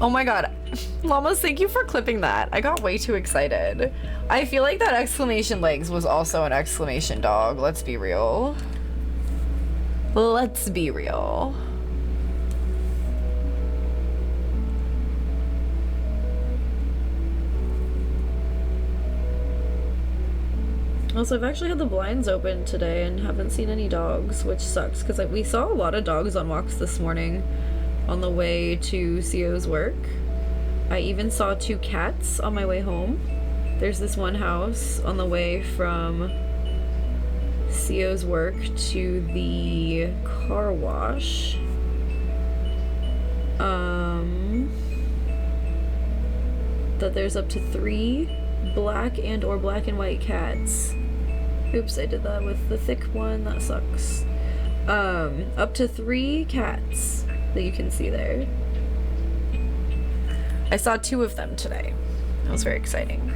Oh my god. Llamas, thank you for clipping that. I got way too excited. I feel like that exclamation legs was also an exclamation dog. Let's be real. Let's be real. Also, I've actually had the blinds open today and haven't seen any dogs, which sucks because we saw a lot of dogs on walks this morning on the way to CO's work. I even saw 2 cats on my way home. There's this one house on the way from CO's work to the car wash. That there's up to 3 black and or black and white cats. Oops, I did that with the thick one. That sucks. Up to 3 cats that you can see there. I saw 2 of them today. That was very exciting.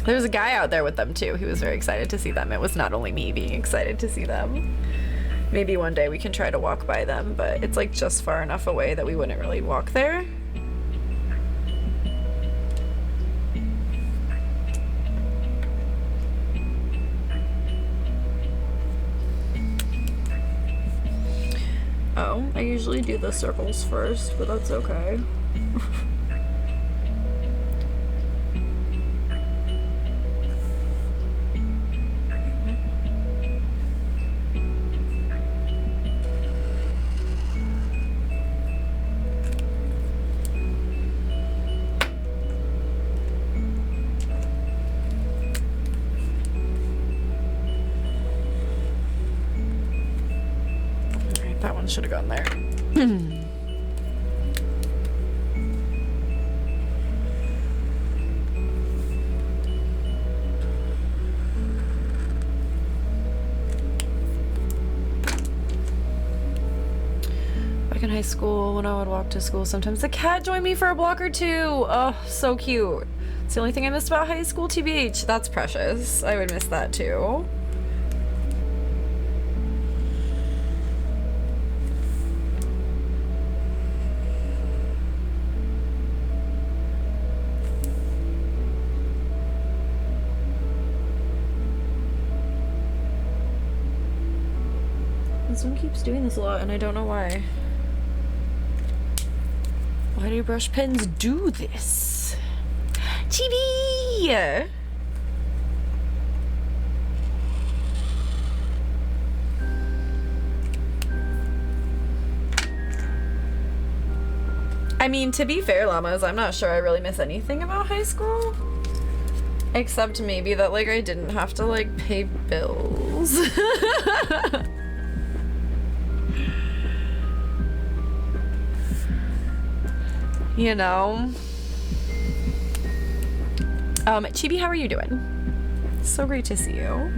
There was a guy out there with them too. He was very excited to see them. It was not only me being excited to see them. Maybe one day we can try to walk by them, but it's like just far enough away that we wouldn't really walk there. Oh, I usually do the circles first, but that's okay. That one should have gone there. Back in high school, when I would walk to school, sometimes the cat joined me for a block or 2. Oh, so cute. It's the only thing I missed about high school, TBH. That's precious. I would miss that too. This one keeps doing this a lot, and I don't know why. Why do brush pens do this? Chibi! I mean, to be fair, llamas, I'm not sure I really miss anything about high school. Except maybe that, like, I didn't have to, like, pay bills. You know? Chibi, how are you doing? So great to see you.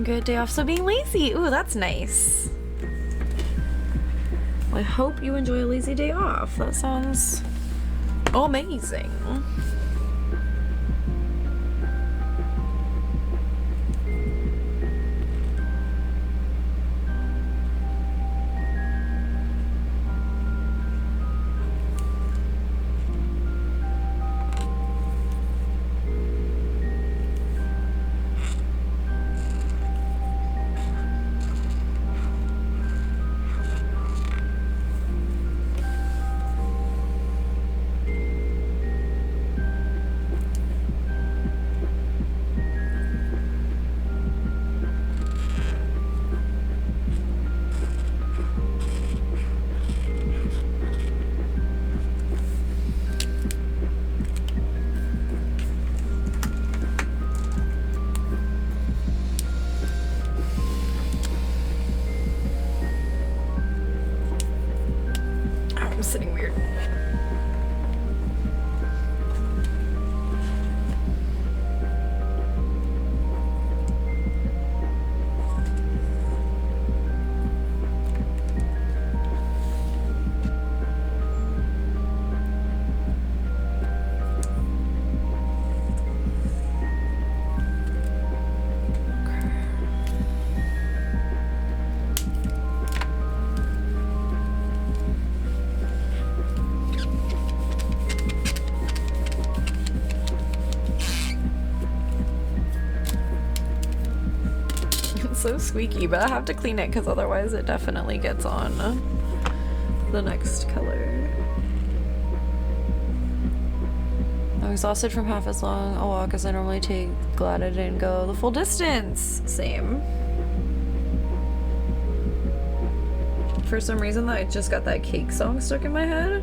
Good day off, so being lazy. Ooh, that's nice. Well, I hope you enjoy a lazy day off. That sounds amazing. Sitting weird. So squeaky, but I have to clean it because otherwise it definitely gets on the next color. I'm exhausted from half as long a walk as I normally take. Glad I didn't go the full distance. Same. For some reason, I just got that cake song stuck in my head.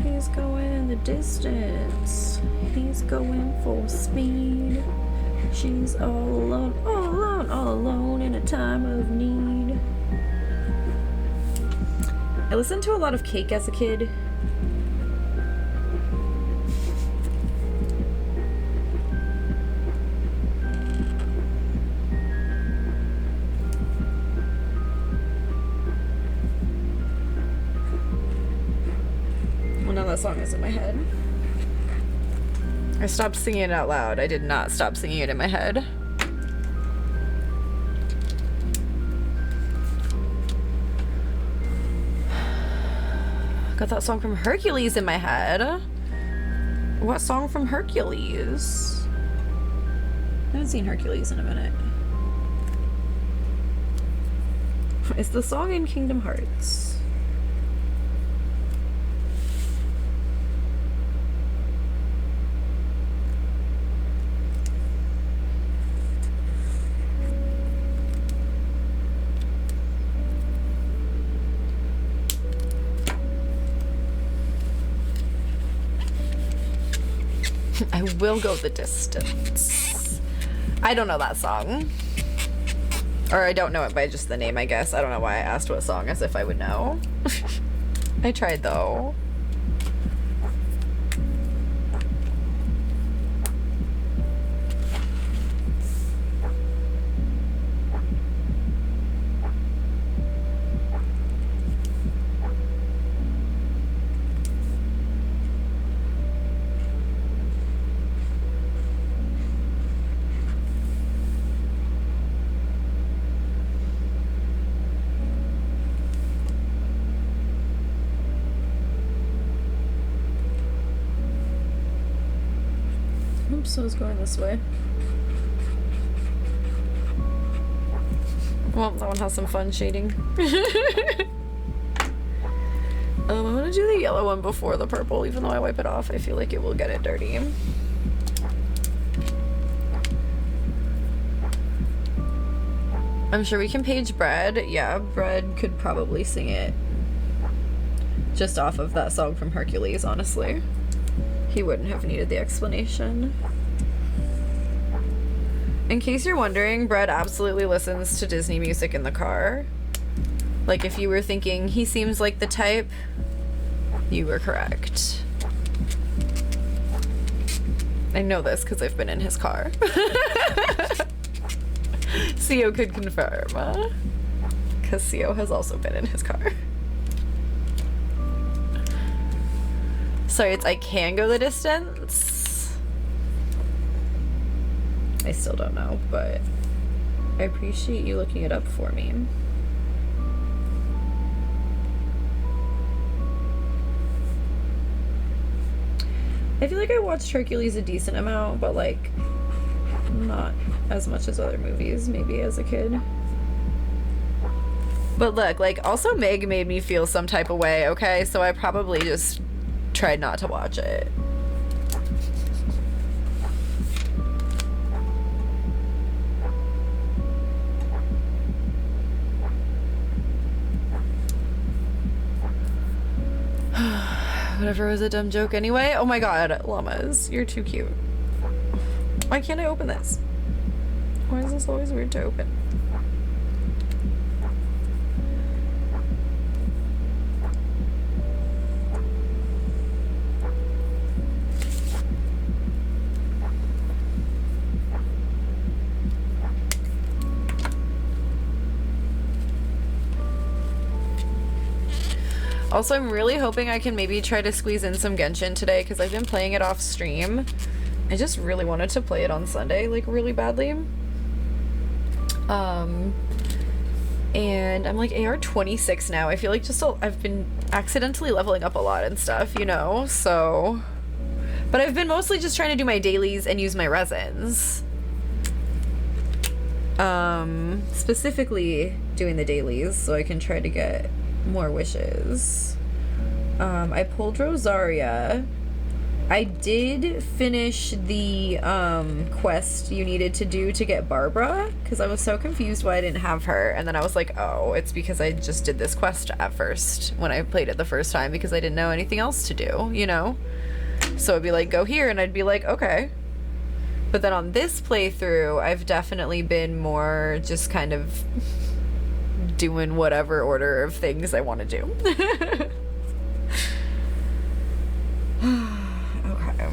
He's going the distance. He's going full speed. She's all alone, all alone, all alone in a time of need. I listened to a lot of Cake as a kid. Well, now that song is in my head. I stopped singing it out loud. I did not stop singing it in my head. Got that song from Hercules in my head. What song from Hercules? I haven't seen Hercules in a minute. It's the song in Kingdom Hearts. I will go the distance. I don't know that song. Or I don't know it by just the name, I guess. I don't know why I asked what song, as if I would know. I tried, though. Oops, I was going this way. Well, that one has some fun shading. I'm gonna do the yellow one before the purple, even though I wipe it off. I feel like it will get it dirty. I'm sure we can page Bread. Yeah, Bread could probably sing it just off of that song from Hercules, honestly. He wouldn't have needed the explanation. In case you're wondering, Bread absolutely listens to Disney music in the car. Like, if you were thinking he seems like the type, you were correct. I know this because I've been in his car. Co could confirm, because Co has also been in his car. Sorry, it's I can go the distance. I still don't know, but I appreciate you looking it up for me. I feel like I watched Hercules a decent amount, but like not as much as other movies, maybe as a kid. But look, like, also Meg made me feel some type of way, okay? So I probably just tried not to watch it. Whatever was a dumb joke anyway. Oh my god, llamas, you're too cute. Why can't I open this? Why is this always weird to open? Also, I'm really hoping I can maybe try to squeeze in some Genshin today because I've been playing it off stream. I just really wanted to play it on Sunday, like, really badly. And I'm like AR 26 now. I feel like I've been accidentally leveling up a lot and stuff, you know, so. But I've been mostly just trying to do my dailies and use my resins. Specifically doing the dailies so I can try to get more wishes. I pulled Rosaria. I did finish the quest you needed to do to get Barbara because I was so confused why I didn't have her, and then I was like, oh, it's because I just did this quest at first when I played it the first time because I didn't know anything else to do, you know? So it'd be like, go here, and I'd be like, okay. But then on this playthrough, I've definitely been more just kind of doing whatever order of things I want to do. Okay.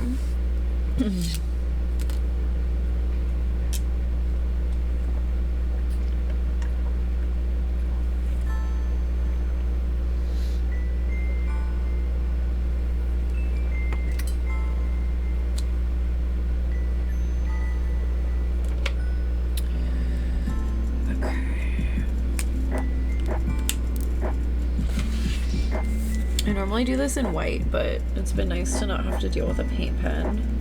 I normally do this in white, but it's been nice to not have to deal with a paint pen.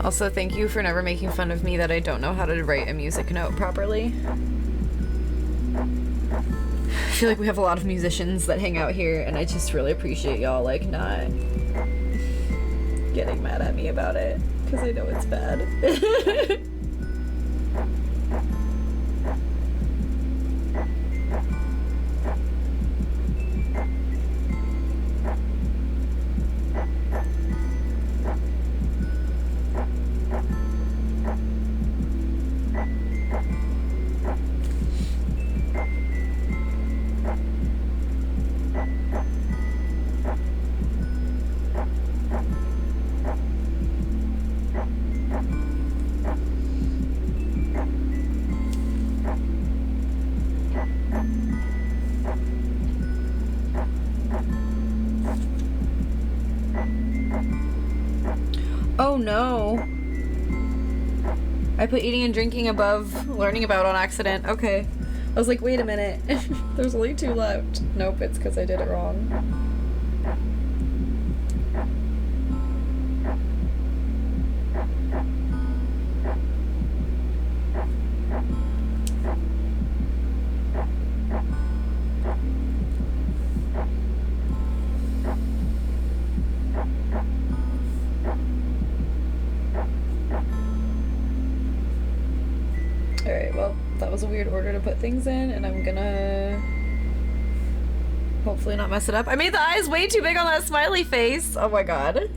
Also, thank you for never making fun of me that I don't know how to write a music note properly. I feel like we have a lot of musicians that hang out here, and I just really appreciate y'all, like, not getting mad at me about it, because I know it's bad. Oh no. I put eating and drinking above learning about on accident. Okay. I was like, wait a minute. There's only 2 left. Nope, it's because I did it wrong. Alright, well, that was a weird order to put things in, and I'm gonna hopefully not mess it up. I made the eyes way too big on that smiley face! Oh my god.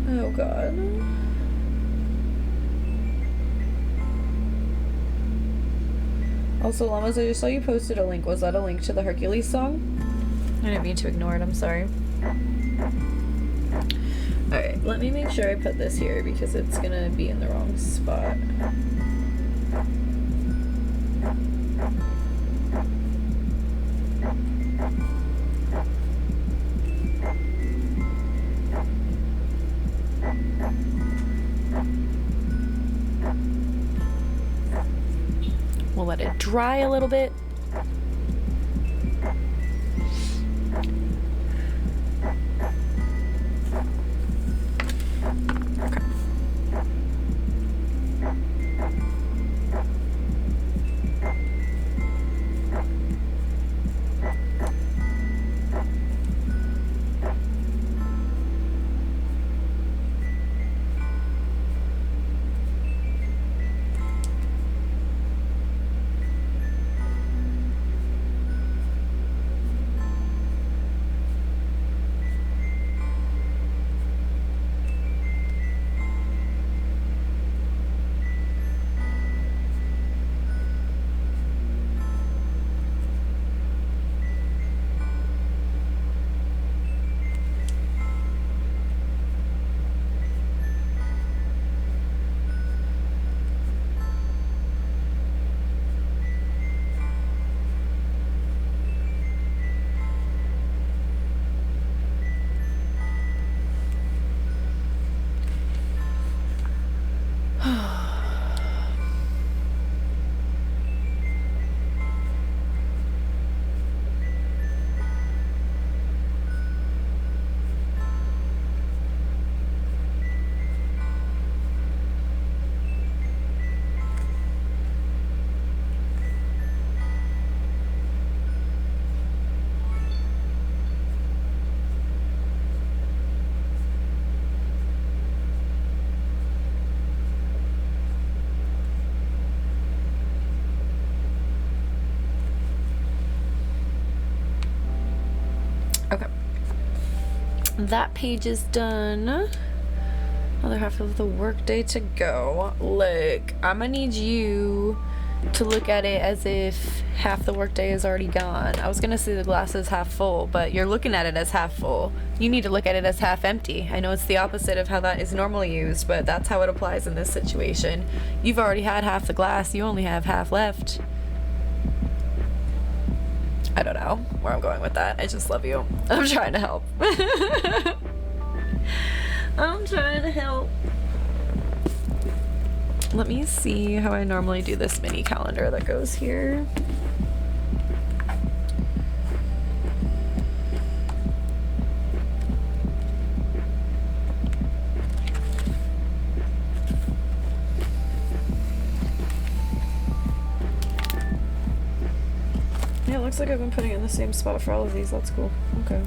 Oh god. Also, Llamas, I just saw you posted a link. Was that a link to the Hercules song? I didn't mean to ignore it, I'm sorry. Alright, let me make sure I put this here because it's gonna be in the wrong spot. We'll let it dry a little bit. Okay. That page is done. Other half of the workday to go. Look, I'm gonna need you to look at it as if half the workday is already gone. I was gonna say the glass is half full, but you're looking at it as half full. You need to look at it as half empty. I know it's the opposite of how that is normally used, but that's how it applies in this situation. You've already had half the glass, you only have half left. I don't know where I'm going with that. I just love you. I'm trying to help. I'm trying to help. Let me see how I normally do this mini calendar that goes here. Yeah, it looks like I've been putting it in the same spot for all of these. That's cool. Okay.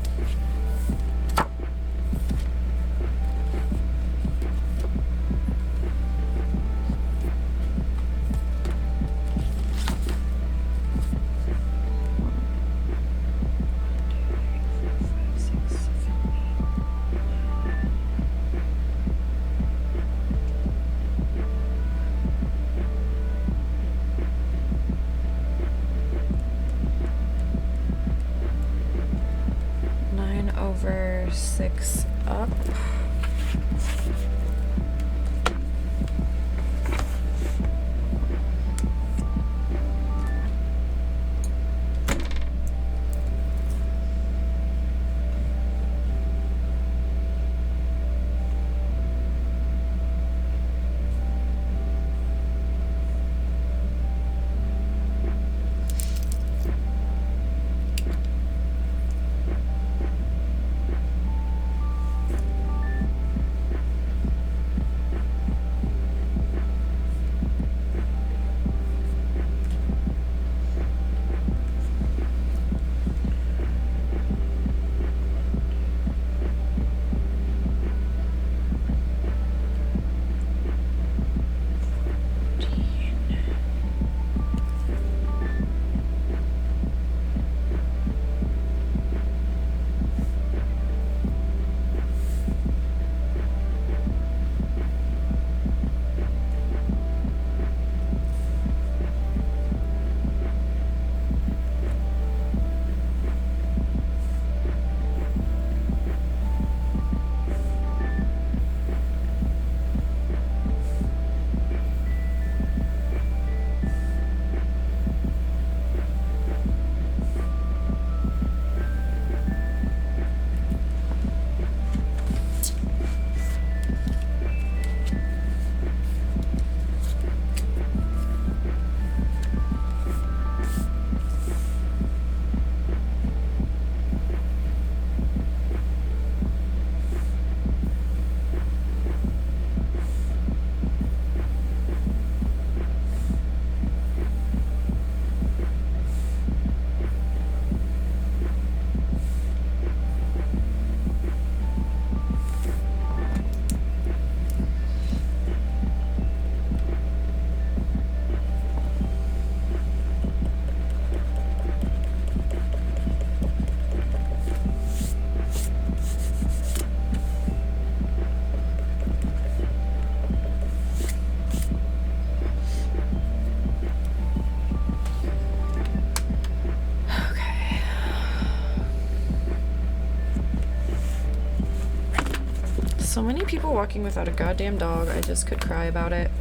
So many people walking without a goddamn dog, I just could cry about it.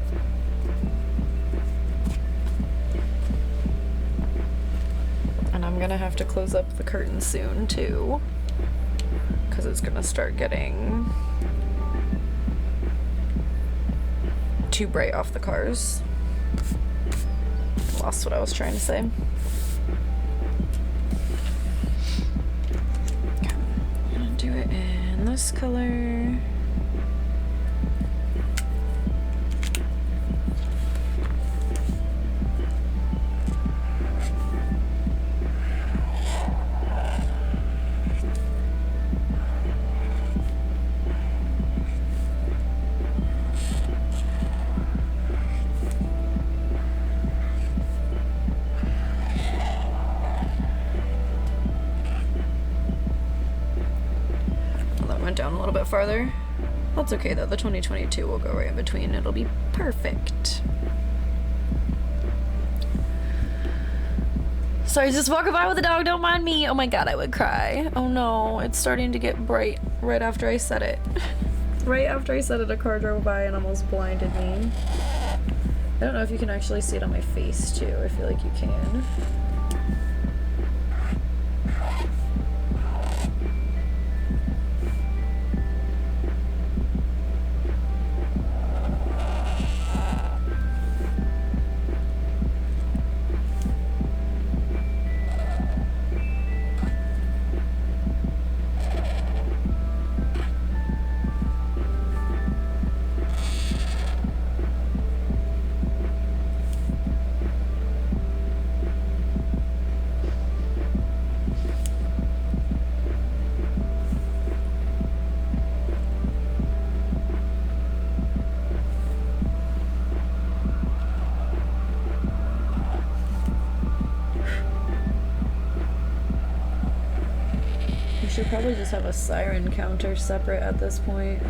And I'm gonna have to close up the curtain soon too, because it's gonna start getting too bright off the cars. Lost what I was trying to say. Okay, I'm gonna do it in this color. Down a little bit farther. That's okay though, the 2022 will go right in between. It'll be perfect. Sorry, just walking by with the dog, don't mind me. Oh my god, I would cry. Oh no, it's starting to get bright right after I said it. Right after I said it, a car drove by and almost blinded me. I don't know if you can actually see it on my face too. I feel like you can. Should probably just have a siren counter separate at this point.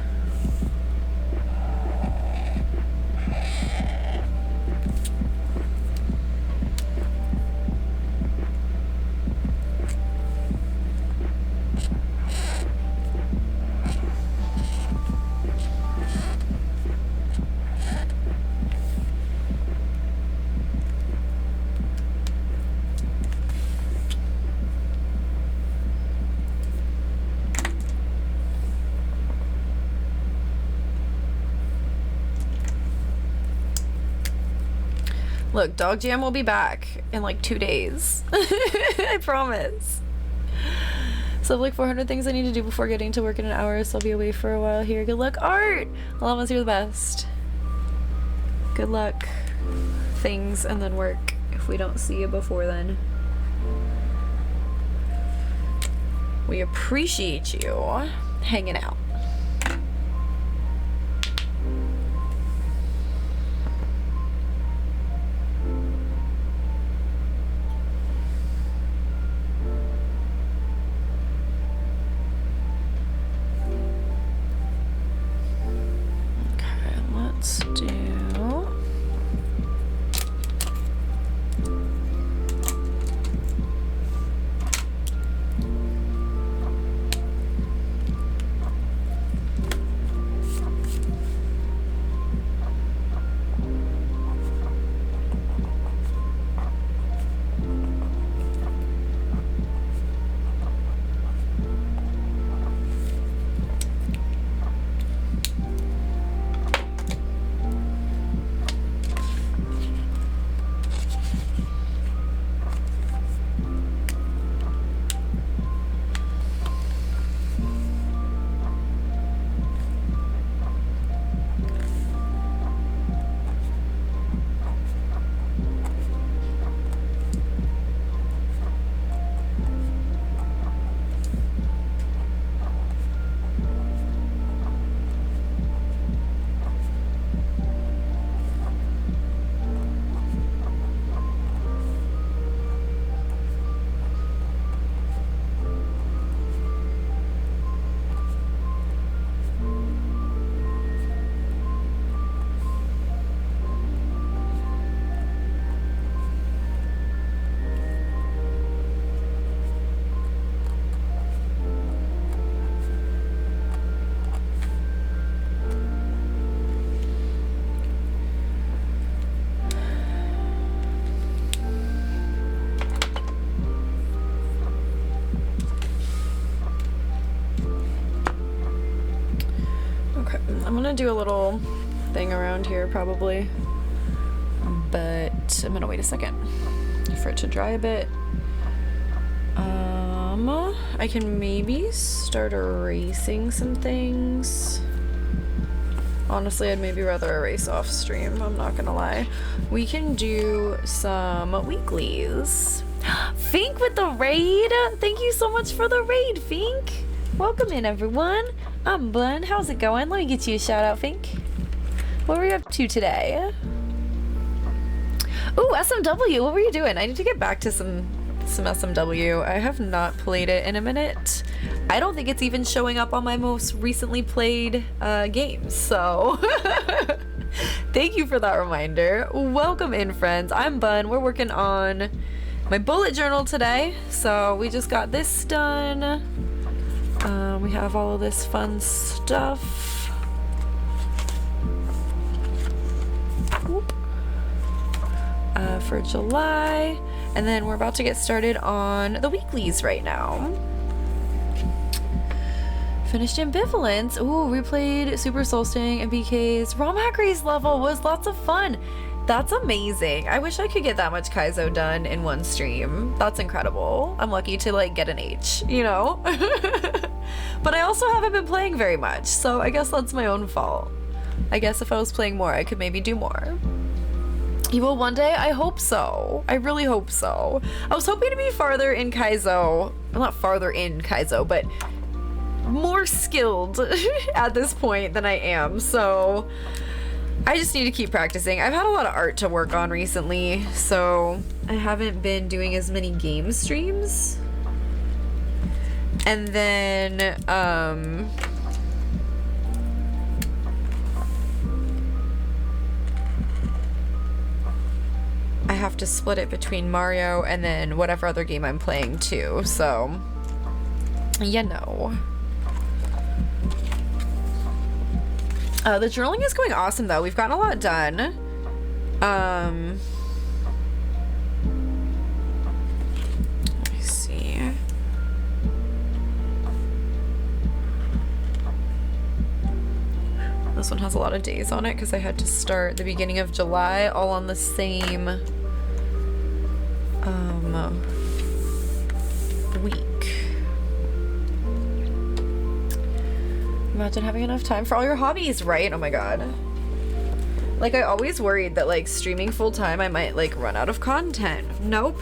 Look, Dog Jam will be back in like 2 days. I promise. So I have like 400 things I need to do before getting to work in an hour, so I'll be away for a while here. Good luck, Art! All of us, you're the best. Good luck. Things and then work if we don't see you before then. We appreciate you hanging out. gonna do a little thing around here probably, but I'm gonna wait a second for it to dry a bit. I can maybe start erasing some things. Honestly, I'd maybe rather erase off stream, I'm not gonna lie. We can do some weeklies. Fink with the raid! Thank you so much for the raid, Fink! Welcome in, everyone. I'm Bun. How's it going? Let me get you a shout out, Fink. What were you up to today? Ooh, SMW, what were you doing? I need to get back to some SMW. I have not played it in a minute. I don't think it's even showing up on my most recently played games, so thank you for that reminder. Welcome in, friends. I'm Bun. We're working on my bullet journal today, so we just got this done. We have all of this fun stuff. Whoop. For July, and then we're about to get started on the weeklies right now. Finished Ambivalence. Ooh, we played Super Soul Sting and BK's ROM Hack Race level. Was lots of fun. That's amazing. I wish I could get that much Kaizo done in one stream. That's incredible. I'm lucky to like get an H, you know? But I also haven't been playing very much, so I guess that's my own fault. I guess if I was playing more, I could maybe do more. You will one day? I hope so. I really hope so. I was hoping to be farther in Kaizo. Well, not farther in Kaizo, but more skilled at this point than I am, so I just need to keep practicing. I've had a lot of art to work on recently, so I haven't been doing as many game streams. And then, I have to split it between Mario and then whatever other game I'm playing too, so you know. The journaling is going awesome though. We've gotten a lot done. Let me see. This one has a lot of days on it because I had to start the beginning of July all on the same week. Imagine having enough time for all your hobbies, right? Oh my god. Like, I always worried that like streaming full-time I might like run out of content. Nope.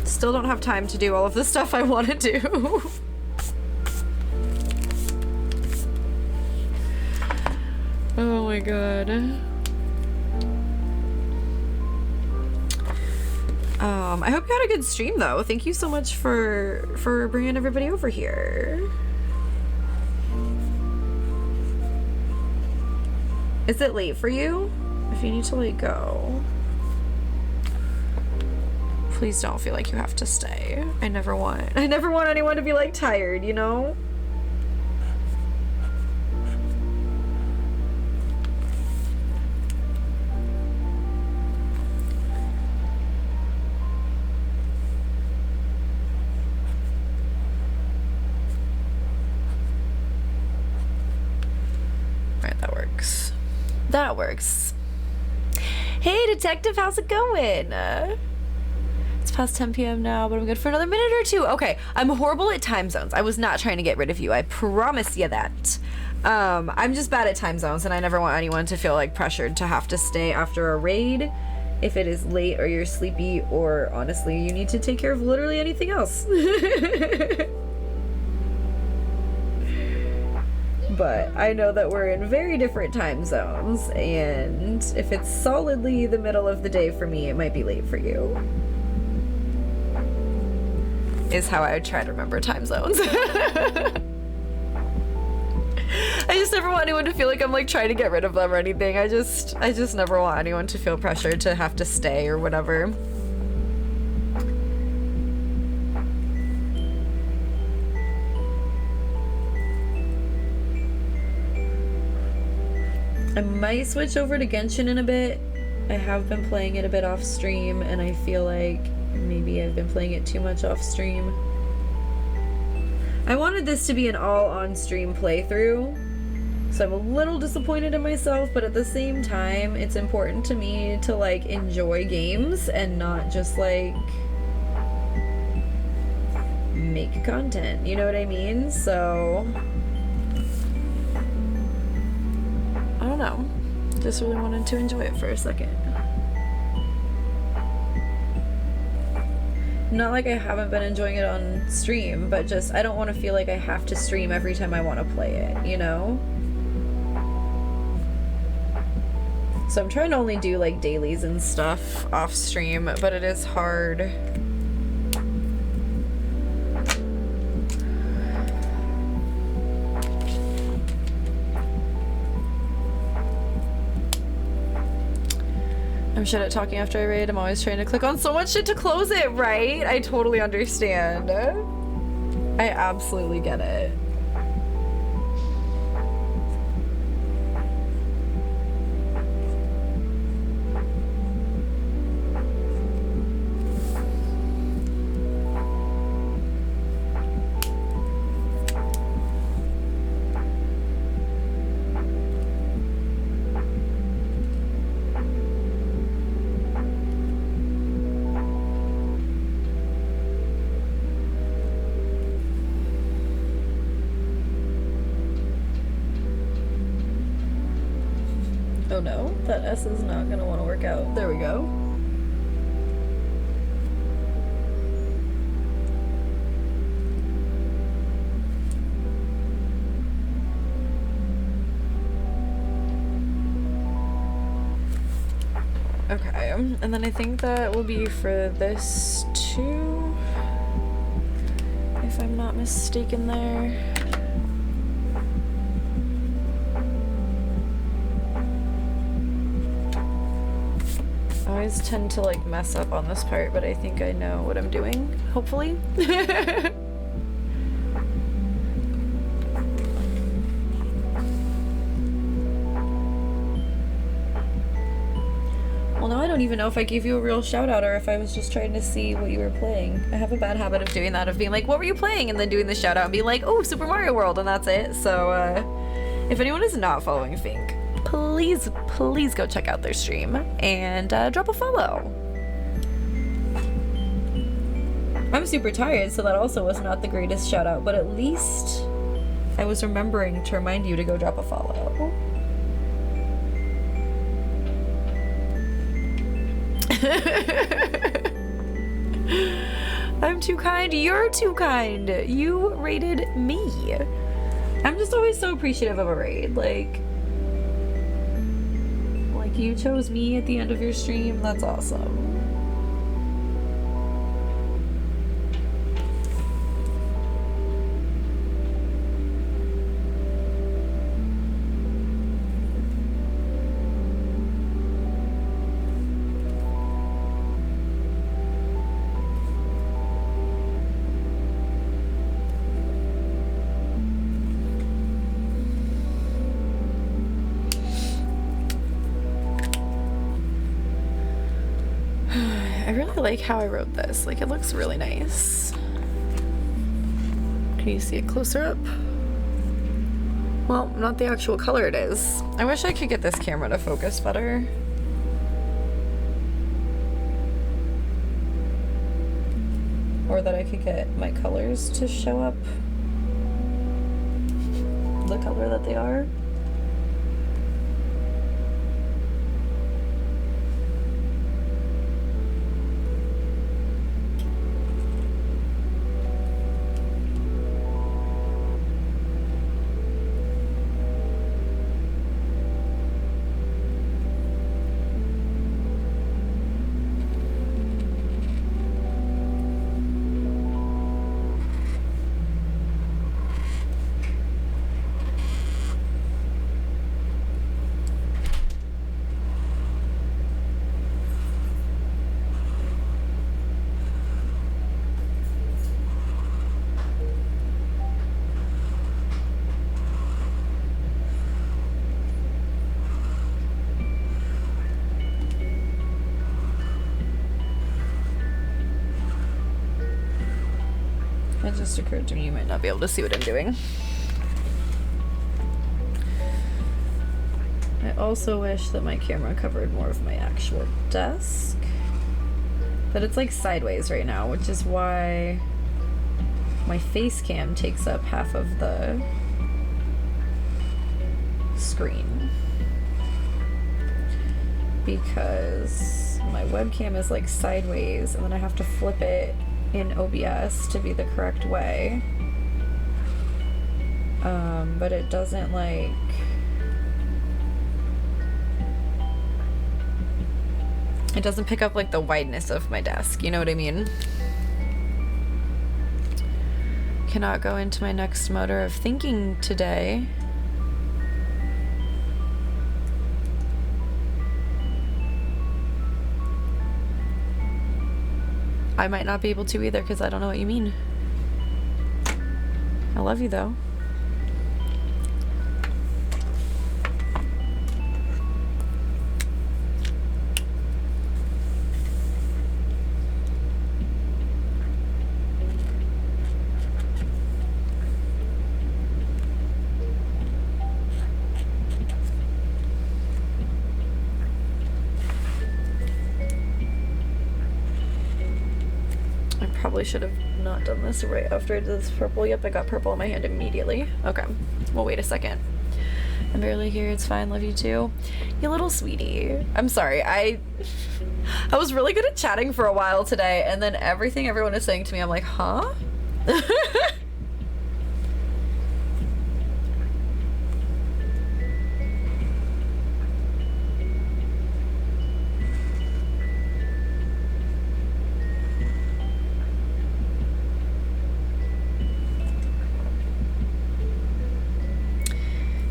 Still don't have time to do all of the stuff I want to do. Oh my god. I hope you had a good stream though. Thank you so much for bringing everybody over here. Is it late for you? If you need to like go, please don't feel like you have to stay. I never want anyone to be like tired, you know? That works. Hey, detective, how's it going? It's past 10 p.m. now, but I'm good for another minute or two. Okay, I'm horrible at time zones. I was not trying to get rid of you. I promise you that. I'm just bad at time zones, and I never want anyone to feel like pressured to have to stay after a raid if it is late or you're sleepy or honestly you need to take care of literally anything else. But I know that we're in very different time zones, and if it's solidly the middle of the day for me, it might be late for you. Is how I would try to remember time zones. I just never want anyone to feel like I'm like trying to get rid of them or anything. I just never want anyone to feel pressured to have to stay or whatever. I might switch over to Genshin in a bit. I have been playing it a bit off stream, and I feel like maybe I've been playing it too much off stream. I wanted this to be an all on stream playthrough, So I'm a little disappointed in myself, but at the same time, it's important to me to like enjoy games and not just like make content, you know what I mean? So I don't know, just really wanted to enjoy it for a second. Not like I haven't been enjoying it on stream, but just I don't want to feel like I have to stream every time I want to play it, you know? So I'm trying to only do like dailies and stuff off stream, but it is hard. I'm shit at talking after I raid. I'm always trying to click on so much shit to close it, right? I totally understand. I absolutely get it. Oh no, that S is not gonna want to work out. There we go. Okay, and then I think that will be for this too, if I'm not mistaken there. I always tend to like mess up on this part, but I think I know what I'm doing, hopefully. Well, now I don't even know if I gave you a real shout out or if I was just trying to see what you were playing. I have a bad habit of doing that, of being like, what were you playing? And then doing the shout out and being like, oh, Super Mario World, and that's it. So if anyone is not following Fink, please go check out their stream and drop a follow. I'm super tired, so that also was not the greatest shout out, but at least I was remembering to remind you to go drop a follow. I'm too kind. You're too kind. You raided me. I'm just always so appreciative of a raid. Like you chose me at the end of your stream. That's awesome. I really like how I wrote this. Like, it looks really nice. Can you see it closer up? Well, not the actual color it is. I wish I could get this camera to focus better. Or that I could get my colors to show up the color that they are. It just occurred to me you might not be able to see what I'm doing. also wish that my camera covered more of my actual desk. But it's like sideways right now, which is why my face cam takes up half of the screen. Because my webcam is like sideways and then I have to flip it in OBS to be the correct way. But it doesn't like... It doesn't pick up like the wideness of my desk, you know what I mean? Cannot go into my next mode of thinking today. I might not be able to either because I don't know what you mean. I love you though. Probably should have not done this right after I did this purple. Yep, I got purple in my hand immediately. Okay, well, wait a second. I'm barely here. It's fine. Love you too. You little sweetie. I'm sorry. I was really good at chatting for a while today, and then everything everyone is saying to me, I'm like, huh?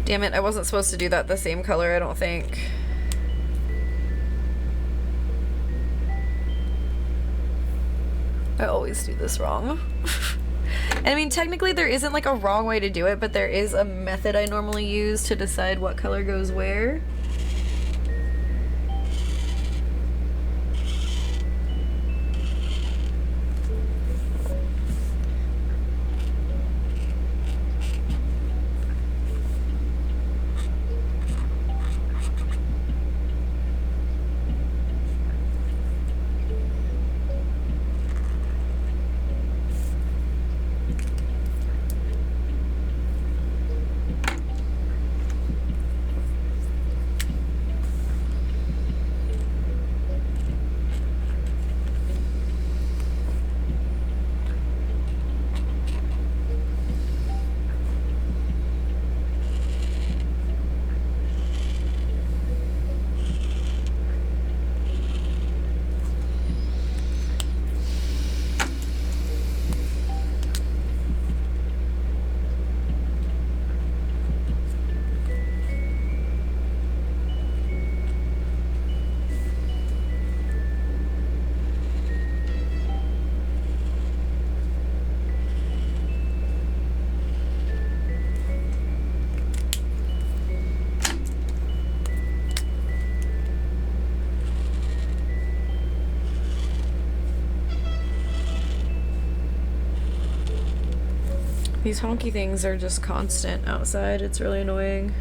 Damn it, I wasn't supposed to do that the same color, I don't think. I always do this wrong. And I mean, technically there isn't like a wrong way to do it, but there is a method I normally use to decide what color goes where. These honky things are just constant outside. It's really annoying.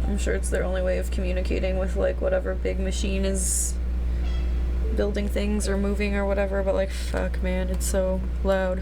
I'm sure it's their only way of communicating with like whatever big machine is building things or moving or whatever, but like, fuck man, it's so loud.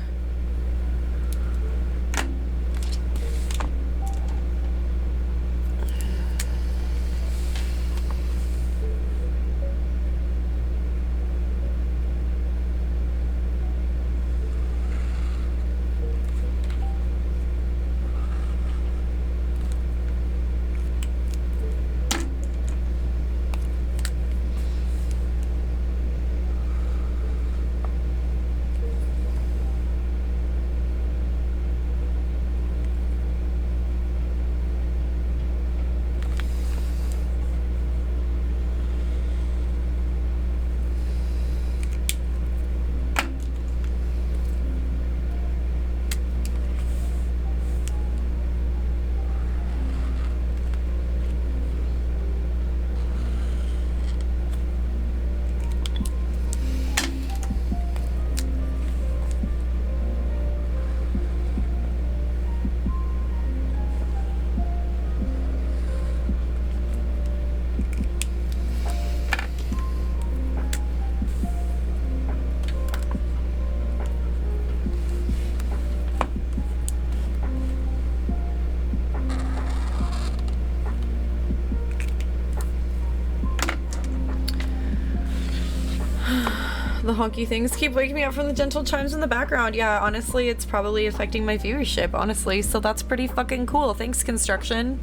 The honky things keep waking me up from the gentle chimes in the background. Yeah, honestly, it's probably affecting my viewership, honestly. So that's pretty fucking cool. Thanks, construction.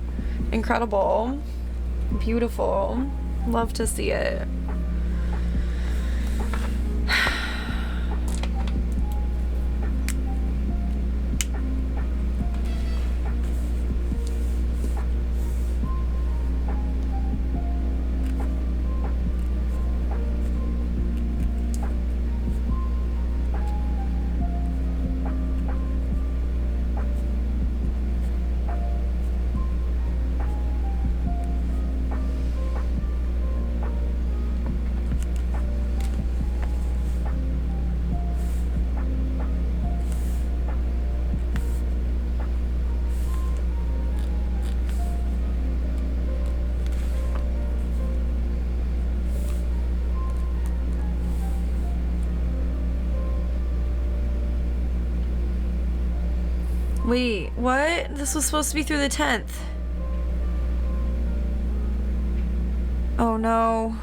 Incredible. Beautiful. Love to see it. Wait, what? This was supposed to be through the 10th. Oh no.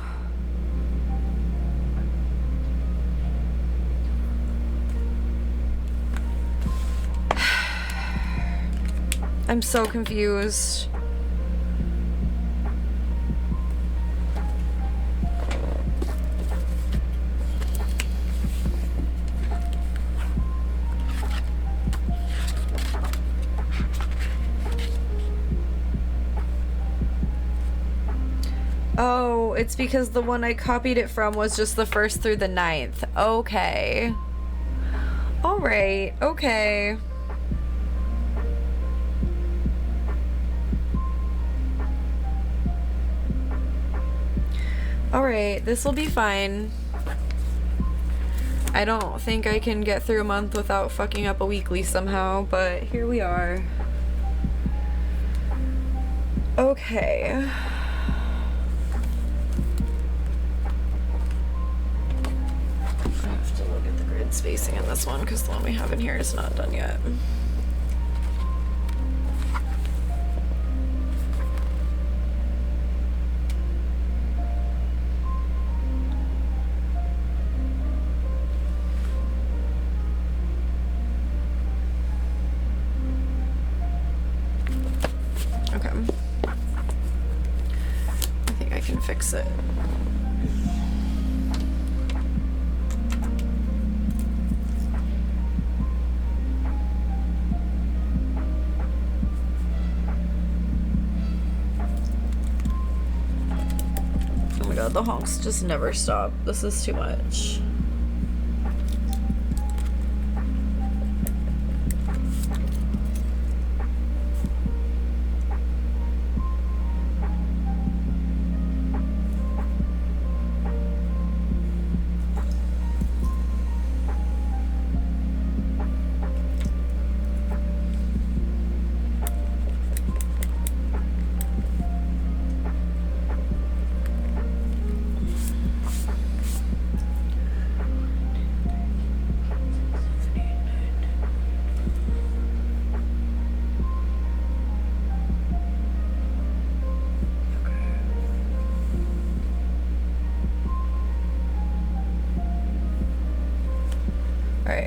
I'm so confused. Oh, it's because the one I copied it from was just the 1st through the 9th. Okay. Alright, okay. Alright, this will be fine. I don't think I can get through a month without fucking up a weekly somehow, but here we are. Okay. Spacing in this one because the one we have in here is not done yet. Okay. I think I can fix it. The honks just never stop. This is too much.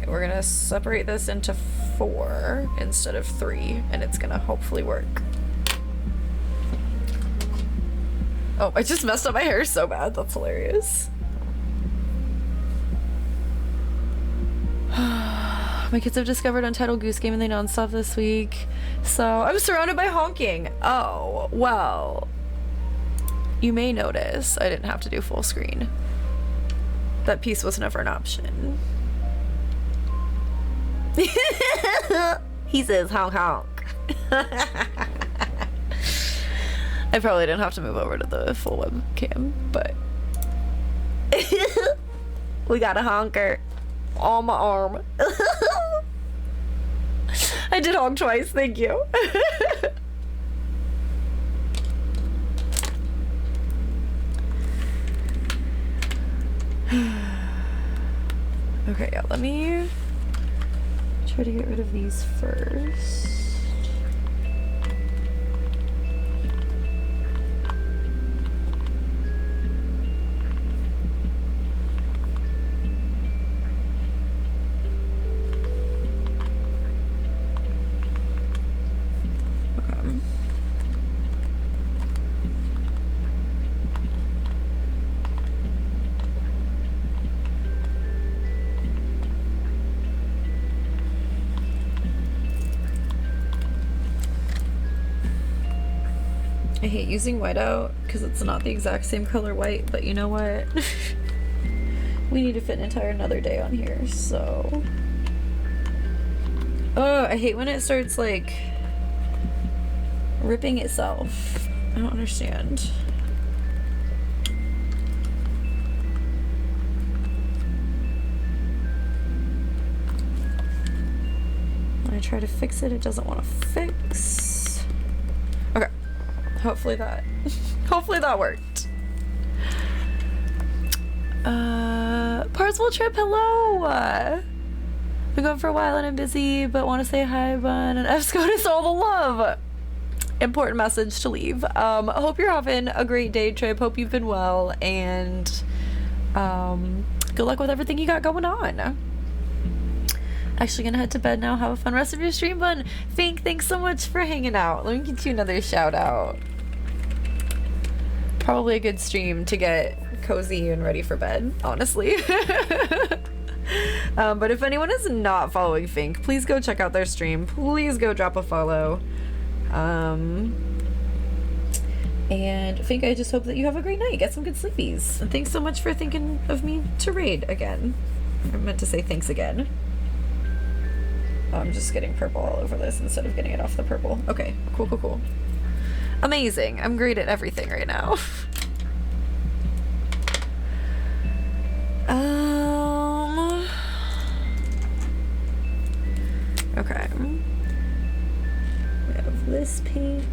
We're gonna separate this into 4 instead of 3, and it's gonna hopefully work. Oh, I just messed up my hair so bad. That's hilarious. My kids have discovered Untitled Goose Game and they non-stop this week. So I'm surrounded by honking. Oh, well. You may notice I didn't have to do full screen. That piece was never an option. He says honk honk. I probably didn't have to move over to the full webcam, but we got a honker on my arm. I did honk twice, thank you. Okay, yeah, let me try to get rid of these first. I hate using whiteout because it's not the exact same color white, but you know what? We need to fit an entire another day on here, so... Oh, I hate when it starts, like, ripping itself. I don't understand. When I try to fix it, it doesn't want to fix. Okay. Hopefully that worked. Parcel Trip, hello! Been going for a while and I'm busy, but want to say hi, Bun, and F-SCOTUS all the love! Important message to leave. Hope you're having a great day, Trip. Hope you've been well, and good luck with everything you got going on. Actually gonna head to bed now. Have a fun rest of your stream, Bun. Fink, thanks so much for hanging out. Let me get you another shout out. Probably a good stream to get cozy and ready for bed, honestly. But if anyone is not following Fink, please go check out their stream. Please go drop a follow. And Fink, I just hope that you have a great night. Get some good sleepies. And thanks so much for thinking of me to raid again. I meant to say thanks again. Oh, I'm just getting purple all over this instead of getting it off the purple. Okay, cool, cool, cool. Amazing. I'm great at everything right now. Okay. We have this pink.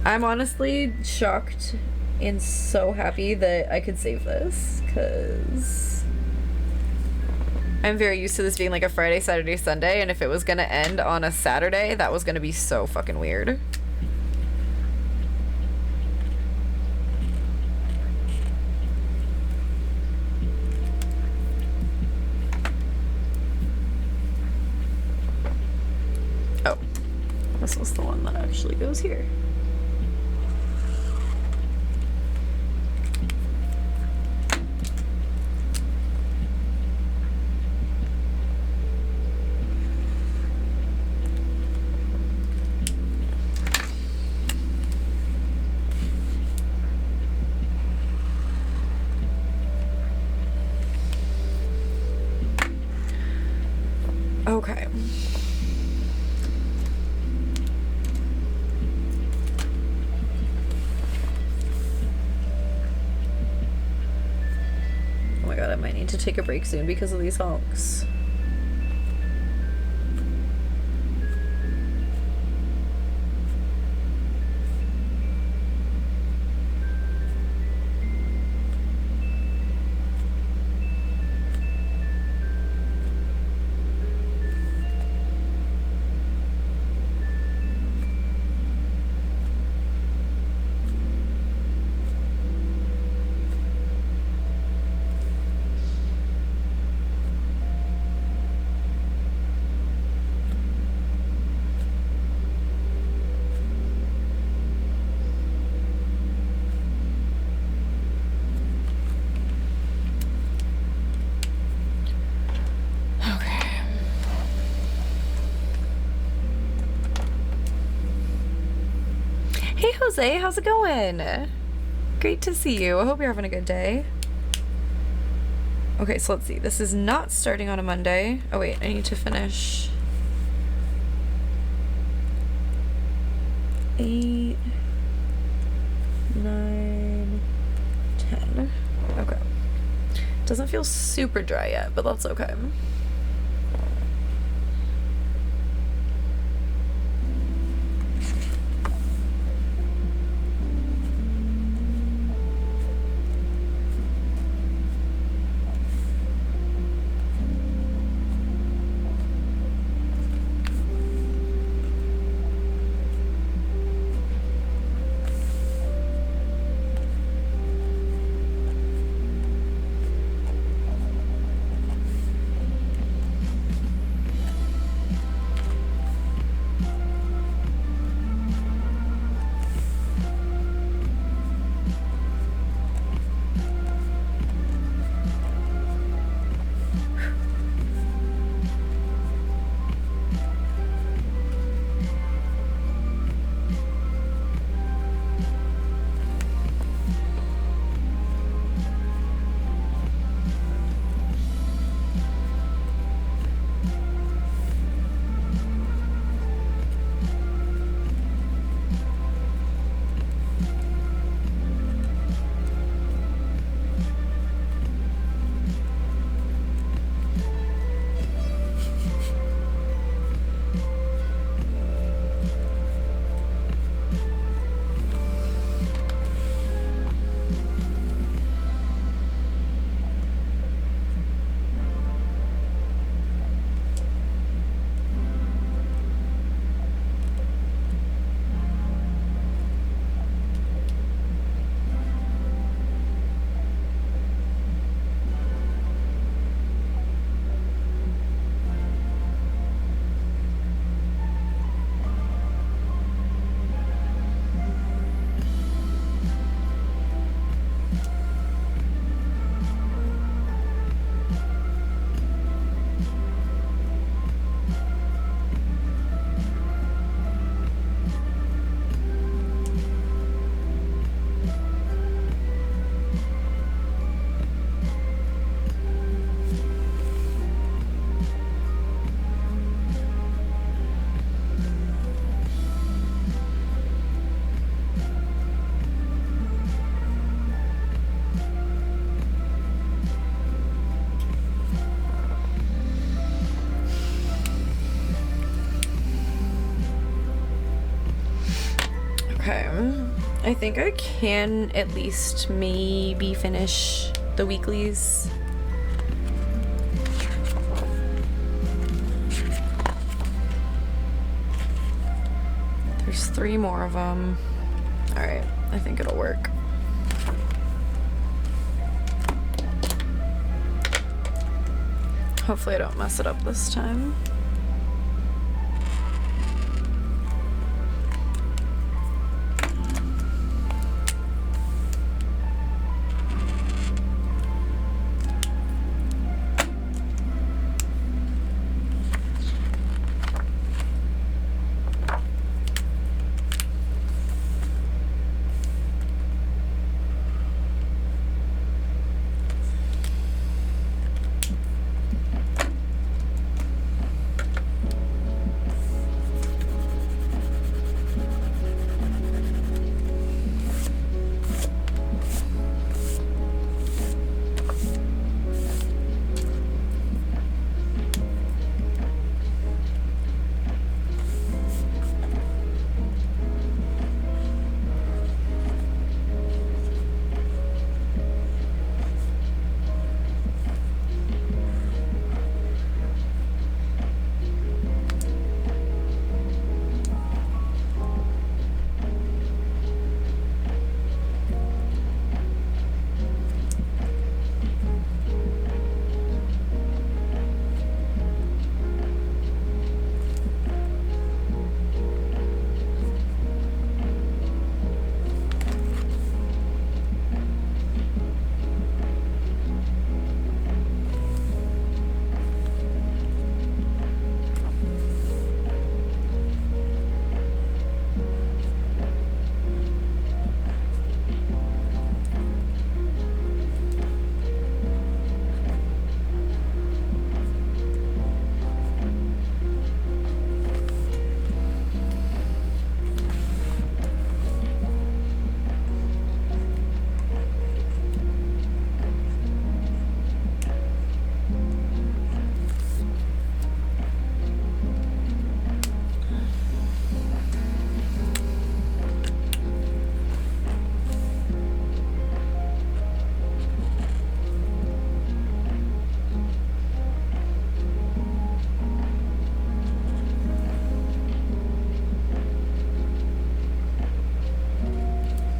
I'm honestly shocked and so happy that I could save this, because I'm very used to this being like a Friday, Saturday, Sunday, and if it was gonna end on a Saturday, that was gonna be so fucking weird. Oh, this was the one that actually goes here. Okay. Oh my god, I might need to take a break soon because of these honks. Hey Jose, how's it going? Great to see you. I hope you're having a good day. Okay, so let's see. This is not starting on a Monday. Oh wait, I need to finish 8, 9, 10. Okay. Doesn't feel super dry yet, but that's okay. Okay. I think I can at least maybe finish the weeklies. There's 3 more of them. Alright, I think it'll work. Hopefully I don't mess it up this time.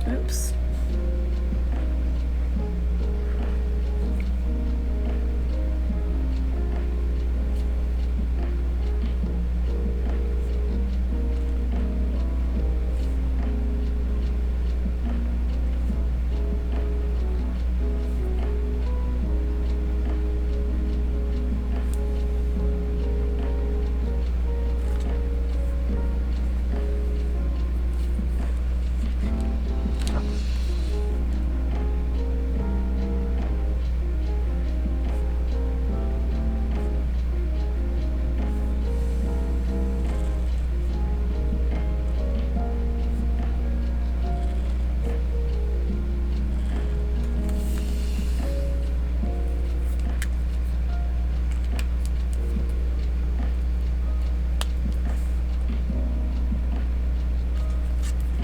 Oops.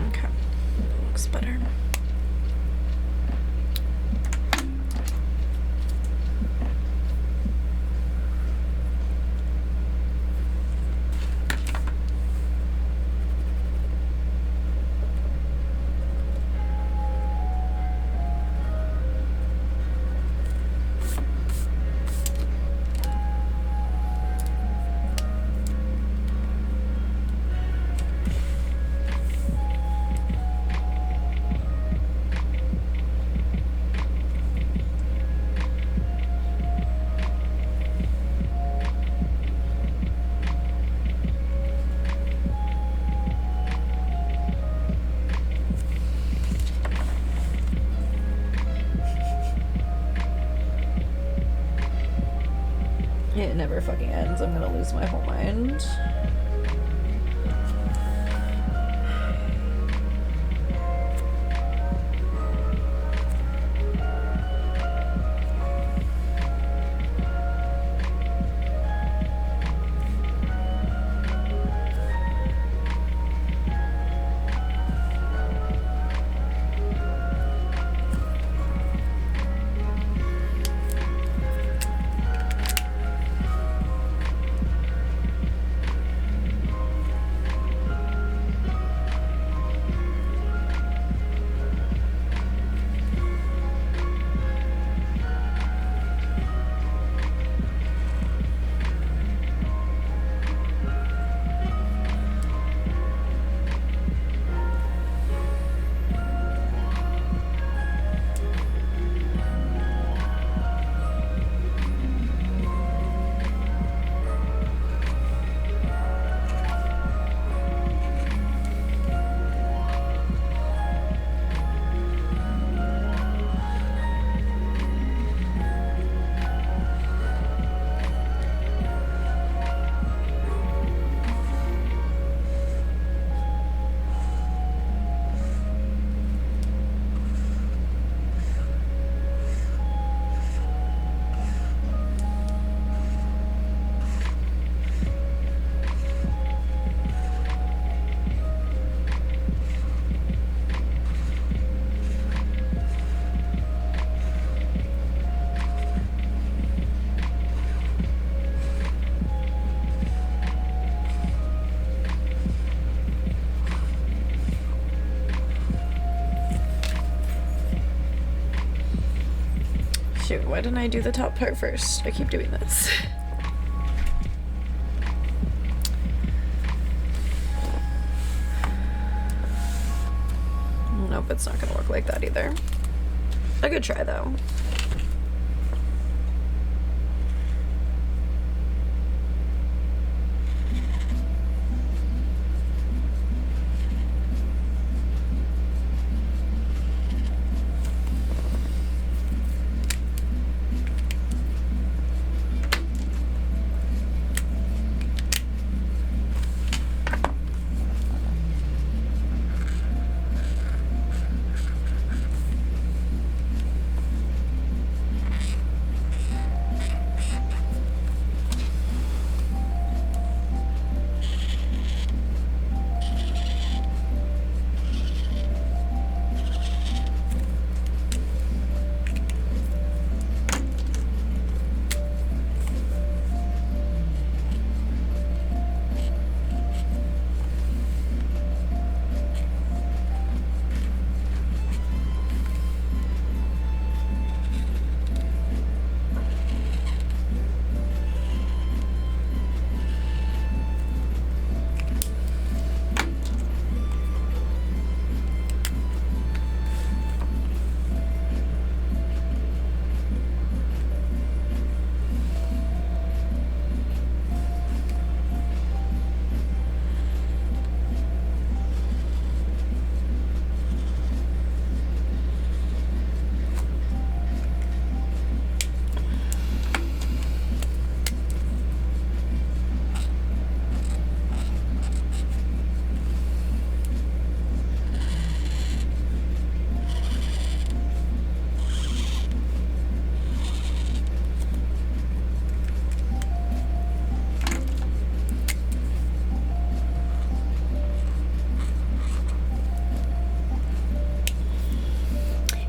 Okay, looks better. It never fucking ends. I'm gonna lose my whole mind. Shoot, why didn't I do the top part first? I keep doing this. Nope, it's not gonna work like that either. A good try though.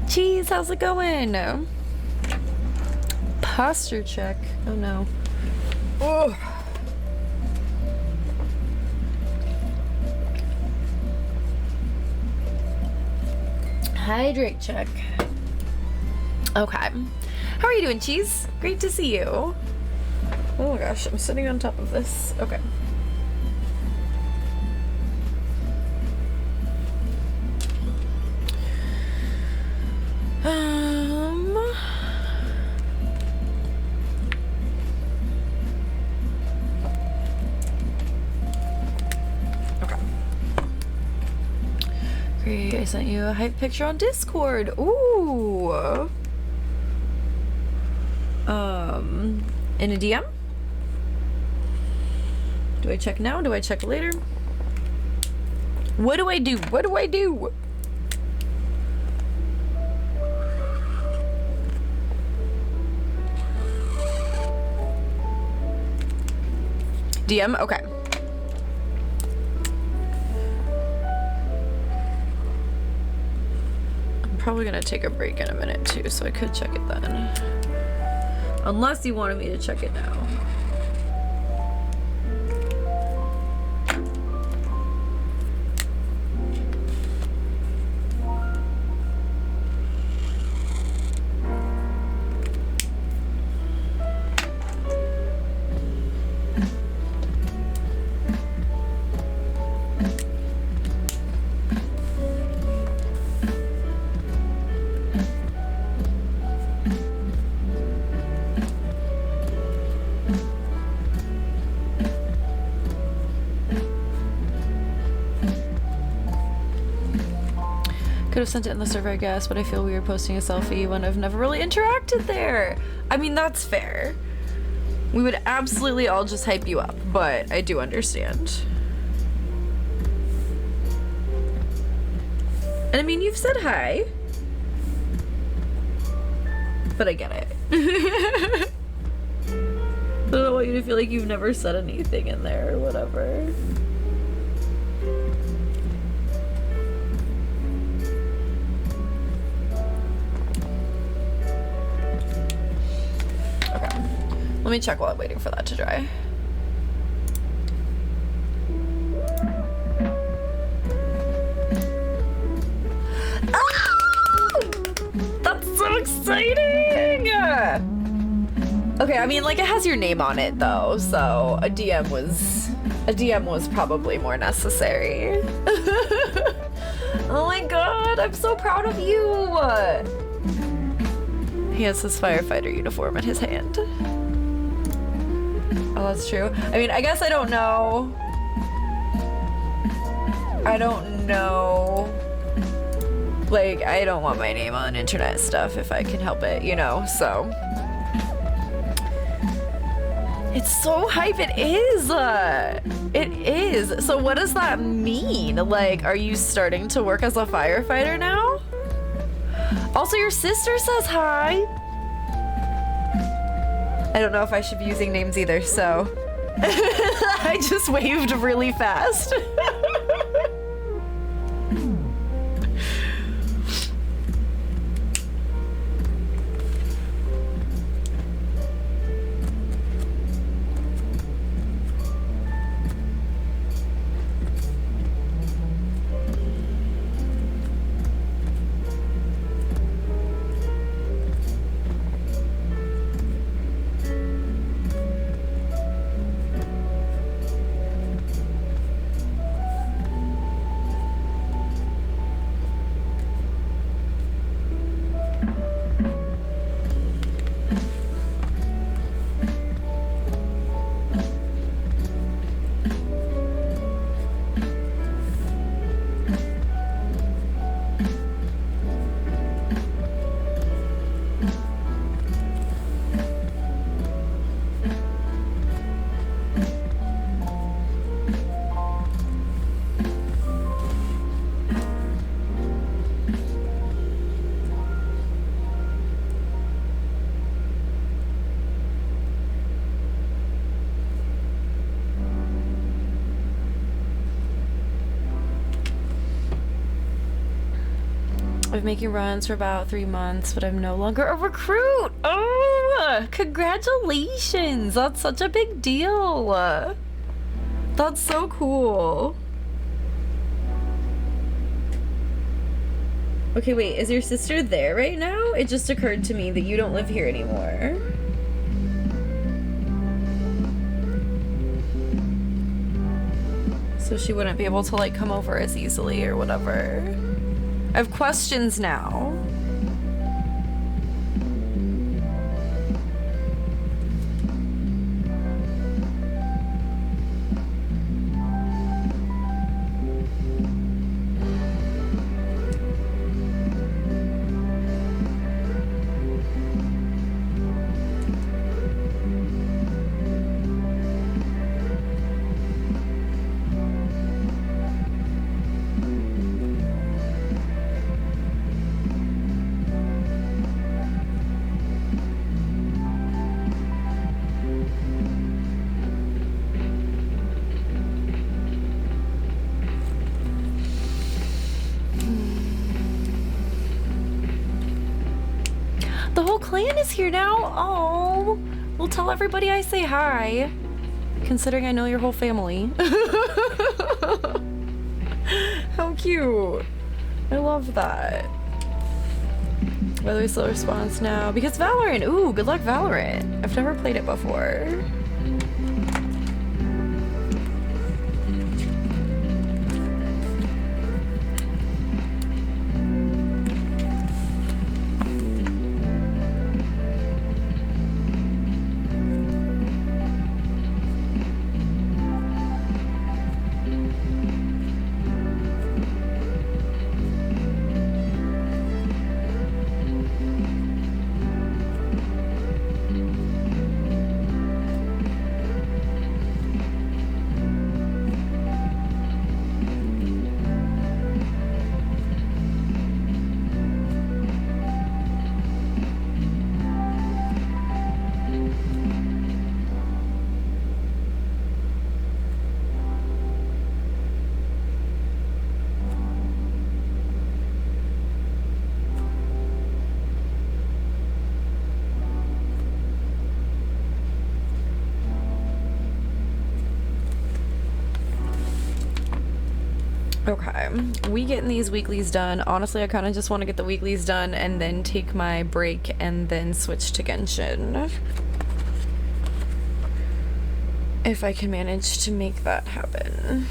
Cheese, how's it going? Posture check. Oh no. Oh. Hydrate check. Okay. How are you doing, Cheese? Great to see you. Oh my gosh, I'm sitting on top of this. Okay. Okay. Great, I sent you a hype picture on Discord. Ooh. In a DM? Do I check now? Do I check later? What do I do? What do I do? DM? Okay. I'm probably gonna take a break in a minute too, so I could check it then. Unless you wanted me to check it now. Could have sent it in the server, I guess, but I feel weird posting a selfie when I've never really interacted there. I mean, that's fair. We would absolutely all just hype you up, but I do understand. And I mean, you've said hi, but I get it. I don't want you to feel like you've never said anything in there or whatever. Let me check while I'm waiting for that to dry. Oh! That's so exciting! Okay, I mean, like, it has your name on it, though, so a DM was probably more necessary. Oh my god, I'm so proud of you! He has his firefighter uniform in his hand. Oh, that's true. I mean, I guess I don't know. Like, I don't want my name on internet stuff if I can help it, you know, so. It's so hype, it is! It is! So what does that mean? Like, are you starting to work as a firefighter now? Also, your sister says hi! I don't know if I should be using names either, so... I just waved really fast. I've been making runs for about 3 months, but I'm no longer a recruit. Oh, congratulations. That's such a big deal. That's so cool. Okay, wait, is your sister there right now? It just occurred to me that you don't live here anymore. So she wouldn't be able to, like, come over as easily or whatever. I have questions now. The whole clan is here now. Oh, we'll tell everybody I say hi, considering I know your whole family. How cute. I love that. Really slow response now because Valorant. Ooh, good luck Valorant. I've never played it before. Okay, we getting these weeklies done. Honestly, I kind of just want to get the weeklies done and then take my break and then switch to Genshin. if I can manage to make that happen.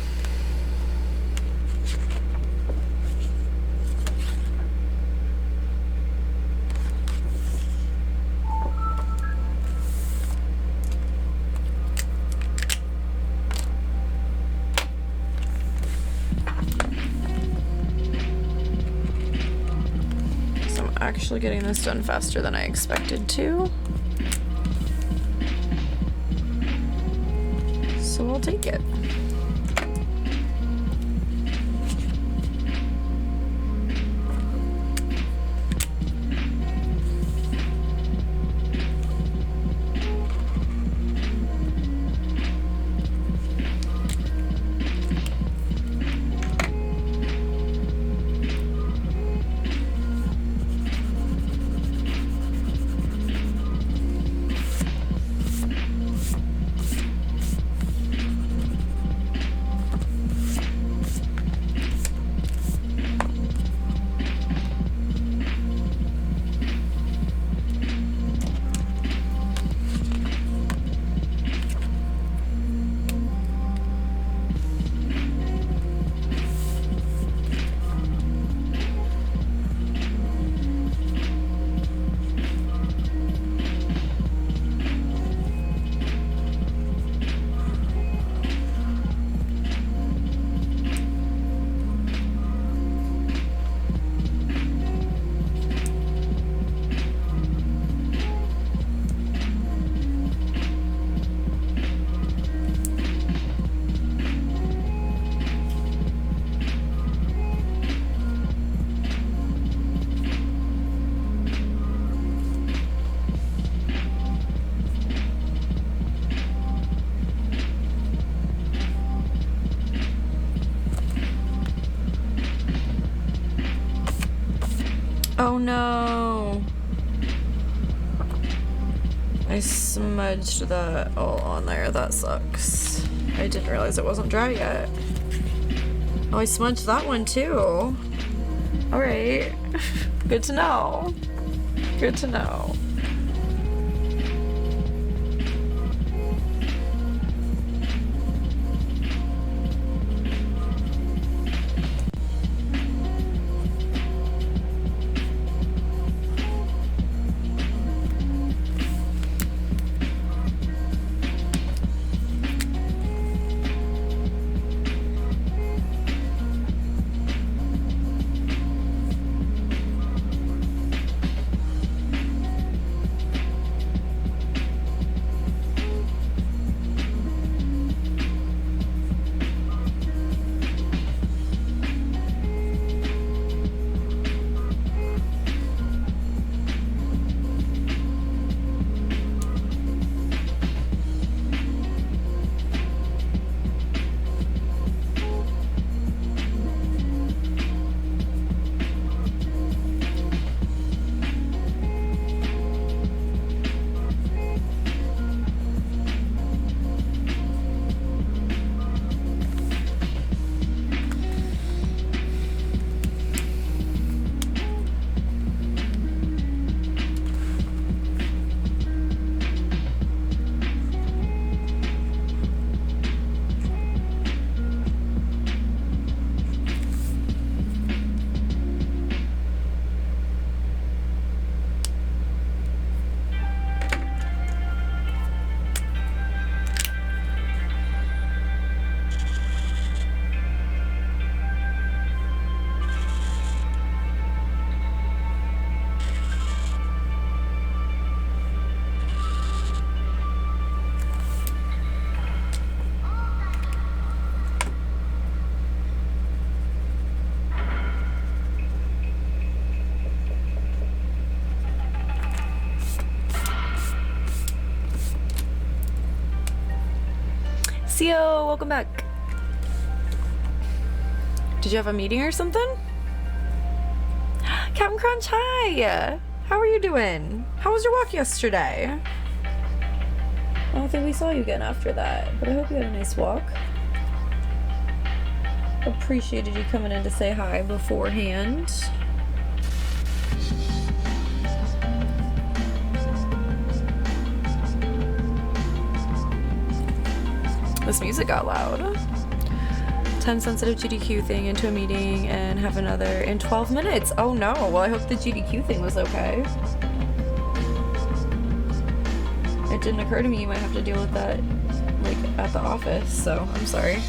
So I'm actually getting this done faster than I expected to. So I'll take it. Oh no! I smudged that all on there. That sucks. I didn't realize it wasn't dry yet. Oh, I smudged that one too. Alright. Good to know. Good to know. Theo, welcome back. Did you have a meeting or something? Captain Crunch, hi! How are you doing? How was your walk yesterday? I don't think we saw you again after that, but I hope you had a nice walk. Appreciated you coming in to say hi beforehand. This music got loud. Time sensitive GDQ thing into a meeting and have another in 12 minutes. Oh no, well I hope the GDQ thing was okay. It didn't occur to me you might have to deal with that like at the office, so I'm sorry.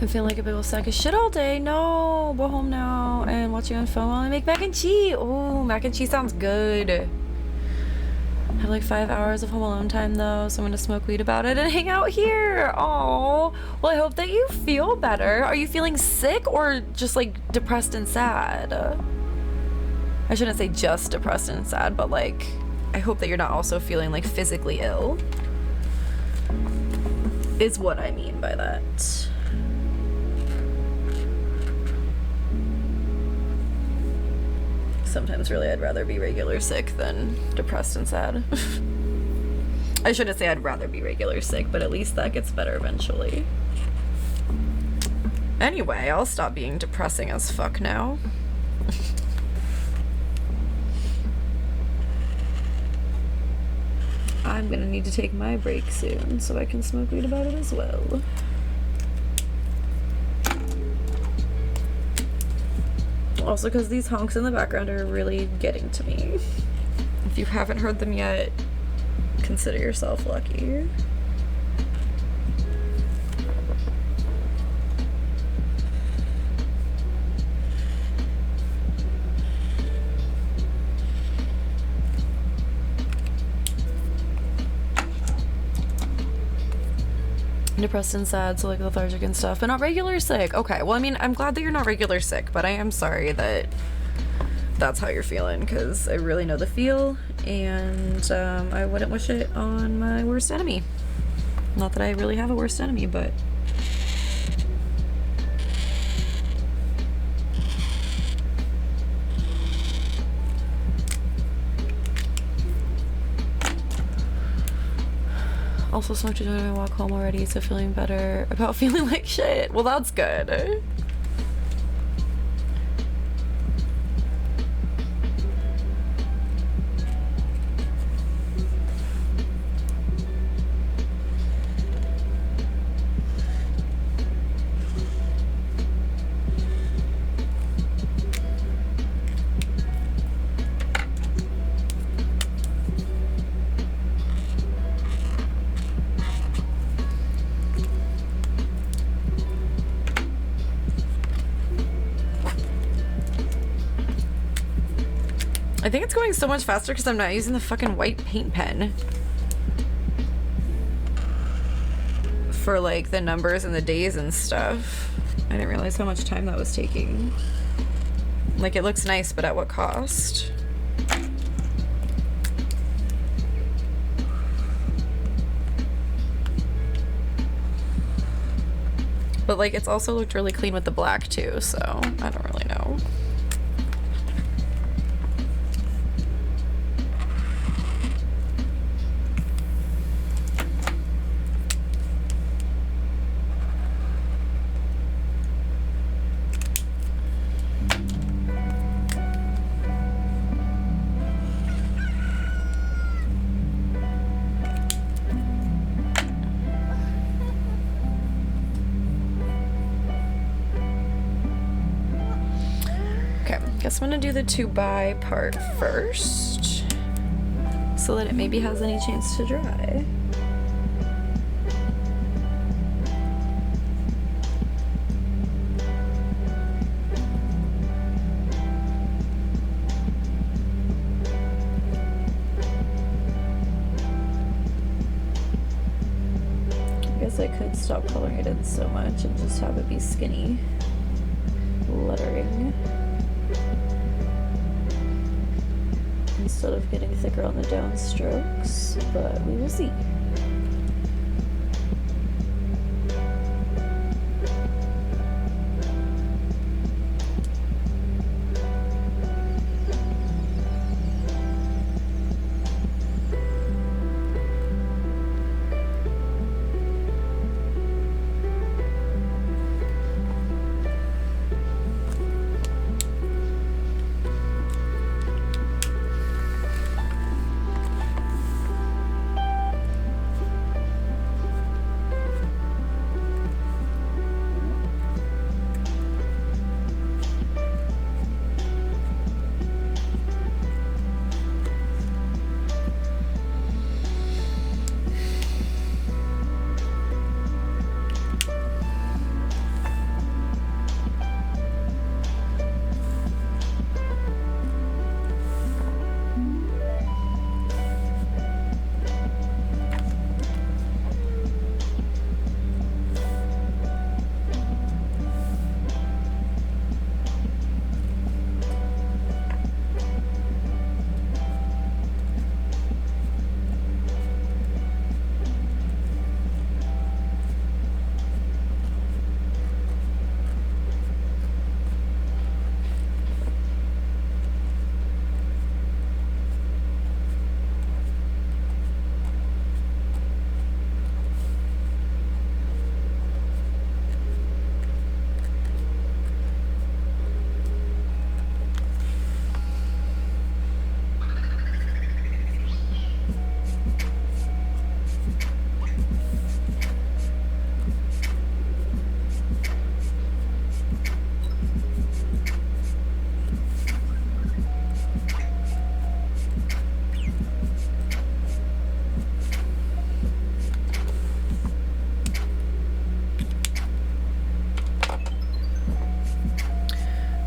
I'm feeling like a big old sack of shit all day. No, go home now and watch you on phone while I make mac and cheese. Oh, mac and cheese sounds good. I have like 5 hours of home alone time though, so I'm gonna smoke weed about it and hang out here. Oh, well I hope that you feel better. Are you feeling sick or just like depressed and sad? I shouldn't say just depressed and sad, but like, I hope that you're not also feeling like physically ill. Is what I mean by that. Sometimes really I'd rather be regular sick than depressed and sad. I shouldn't say I'd rather be regular sick, but at least that gets better eventually. Anyway, I'll stop being depressing as fuck now. I'm gonna need to take my break soon so I can smoke weed about it as well. Also because these honks in the background are really getting to me. If you haven't heard them yet, consider yourself lucky. Depressed and sad, so like lethargic and stuff, but not regular sick. Okay, well I mean, I'm glad that you're not regular sick, but I am sorry that that's how you're feeling, because I really know the feel, and I wouldn't wish it on my worst enemy. Not that I really have a worst enemy, but also smoked a joint on my walk home already, so feeling better about feeling like shit. Well, that's good. I think it's going so much faster because I'm not using the fucking white paint pen. for like the numbers and the days and stuff. I didn't realize how much time that was taking. Like, it looks nice, but at what cost? But like, it's also looked really clean with the black too, so I don't really know. Guess I'm gonna do the 2x part first so that it maybe has any chance to dry. I guess I could stop coloring it in so much and just have it be skinny lettering instead of getting thicker on the downstrokes, but we will see.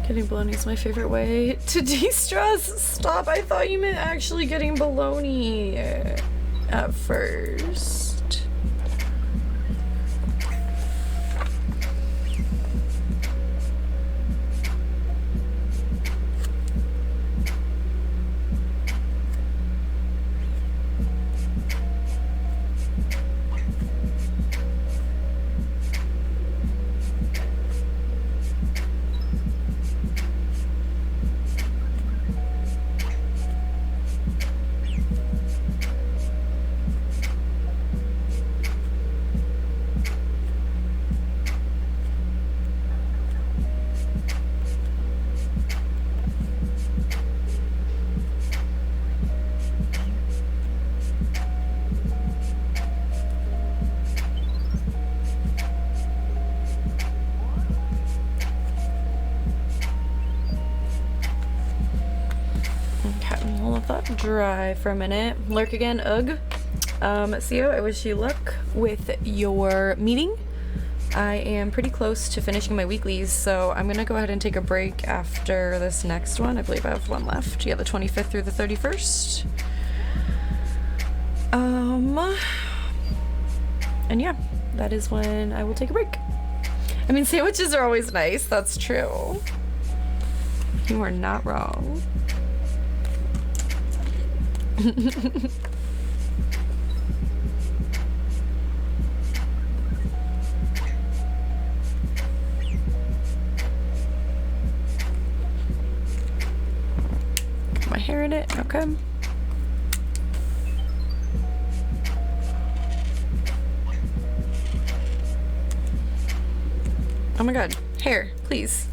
Getting bologna is my favorite way to de-stress. Stop, I thought you meant actually getting bologna at first. Dry for a minute. Lurk again, ugh. Sio, I wish you luck with your meeting. I am pretty close to finishing my weeklies, so I'm gonna go ahead and take a break after this next one. I believe I have one left. Yeah, the 25th through the 31st. And yeah, that is when I will take a break. I mean, sandwiches are always nice. That's true. You are not wrong. Put my hair in it. Okay. Oh my god. Hair, please.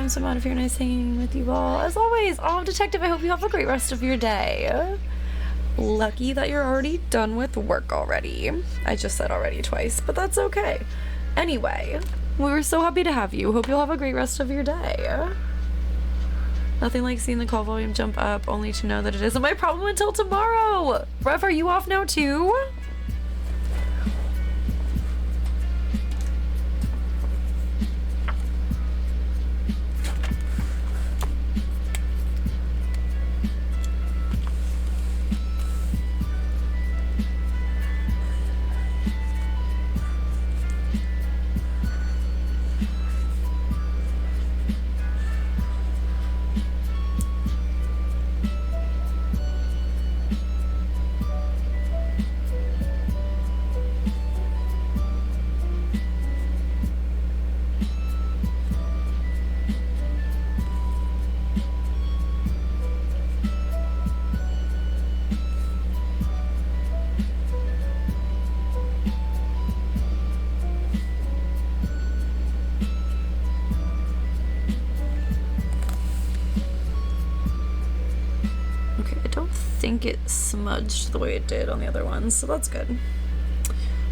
So I'm out of here. Nice hanging with you all as always. Oh, Detective, I hope you have a great rest of your day. Lucky that you're already done with work already. I just said already twice, but that's okay. Anyway, we were so happy to have you. Hope you'll have a great rest of your day. Nothing like seeing the call volume jump up only to know that it isn't my problem until tomorrow. Rev, are you off now too? It smudged the way it did on the other ones, so that's good.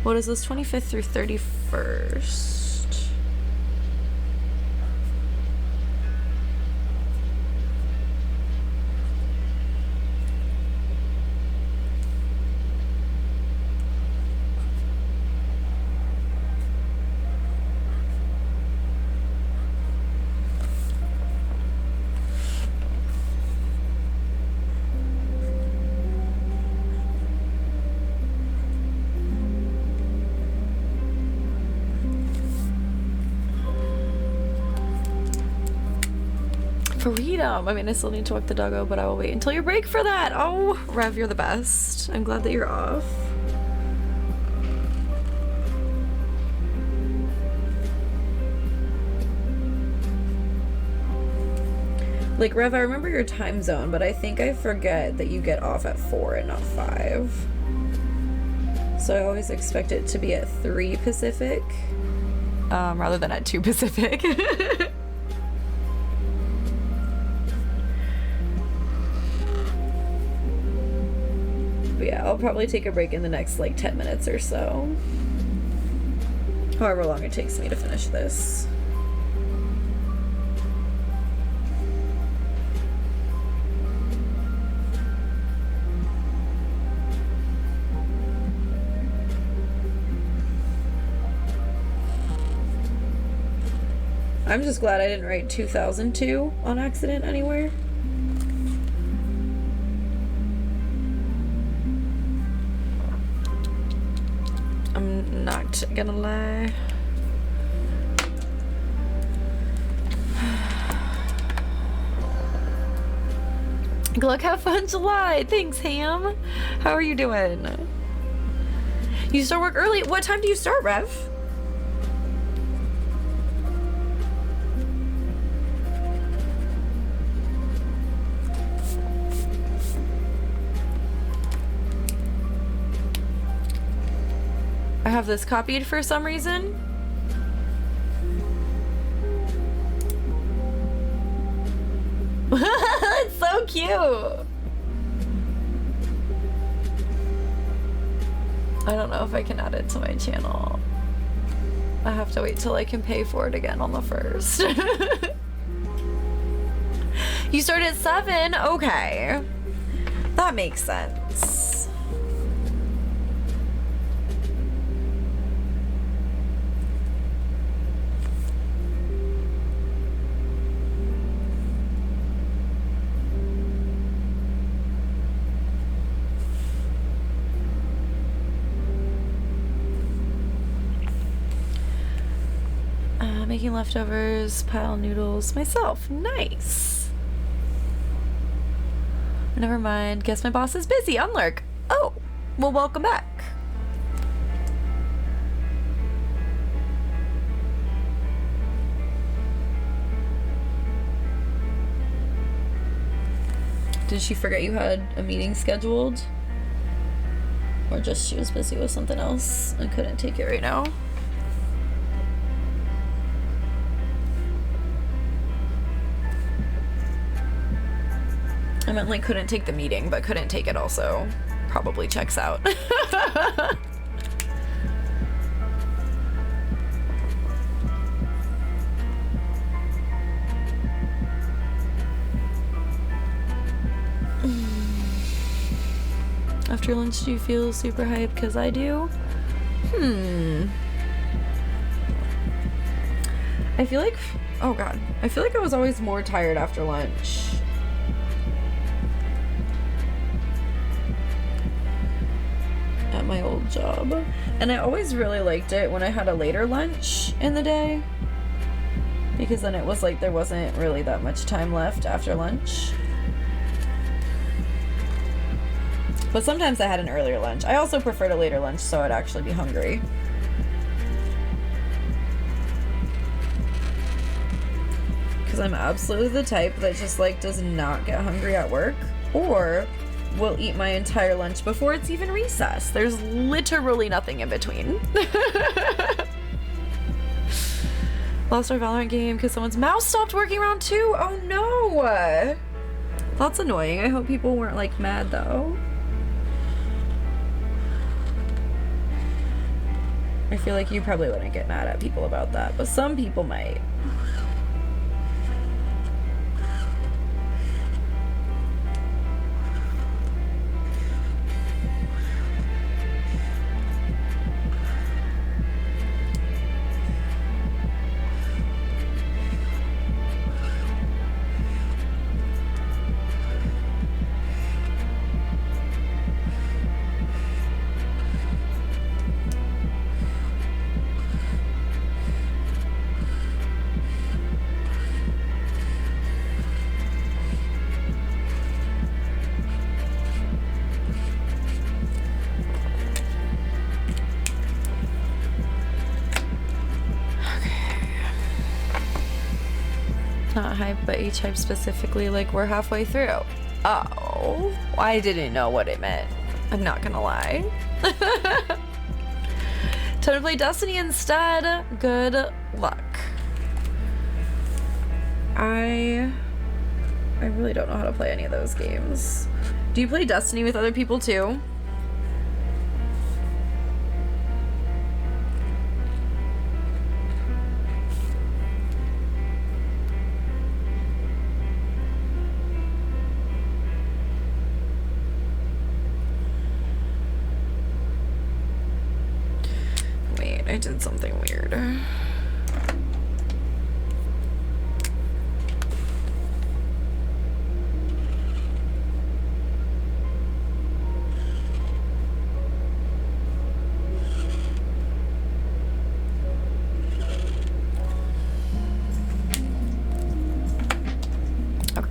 What is this, 25th through 31st? Freedom. I mean, I still need to walk the doggo, but I will wait until your break for that. Oh, Rev, you're the best. I'm glad that you're off. Like, Rev, I remember your time zone, but I think I forget that you get off at 4 and not 5. So I always expect it to be at 3 Pacific, rather than at 2 Pacific. But yeah, I'll probably take a break in the next, like, 10 minutes or so. However long it takes me to finish this. I'm just glad I didn't write 2002 on accident anywhere. I'm not gonna lie. Good luck, have fun July. Thanks, Ham. How are you doing? You start work early. What time do you start, Rev? I have this copied for some reason. It's so cute. I don't know if I can add it to my channel. I have to wait till I can pay for it again on the 1st. You start at 7? Okay. That makes sense. Making leftovers, pile noodles myself. Nice. Never mind. Guess my boss is busy. Unlurk. Oh, well, welcome back. Did she forget you had a meeting scheduled? Or just she was busy with something else and couldn't take it right now? I meant like couldn't take the meeting, but couldn't take it also. Probably checks out. After lunch, do you feel super hyped? Because I do. I feel like, oh god, I feel like I was always more tired after lunch. At my old job. And I always really liked it when I had a later lunch in the day, because then it was like there wasn't really that much time left after lunch. But sometimes I had an earlier lunch. I also preferred a later lunch so I'd actually be hungry. Because I'm absolutely the type that just like does not get hungry at work, or will eat my entire lunch before it's even recess. There's literally nothing in between. Lost our Valorant game because someone's mouse stopped working around 2. Oh no! That's annoying. I hope people weren't like mad though. I feel like you probably wouldn't get mad at people about that, but some people might. Not hype, but H-hype specifically, like we're halfway through. Oh, I didn't know what it meant. I'm not gonna lie. Time to play Destiny instead. Good luck. I really don't know how to play any of those games. Do you play Destiny with other people too? I did something weird. Okay.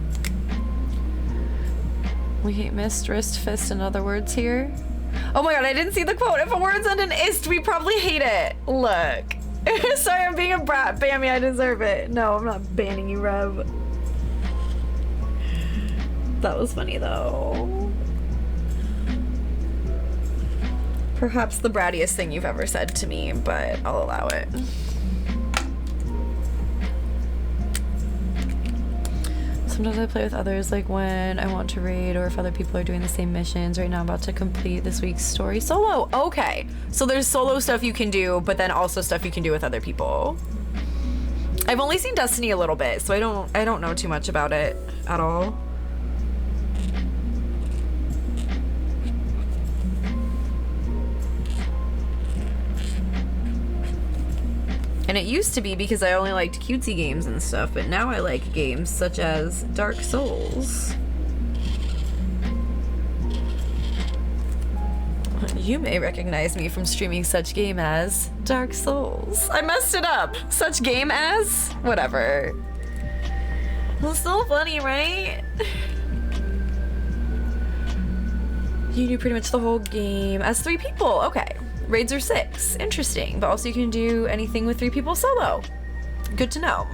We hate mist, wrist, fist, in other words here. Oh my god, I didn't see the quote. If a word's end in ist, we probably hate it. Look. Sorry, I'm being a brat. Bammy, I deserve it. No, I'm not banning you, Rev. That was funny, though. Perhaps the brattiest thing you've ever said to me, but I'll allow it. So Sometimes I play with others, like when I want to raid or if other people are doing the same missions. Right now I'm about to complete this week's story solo. Okay, so there's solo stuff you can do, but then also stuff you can do with other people. I've only seen Destiny a little bit, so I don't know too much about it at all. And it used to be because I only liked cutesy games and stuff, but now I like games such as Dark Souls. You may recognize me from streaming such game as Dark Souls. I messed it up. Such game as? Whatever. Well, still funny, right? You knew pretty much the whole game as 3 people. Okay. Raids are 6. Interesting. But also you can do anything with 3 people solo. Good to know.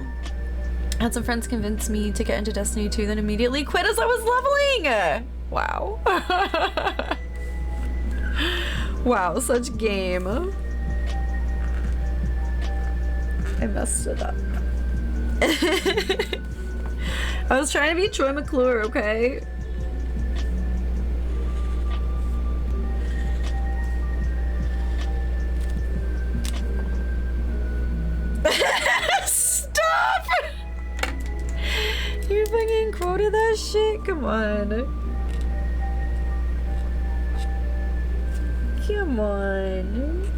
Had some friends convince me to get into Destiny 2, then immediately quit as I was leveling. Wow. Wow, such game. I messed it up. I was trying to be Troy McClure, okay? Stop! You fucking quoted that shit? Come on. Come on.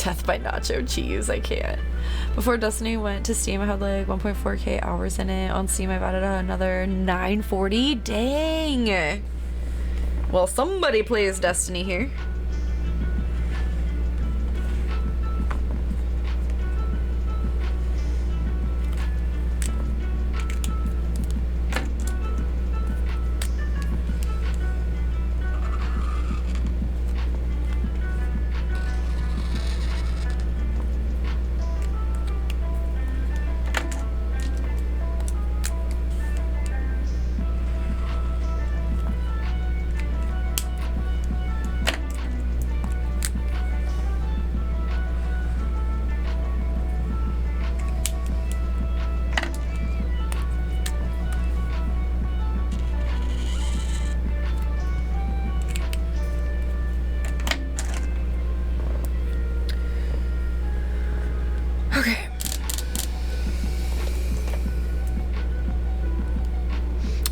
Death by nacho cheese. I can't. Before Destiny went to Steam, I had like 1.4k hours in it. On Steam, I've added another 940. Dang. Well, somebody plays Destiny here.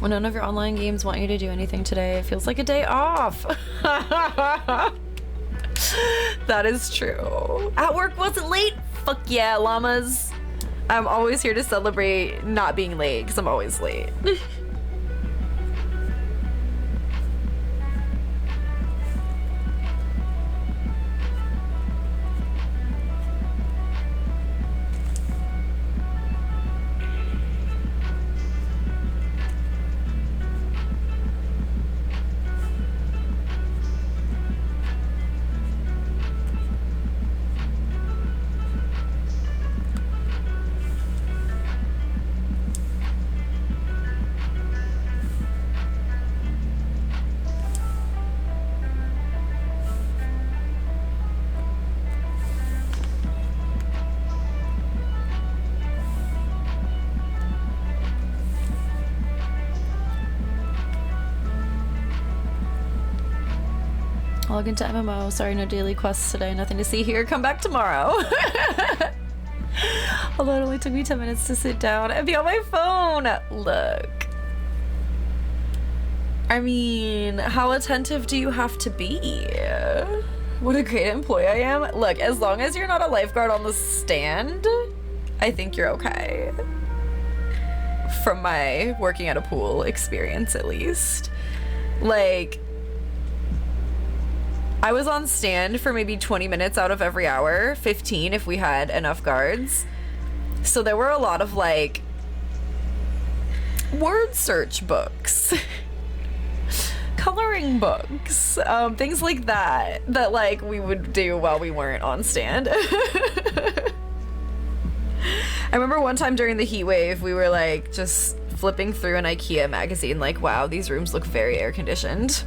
When none of your online games want you to do anything today, it feels like a day off. That is true. At work wasn't late? Fuck yeah, llamas. I'm always here to celebrate not being late, because I'm always late. Log into MMO. Sorry, no daily quests today. Nothing to see here. Come back tomorrow. Although it only took me 10 minutes to sit down and be on my phone. Look. I mean, how attentive do you have to be? What a great employee I am. Look, as long as you're not a lifeguard on the stand, I think you're okay. From my working at a pool experience, at least. Like, I was on stand for maybe 20 minutes out of every hour, 15 if we had enough guards. So there were a lot of like word search books, coloring books, things like that like we would do while we weren't on stand. I remember one time during the heat wave, we were like just flipping through an IKEA magazine like, wow, these rooms look very air conditioned.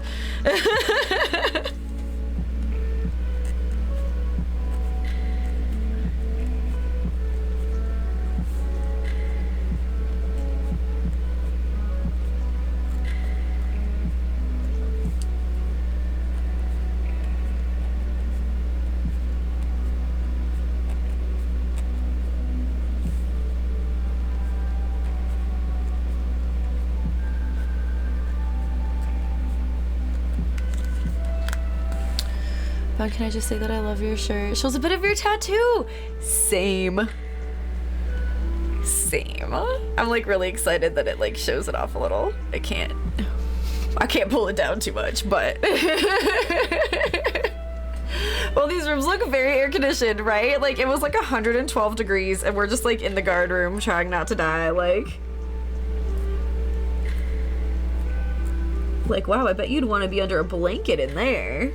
But can I just say that I love your shirt? Shows a bit of your tattoo. Same. I'm like really excited that it like shows it off a little. I can't pull it down too much, but well, these rooms look very air conditioned, right? Like it was like 112 degrees and we're just like in the guard room trying not to die. Like wow, I bet you'd want to be under a blanket in there.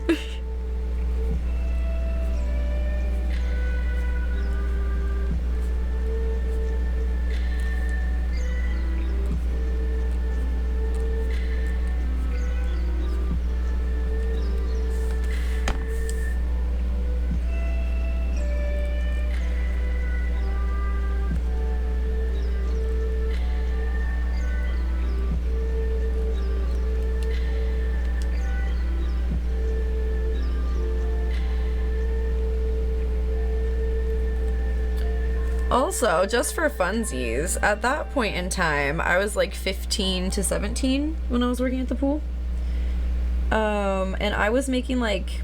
Also, just for funsies, at that point in time, I was like 15 to 17 when I was working at the pool. And I was making like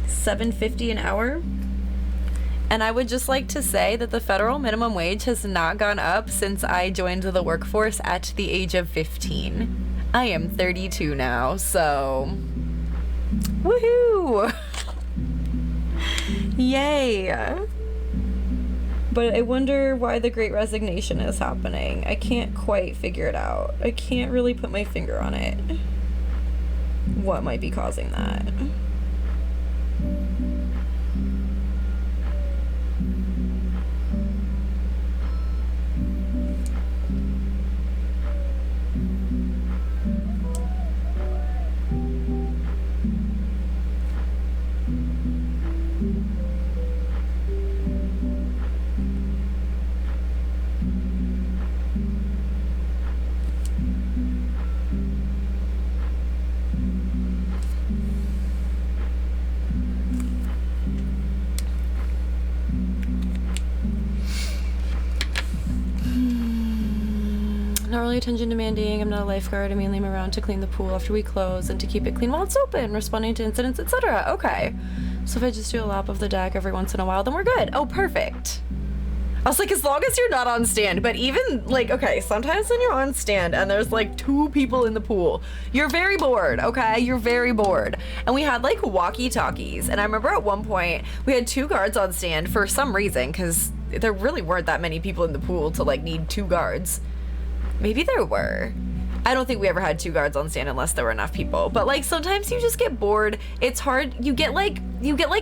$7.50 an hour. And I would just like to say that the federal minimum wage has not gone up since I joined the workforce at the age of 15. I am 32 now, so woohoo! Yay! But I wonder why the Great Resignation is happening. I can't quite figure it out. I can't really put my finger on it. What might be causing that? Not really attention demanding. I'm not a lifeguard. I mainly am around to clean the pool after we close and to keep it clean while it's open, responding to incidents, etc. Okay. So if I just do a lap of the deck every once in a while, then we're good. Oh, perfect. I was like, as long as you're not on stand, but even like, okay, sometimes when you're on stand and there's like 2 people in the pool, you're very bored, okay? You're very bored. And we had like walkie-talkies. And I remember at one point we had 2 guards on stand for some reason, because there really weren't that many people in the pool to like need 2 guards. Maybe there were. I don't think we ever had 2 guards on stand unless there were enough people. But like sometimes you just get bored. It's hard. You get like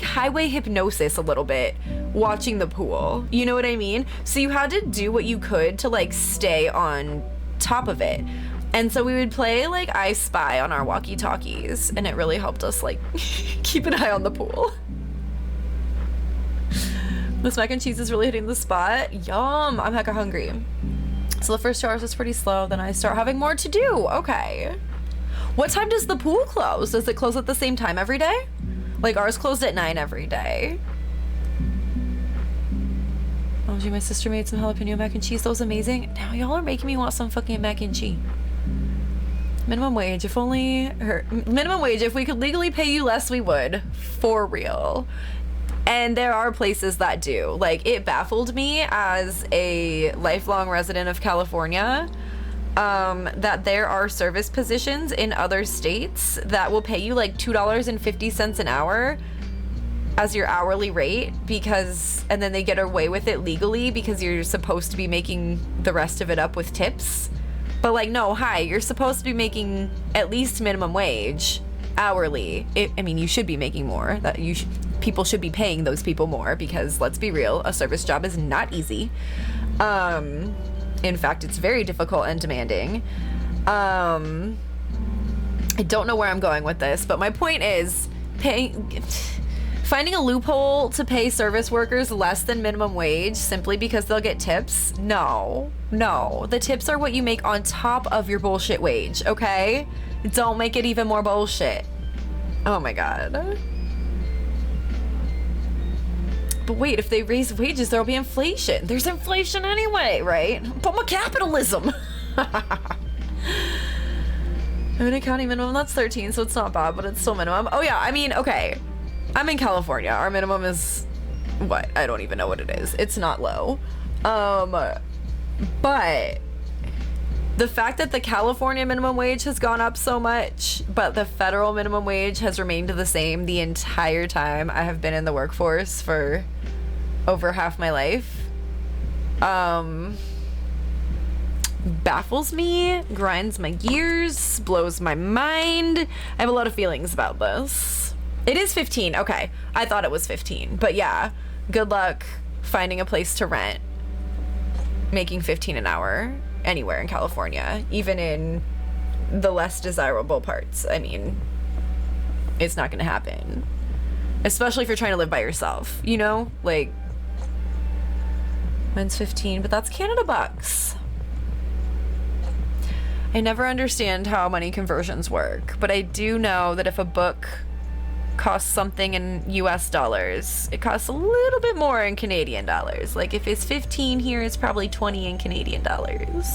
highway hypnosis a little bit watching the pool. You know what I mean? So you had to do what you could to like stay on top of it. And so we would play like I Spy on our walkie-talkies, and it really helped us like keep an eye on the pool. This mac and cheese is really hitting the spot. Yum, I'm hecka hungry. So the first 2 hours is pretty slow, then I start having more to do. Okay. What time does the pool close? Does it close at the same time every day? Like ours closed at 9 every day. Oh gee, my sister made some jalapeno mac and cheese. That was amazing. Now y'all are making me want some fucking mac and cheese. Minimum wage, if only minimum wage, if we could legally pay you less, we would. For real. And there are places that do. Like, it baffled me as a lifelong resident of California that there are service positions in other states that will pay you like $2.50 an hour as your hourly rate and then they get away with it legally because you're supposed to be making the rest of it up with tips. But like, no, hi, you're supposed to be making at least minimum wage hourly. I mean, you should be making more. People should be paying those people more because let's be real, a service job is not easy. In fact, it's very difficult and demanding. I don't know where I'm going with this, but my point is finding a loophole to pay service workers less than minimum wage simply because they'll get tips. No, the tips are what you make on top of your bullshit wage, okay? Don't make it even more bullshit. Oh my God. But wait, if they raise wages, there'll be inflation. There's inflation anyway, right? But more capitalism. I'm in a county minimum, that's 13, so it's not bad, but it's still minimum. Oh yeah, I mean, okay. I'm in California. Our minimum is, what? I don't even know what it is. It's not low. But the fact that the California minimum wage has gone up so much, but the federal minimum wage has remained the same the entire time I have been in the workforce for over half my life, baffles me, grinds my gears, blows my mind. I have a lot of feelings about this. It is 15. Okay. I thought it was 15. But yeah, good luck finding a place to rent making 15 an hour anywhere in California, even in the less desirable parts. I mean, it's not going to happen. Especially if you're trying to live by yourself, you know? Like, mine's 15, but that's Canada bucks. I never understand how money conversions work, but I do know that if a book costs something in US dollars, it costs a little bit more in Canadian dollars. Like if it's 15 here, it's probably 20 in Canadian dollars.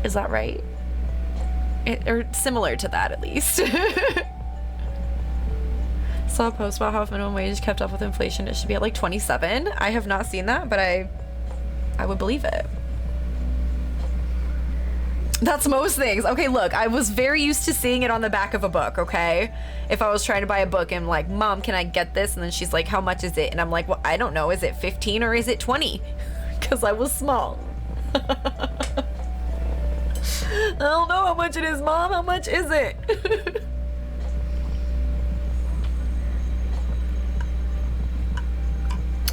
Is that right? Or similar to that, at least. Saw a post about how if minimum wage kept up with inflation, it should be at like 27. I have not seen that, but I would believe it. That's most things. Okay, look, I was very used to seeing it on the back of a book, okay? If I was trying to buy a book and like, Mom, can I get this? And then she's like, how much is it? And I'm like, well, I don't know. Is it 15 or is it 20? Because I was small. I don't know how much it is, Mom. How much is it?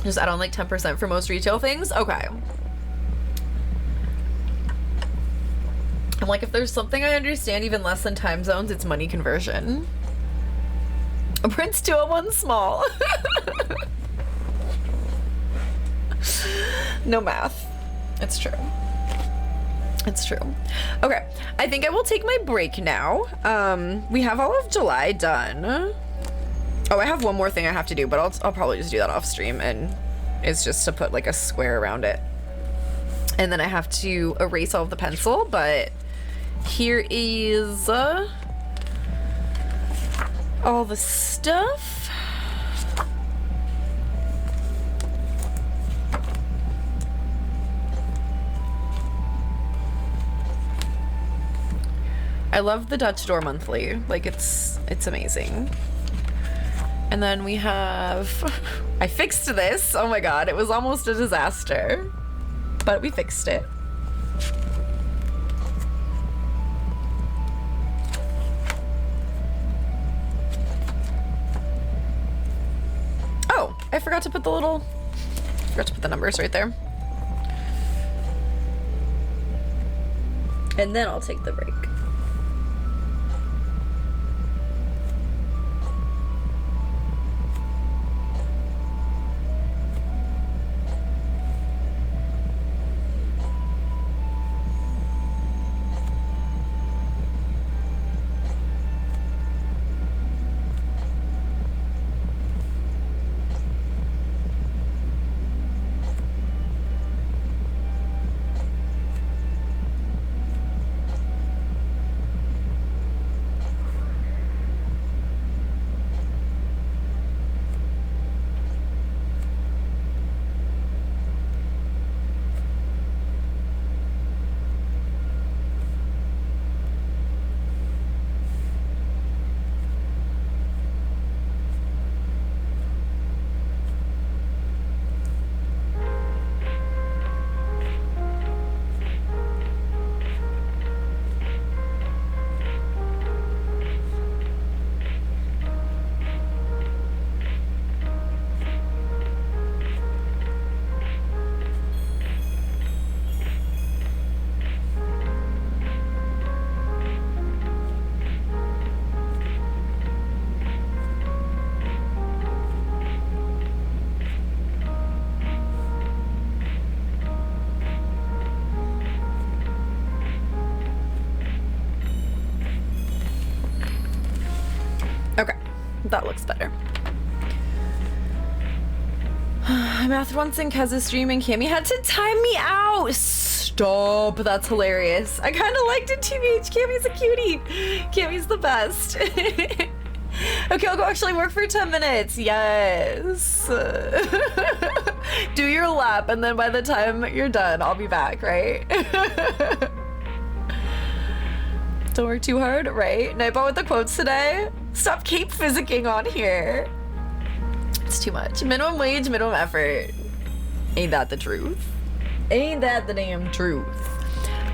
Just add on like 10% for most retail things? Okay. I'm like, if there's something I understand even less than time zones, it's money conversion. Prince 201 small. No math. It's true. It's true. Okay, I think I will take my break now. We have all of July done. Oh, I have one more thing I have to do, but I'll probably just do that off stream, and it's just to put like a square around it. And then I have to erase all of the pencil, but here is all the stuff. I love the Dutch Door Monthly. Like it's amazing. And then we have, I fixed this. Oh my God, it was almost a disaster, but we fixed it. Oh, I forgot to put the numbers right there. And then I'll take the break. That looks better. I mathed once in Kez's stream and Cammy had to time me out. Stop. That's hilarious. I kind of liked it, TBH. Cammy's a cutie. Cammy's the best. Okay, I'll go actually work for 10 minutes. Yes. Do your lap, and then by the time you're done, I'll be back, right? Don't work too hard, right? Nightbot with the quotes today. Stop cape physicking on here. It's too much. Minimum wage, minimum effort. Ain't that the truth? Ain't that the damn truth?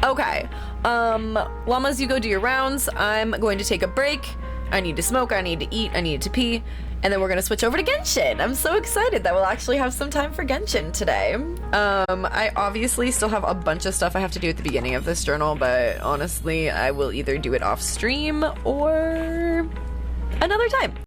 Okay. Llamas, you go do your rounds. I'm going to take a break. I need to smoke, I need to eat, I need to pee. And then we're gonna switch over to Genshin. I'm so excited that we'll actually have some time for Genshin today. I obviously still have a bunch of stuff I have to do at the beginning of this journal, but honestly, I will either do it off stream or another time.